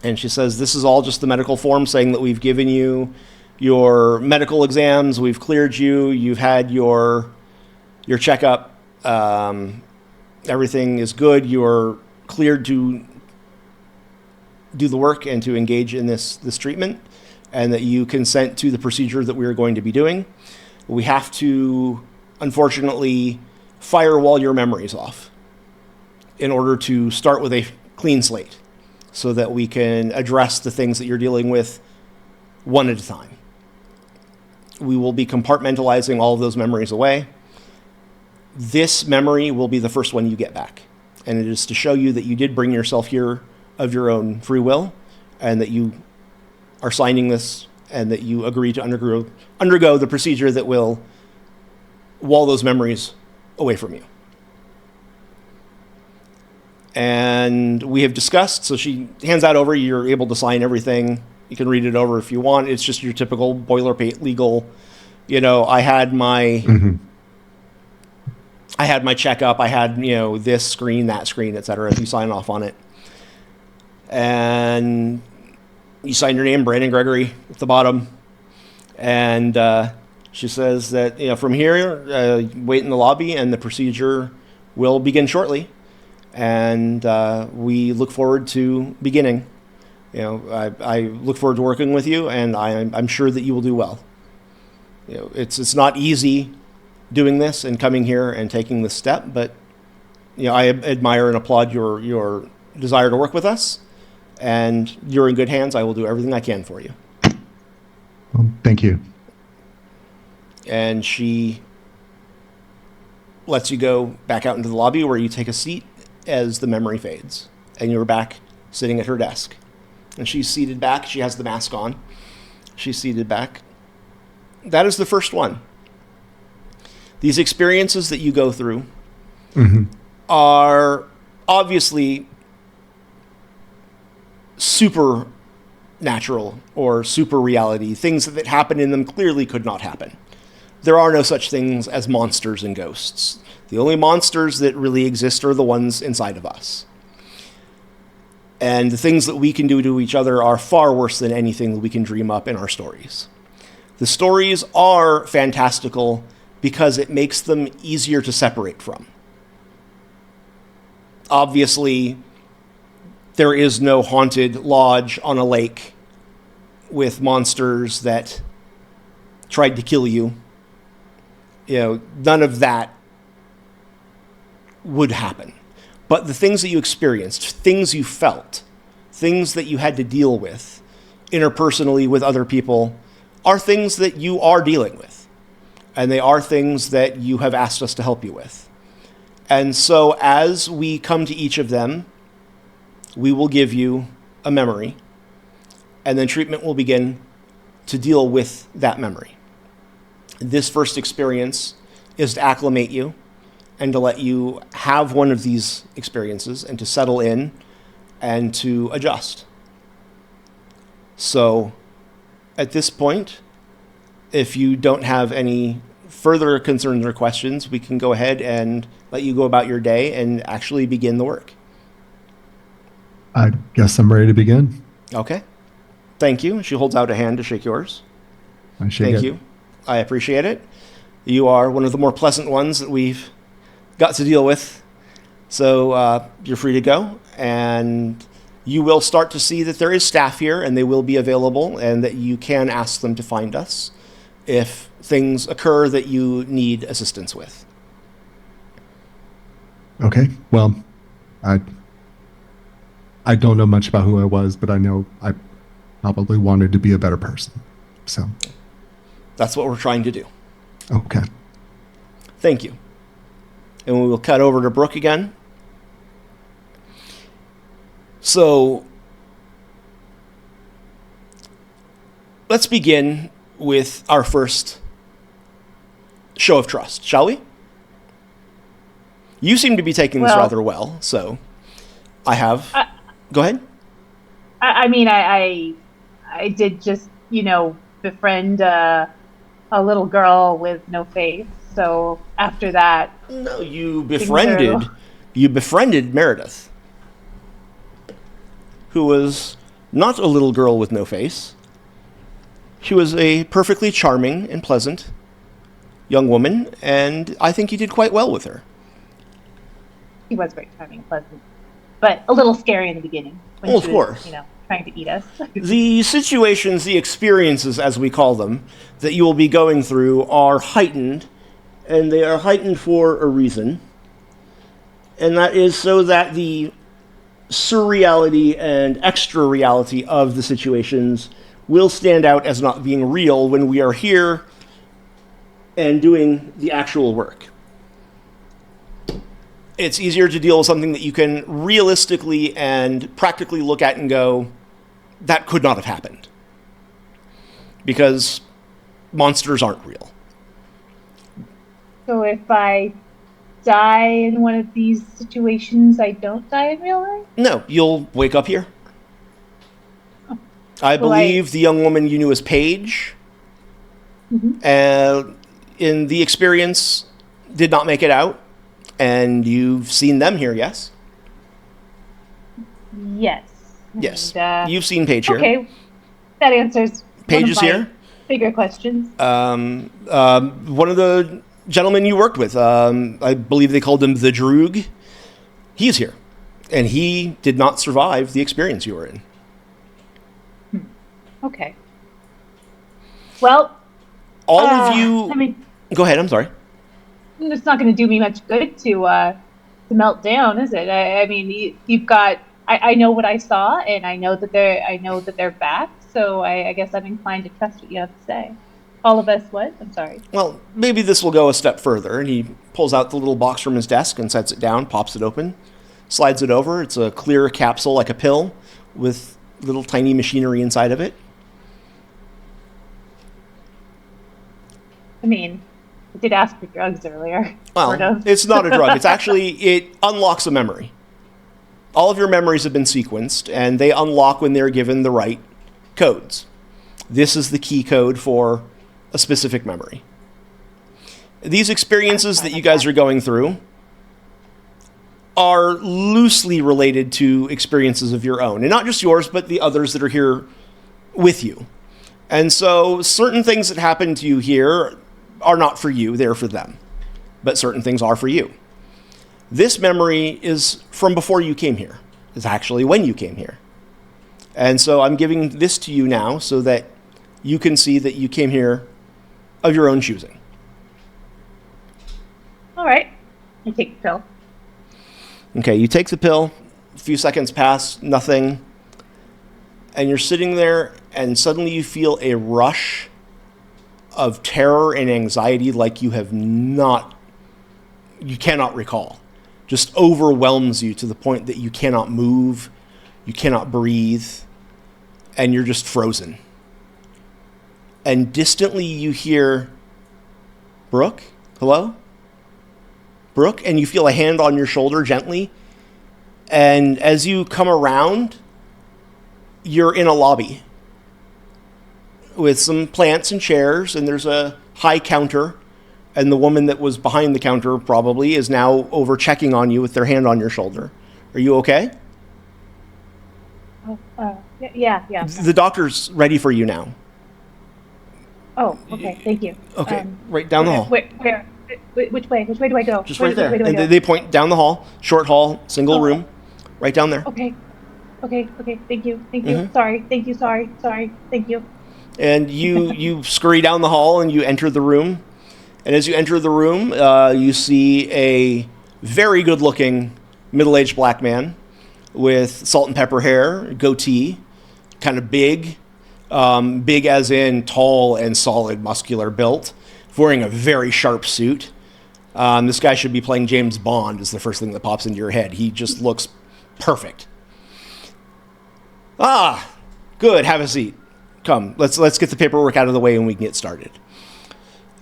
And she says, this is all just the medical form saying that we've given you your medical exams, we've cleared you, you've had your checkup, everything is good, you're cleared to do the work and to engage in this treatment, and that you consent to the procedure that we are going to be doing. We have to, unfortunately, firewall your memories off in order to start with a clean slate so that we can address the things that you're dealing with one at a time. We will be compartmentalizing all of those memories away. This memory will be the first one you get back. And it is to show you that you did bring yourself here of your own free will, and that you are signing this, and that you agree to undergo the procedure that will wall those memories away from you. And we have discussed, so she hands that over, you're able to sign everything. You can read it over if you want. It's just your typical boilerplate legal, I had my checkup, I had, this screen, that screen, etc. If you sign off on it. And you sign your name, Brandon Gregory, at the bottom. And she says that, from here, wait in the lobby and the procedure will begin shortly. And we look forward to beginning. I look forward to working with you, and I'm sure that you will do well. It's not easy doing this and coming here and taking this step, but I admire and applaud your desire to work with us, and you're in good hands. I will do everything I can for you. Well, thank you. And she lets you go back out into the lobby, where you take a seat as the memory fades, and you're back sitting at her desk. And she's seated back. She has the mask on. She's seated back. That is the first one. These experiences that you go through are obviously supernatural or super reality. Things that happen in them clearly could not happen. There are no such things as monsters and ghosts. The only monsters that really exist are the ones inside of us. And the things that we can do to each other are far worse than anything that we can dream up in our stories. The stories are fantastical because it makes them easier to separate from. Obviously, there is no haunted lodge on a lake with monsters that tried to kill you. None of that would happen. But the things that you experienced, things you felt, things that you had to deal with interpersonally with other people, are things that you are dealing with. And they are things that you have asked us to help you with. And so as we come to each of them, we will give you a memory, and then treatment will begin to deal with that memory. This first experience is to acclimate you and to let you have one of these experiences and to settle in and to adjust. So at this point, if you don't have any further concerns or questions, we can go ahead and let you go about your day and actually begin the work. I guess I'm ready to begin. Okay. Thank you. She holds out a hand to shake yours. I shake Thank it. you. I appreciate it. You are one of the more pleasant ones that we've got to deal with. So you're free to go. And you will start to see that there is staff here and they will be available and that you can ask them to find us if things occur that you need assistance with. Okay. Well, I don't know much about who I was, but I know I probably wanted to be a better person. So That's what we're trying to do. okay. Thank you. And we will cut over to Brooke again. So let's begin with our first show of trust, shall we? You seem to be taking this Well- rather well, so I have... Go ahead. I mean, I did just, befriend a little girl with no face. So after that, No, you are- befriended Meredith, who was not a little girl with no face. She was a perfectly charming and pleasant young woman, and I think you did quite well with her. she was very charming and pleasant, but a little scary in the beginning. When Well, of she was, course. trying to eat us. The situations, the experiences, as we call them, that you will be going through are heightened, and they are heightened for a reason. And that is so that the surreality and extra reality of the situations will stand out as not being real when we are here and doing the actual work. It's easier to deal with something that you can realistically and practically look at and go, that could not have happened. Because monsters aren't real. So if I die in one of these situations, I don't die in real life? No, you'll wake up here. I Well, believe the young woman you knew as Paige, in the experience, did not make it out. And you've seen them here, yes? Yes. Yes. And, You've seen Paige here. okay, that answers Paige one is of my here. bigger questions. One of the gentlemen you worked with, I believe they called him the Droog. He's here. And he did not survive the experience you were in. Okay. Well, All of you... I mean, Go ahead, I'm sorry. it's not going to do me much good to melt down, is it? I mean, you've got. I know what I saw, and I know that they're back. So I guess I'm inclined to trust what you have to say. All of us, what? I'm sorry. Well, maybe this will go a step further. And he pulls out the little box from his desk and sets it down, pops it open, slides it over. It's a clear capsule like a pill with little tiny machinery inside of it. I mean, I did ask for drugs earlier. Well, sort of. it's not a drug. It's actually, it unlocks a memory. All of your memories have been sequenced, and they unlock when they're given the right codes. This is the key code for a specific memory. These experiences that you guys are going through are loosely related to experiences of your own, and not just yours, but the others that are here with you. And so certain things that happen to you here are not for you, they're for them. But certain things are for you. This memory is from before you came here. It's actually when you came here. And so I'm giving this to you now so that you can see that you came here of your own choosing. All right. I take the pill. Okay, you take the pill, a few seconds pass, nothing, and you're sitting there, and suddenly you feel a rush of terror and anxiety like you cannot recall. Just overwhelms you to the point that you cannot move, you cannot breathe, and you're just frozen. And distantly you hear, Brooke? Hello? Brooke? And you feel a hand on your shoulder gently. And as you come around, you're in a lobby with some plants and chairs, and there's a high counter and the woman that was behind the counter probably is now over checking on you with their hand on your shoulder. Are you okay? Yeah. The doctor's ready for you now. Oh, okay. Thank you. Okay, right down the hall. Where? Which way? Which way do I go? Just Where right there. Which way do I go? And they point down the hall, short hall, single room, right down there. Okay. Thank you. Mm-hmm. Sorry. Thank you. Sorry. Thank you. And you scurry down the hall and you enter the room. And as you enter the room, you see a very good-looking middle-aged black man with salt and pepper hair, goatee, kind of big as in tall and solid, muscular built, wearing a very sharp suit. This guy should be playing James Bond is the first thing that pops into your head. He just looks perfect. Ah, good. Have a seat. Come, let's get the paperwork out of the way and we can get started.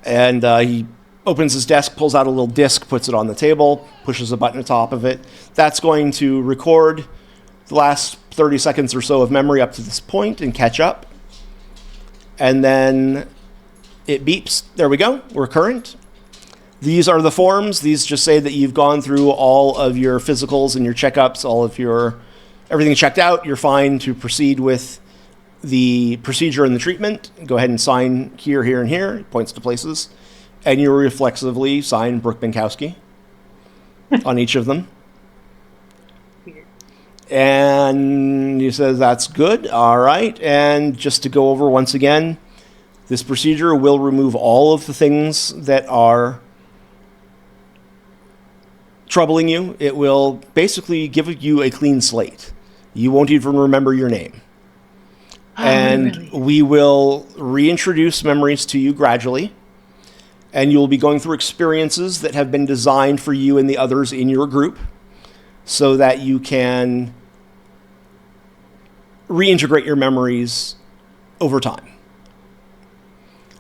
And he opens his desk, pulls out a little disc, puts it on the table, pushes a button on top of it. That's going to record the last 30 seconds or so of memory up to this point and catch up. And then it beeps. There we go. We're current. These are the forms. These just say that you've gone through all of your physicals and your checkups, all of your everything checked out. You're fine to proceed with the procedure and the treatment. Go ahead and sign here, here, and here. It points to places. And you reflexively sign Brooke Binkowski on each of them. And he says, that's good. All right. And just to go over once again, this procedure will remove all of the things that are troubling you. It will basically give you a clean slate. You won't even remember your name. And we will reintroduce memories to you gradually. And you'll be going through experiences that have been designed for you and the others in your group so that you can reintegrate your memories over time.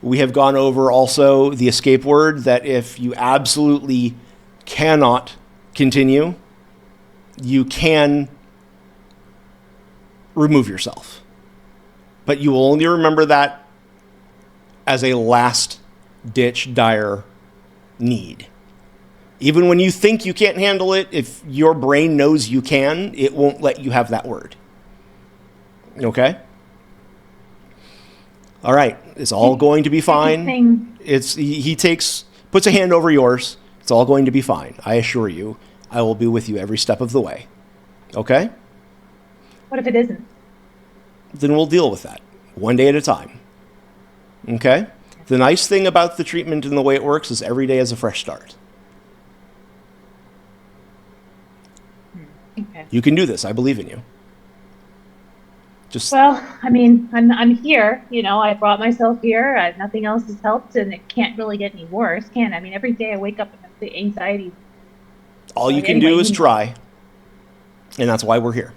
We have gone over also the escape word that if you absolutely cannot continue, you can remove yourself. But you will only remember that as a last-ditch dire need. Even when you think you can't handle it, if your brain knows you can, it won't let you have that word. Okay? All right. It's all going to be fine. He puts a hand over yours. It's all going to be fine. I assure you. I will be with you every step of the way. Okay? What if it isn't? Then we'll deal with that one day at a time. Okay? The nice thing about the treatment and the way it works is every day is a fresh start. Okay. You can do this. I believe in you. Well, I mean, I'm here. You know, I brought myself here. Nothing else has helped, and it can't really get any worse, can it? I mean, every day I wake up and have the anxiety. All you can do is try, and that's why we're here.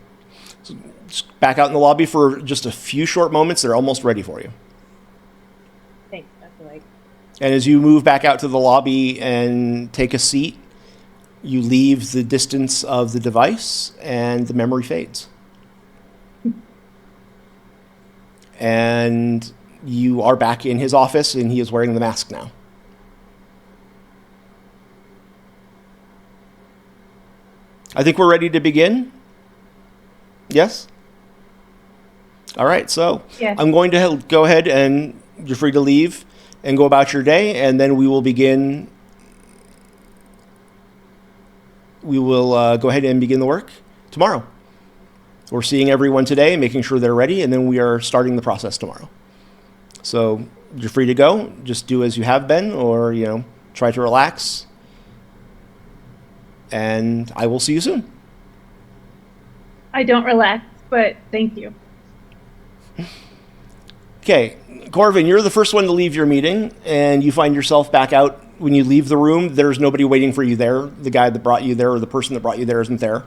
So just back out in the lobby for just a few short moments. They're almost ready for you. Thanks. That's like. And as you move back out to the lobby and take a seat, you leave the distance of the device, and the memory fades. And you are back in his office, and he is wearing the mask now. I think we're ready to begin. Yes? All right, so Yes. I'm going to go ahead, and you're free to leave and go about your day, and then we will begin. We will go ahead and begin the work tomorrow. We're seeing everyone today, making sure they're ready, and then we are starting the process tomorrow. So you're free to go. Just do as you have been, or, try to relax. And I will see you soon. I don't relax, but thank you. Okay, Corvin, you're the first one to leave your meeting, and you find yourself back out. When you leave the room, there's nobody waiting for you there. The guy that brought you there or the person that brought you there isn't there.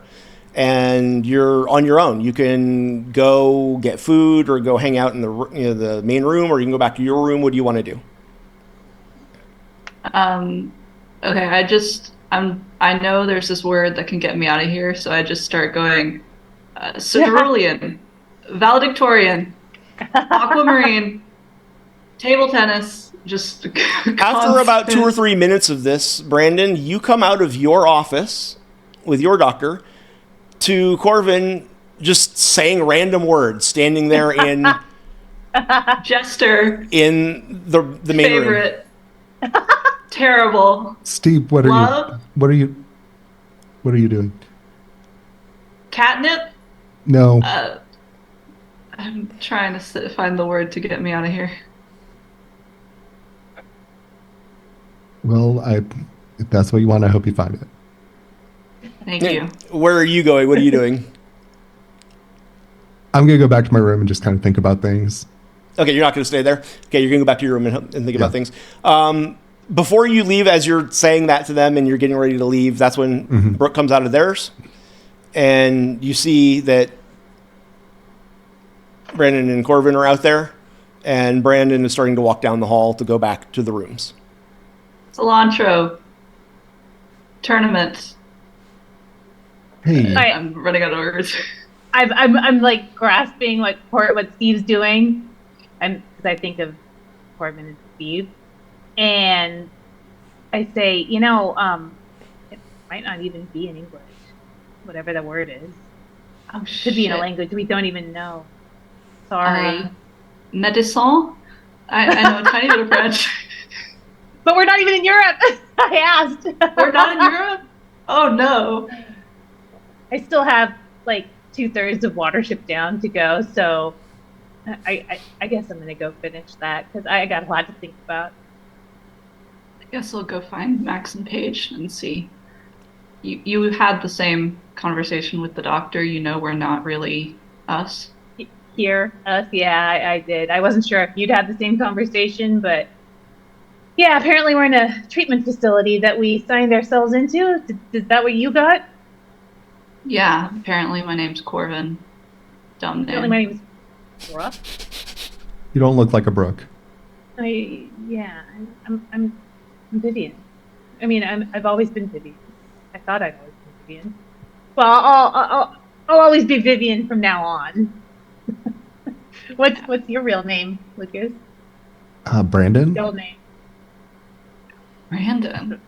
And you're on your own. You can go get food or go hang out in the main room, or you can go back to your room. What do you want to do? Okay, I know there's this word that can get me out of here, so I just start going cerulean, valedictorian, aquamarine, table tennis, just After about 2 or constant- 3 minutes of this, Brandon, you come out of your office with your doctor to Corvin just saying random words, standing there in Jester in the main room. favorite. Terrible. Steve, what Love? are you doing? Catnip? No. I'm trying to find the word to get me out of here. Well, if that's what you want, I hope you find it. Thank you. Where are you going? What are you doing? I'm gonna go back to my room and just kind of think about things. Okay, you're not going to stay there. Okay, you're going to go back to your room and think about Yeah. things. Before you leave, as you're saying that to them and you're getting ready to leave, that's when Brooke comes out of theirs, and you see that Brandon and Corvin are out there, and Brandon is starting to walk down the hall to go back to the rooms. Cilantro. Tournament. Hey, Alright. I'm running out of words. I'm like grasping what Steve's doing, and because I think of Corbin and Steve, and I say, it might not even be in English, whatever the word is. Oh, Could be in a shit. language we don't even know. Sorry, Medicine? I know a tiny bit of French. but we're not even in Europe. I asked. We're not in Europe? Oh no. I still have like 2/3 of Watership Down to go, so I guess I'm gonna go finish that because I got a lot to think about. I guess I'll go find Max and Paige and see. You had the same conversation with the doctor. You know we're not really us. Here, us, yeah, I did. I wasn't sure if you'd had the same conversation, but yeah, apparently we're in a treatment facility that we signed ourselves into. Is that what you got? Yeah, apparently my name's Corvin. Dumb Apparently name. my name is Brooke. you don't look like a Brooke. I'm Vivian. I mean, I've always been Vivian. I thought I'd always been Vivian. Well, I'll always be Vivian from now on. What's your real name, Lucas? Brandon? Real name? Brandon.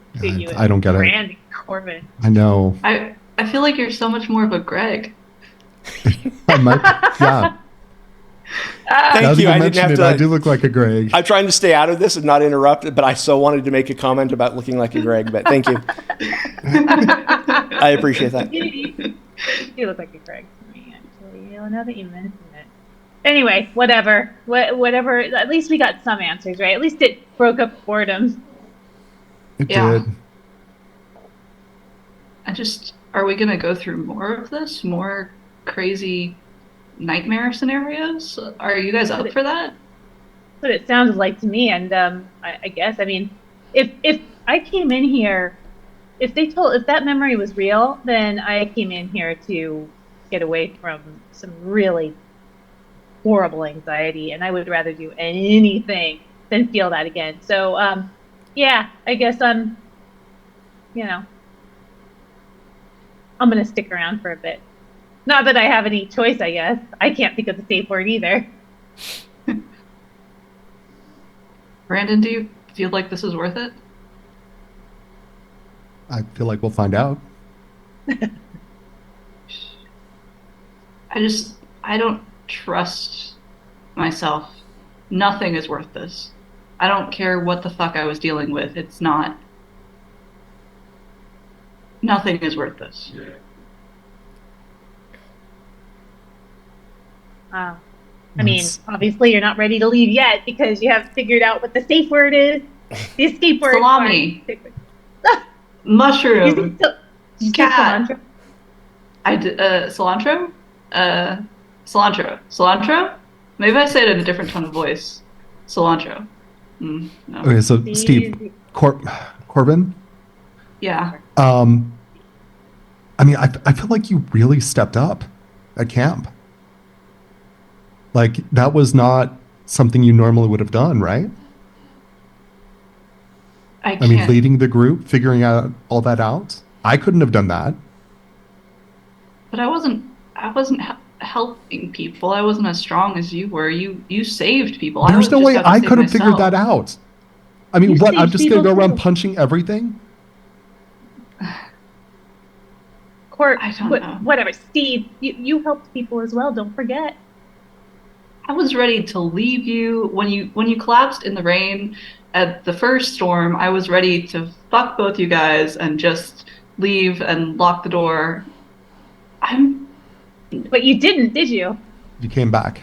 I don't get it. Randy Corbin. I know. I feel like you're so much more of a Greg. I might, yeah. Now Thank that you. you I didn't mentioned have it, to. I do look like a Greg. I'm trying to stay out of this and not interrupt it, but I so wanted to make a comment about looking like a Greg. But thank you. I appreciate that. You look like a Greg to me, actually. Now that you mention it. Anyway, whatever. Whatever. At least we got some answers, right? At least it broke up boredom. It Yeah. did. Are we gonna go through more of this? More crazy nightmare scenarios? Are you guys up for that? That's what it sounded like to me. And I guess, I mean, if I came in here, if that memory was real, then I came in here to get away from some really horrible anxiety, and I would rather do anything than feel that again. So, yeah, I guess I'm going to stick around for a bit. Not that I have any choice, I guess. I can't think of the safe word either. Brandon, do you feel like this is worth it? I feel like we'll find out. I don't trust myself. Nothing is worth this. I don't care what the fuck I was dealing with. It's not. Nothing is worth this. I mean, obviously you're not ready to leave yet because you haven't figured out what the safe word is. The escape word. Salami. Sorry. Mushroom. Did you say Cat. cilantro? I did, cilantro? Cilantro? Maybe I say it in a different tone of voice. Cilantro. No. Okay, so Steve, Corbin, Yeah. I mean, I feel like you really stepped up at camp. Like, that was not something you normally would have done, right? I I mean, can't. leading the group, figuring out all that out. I couldn't have done that. But I wasn't helping people. I wasn't as strong as you were. You saved people. I There's was no just way out to I save could have figured myself. that out. I mean, You what? I'm saved just gonna go people around too. punching everything? I don't know. Whatever. Steve, you helped people as well. Don't forget. I was ready to leave you when you collapsed in the rain at the first storm. I was ready to fuck both you guys and just leave and lock the door. I'm But you didn't, did you? You came back.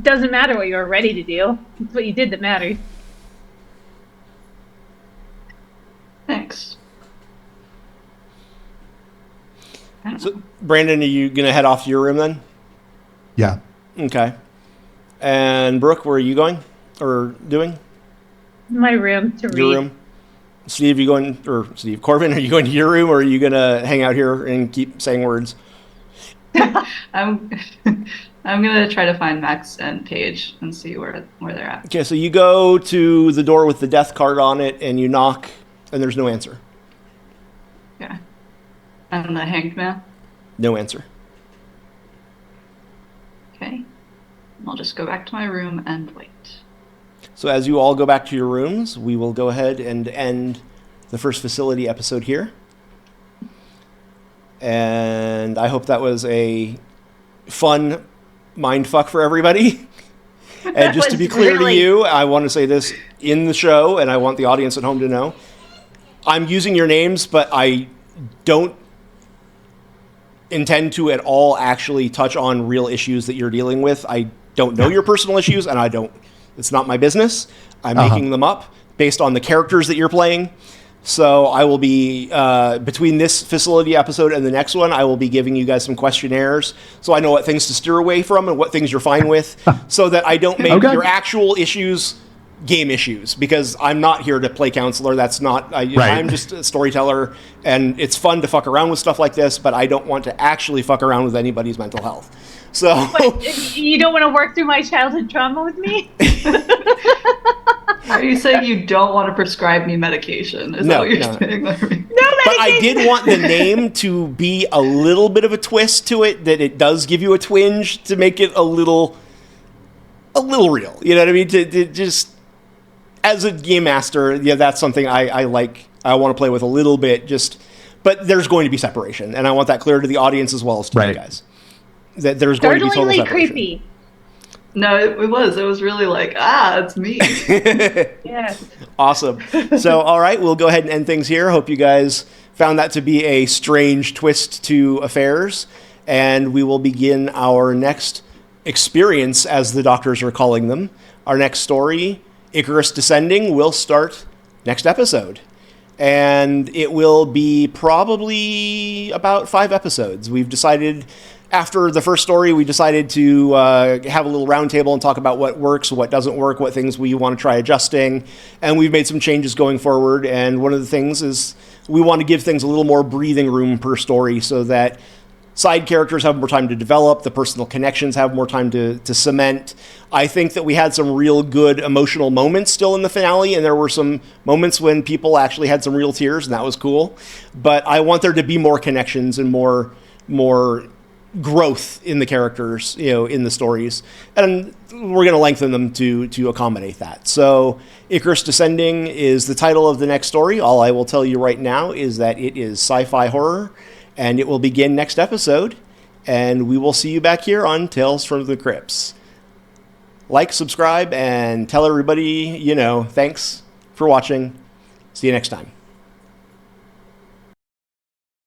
Doesn't matter what you were ready to do. It's what you did that matters. Thanks. I don't So, know. Brandon, are you going to head off to your room then? Yeah. Okay. And Brooke, where are you going or doing? My room to read. Your room. Steve, Corbin, are you going to your room or are you going to hang out here and keep saying words? I'm I'm gonna try to find Max and Paige and see where they're at. Okay, so you go to the door with the death card on it and you knock and there's no answer. Yeah. And the hanged man. No answer. Okay. I'll just go back to my room and wait. So as you all go back to your rooms, we will go ahead and end the first facility episode here. And I hope that was a fun mindfuck for everybody. And just to be clear to you, I want to say this in the show, and I want the audience at home to know, I'm using your names, but I don't intend to at all actually touch on real issues that you're dealing with. I don't know your personal issues, and it's not my business. I'm making them up based on the characters that you're playing. So I will be, between this facility episode and the next one, I will be giving you guys some questionnaires so I know what things to steer away from and what things you're fine with so that I don't make your actual issues game issues, because I'm not here to play counselor. That's not, I'm just a storyteller, and it's fun to fuck around with stuff like this, but I don't want to actually fuck around with anybody's mental health. So But you don't want to work through my childhood trauma with me? Are you saying you don't want to prescribe me medication? Is that what you're saying? No But medication. I did want the name to be a little bit of a twist to it, that it does give you a twinge to make it a little real. You know what I mean? To just, as a game master, yeah, that's something I like. I want to play with a little bit, but there's going to be separation, and I want that clear to the audience as well as to you guys. That there's going to be total separation. Creepy. No, it was. It was really like, it's me. Yes. Awesome. So, all right, we'll go ahead and end things here. Hope you guys found that to be a strange twist to affairs, and we will begin our next experience, as the doctors are calling them. Our next story, Icarus Descending, will start next episode. And it will be probably about 5 episodes. We've decided, after the first story, we decided to have a little roundtable and talk about what works, what doesn't work, what things we want to try adjusting. And we've made some changes going forward. And one of the things is we want to give things a little more breathing room per story so that side characters have more time to develop, the personal connections have more time to cement. I think that we had some real good emotional moments still in the finale, and there were some moments when people actually had some real tears, and that was cool. But I want there to be more connections and more growth in the characters, in the stories. And we're going to lengthen them to accommodate that. So Icarus Descending is the title of the next story. All I will tell you right now is that it is sci-fi horror, and it will begin next episode, and we will see you back here on Tales from the Crips. Like, subscribe, and tell everybody, thanks for watching. See you next time.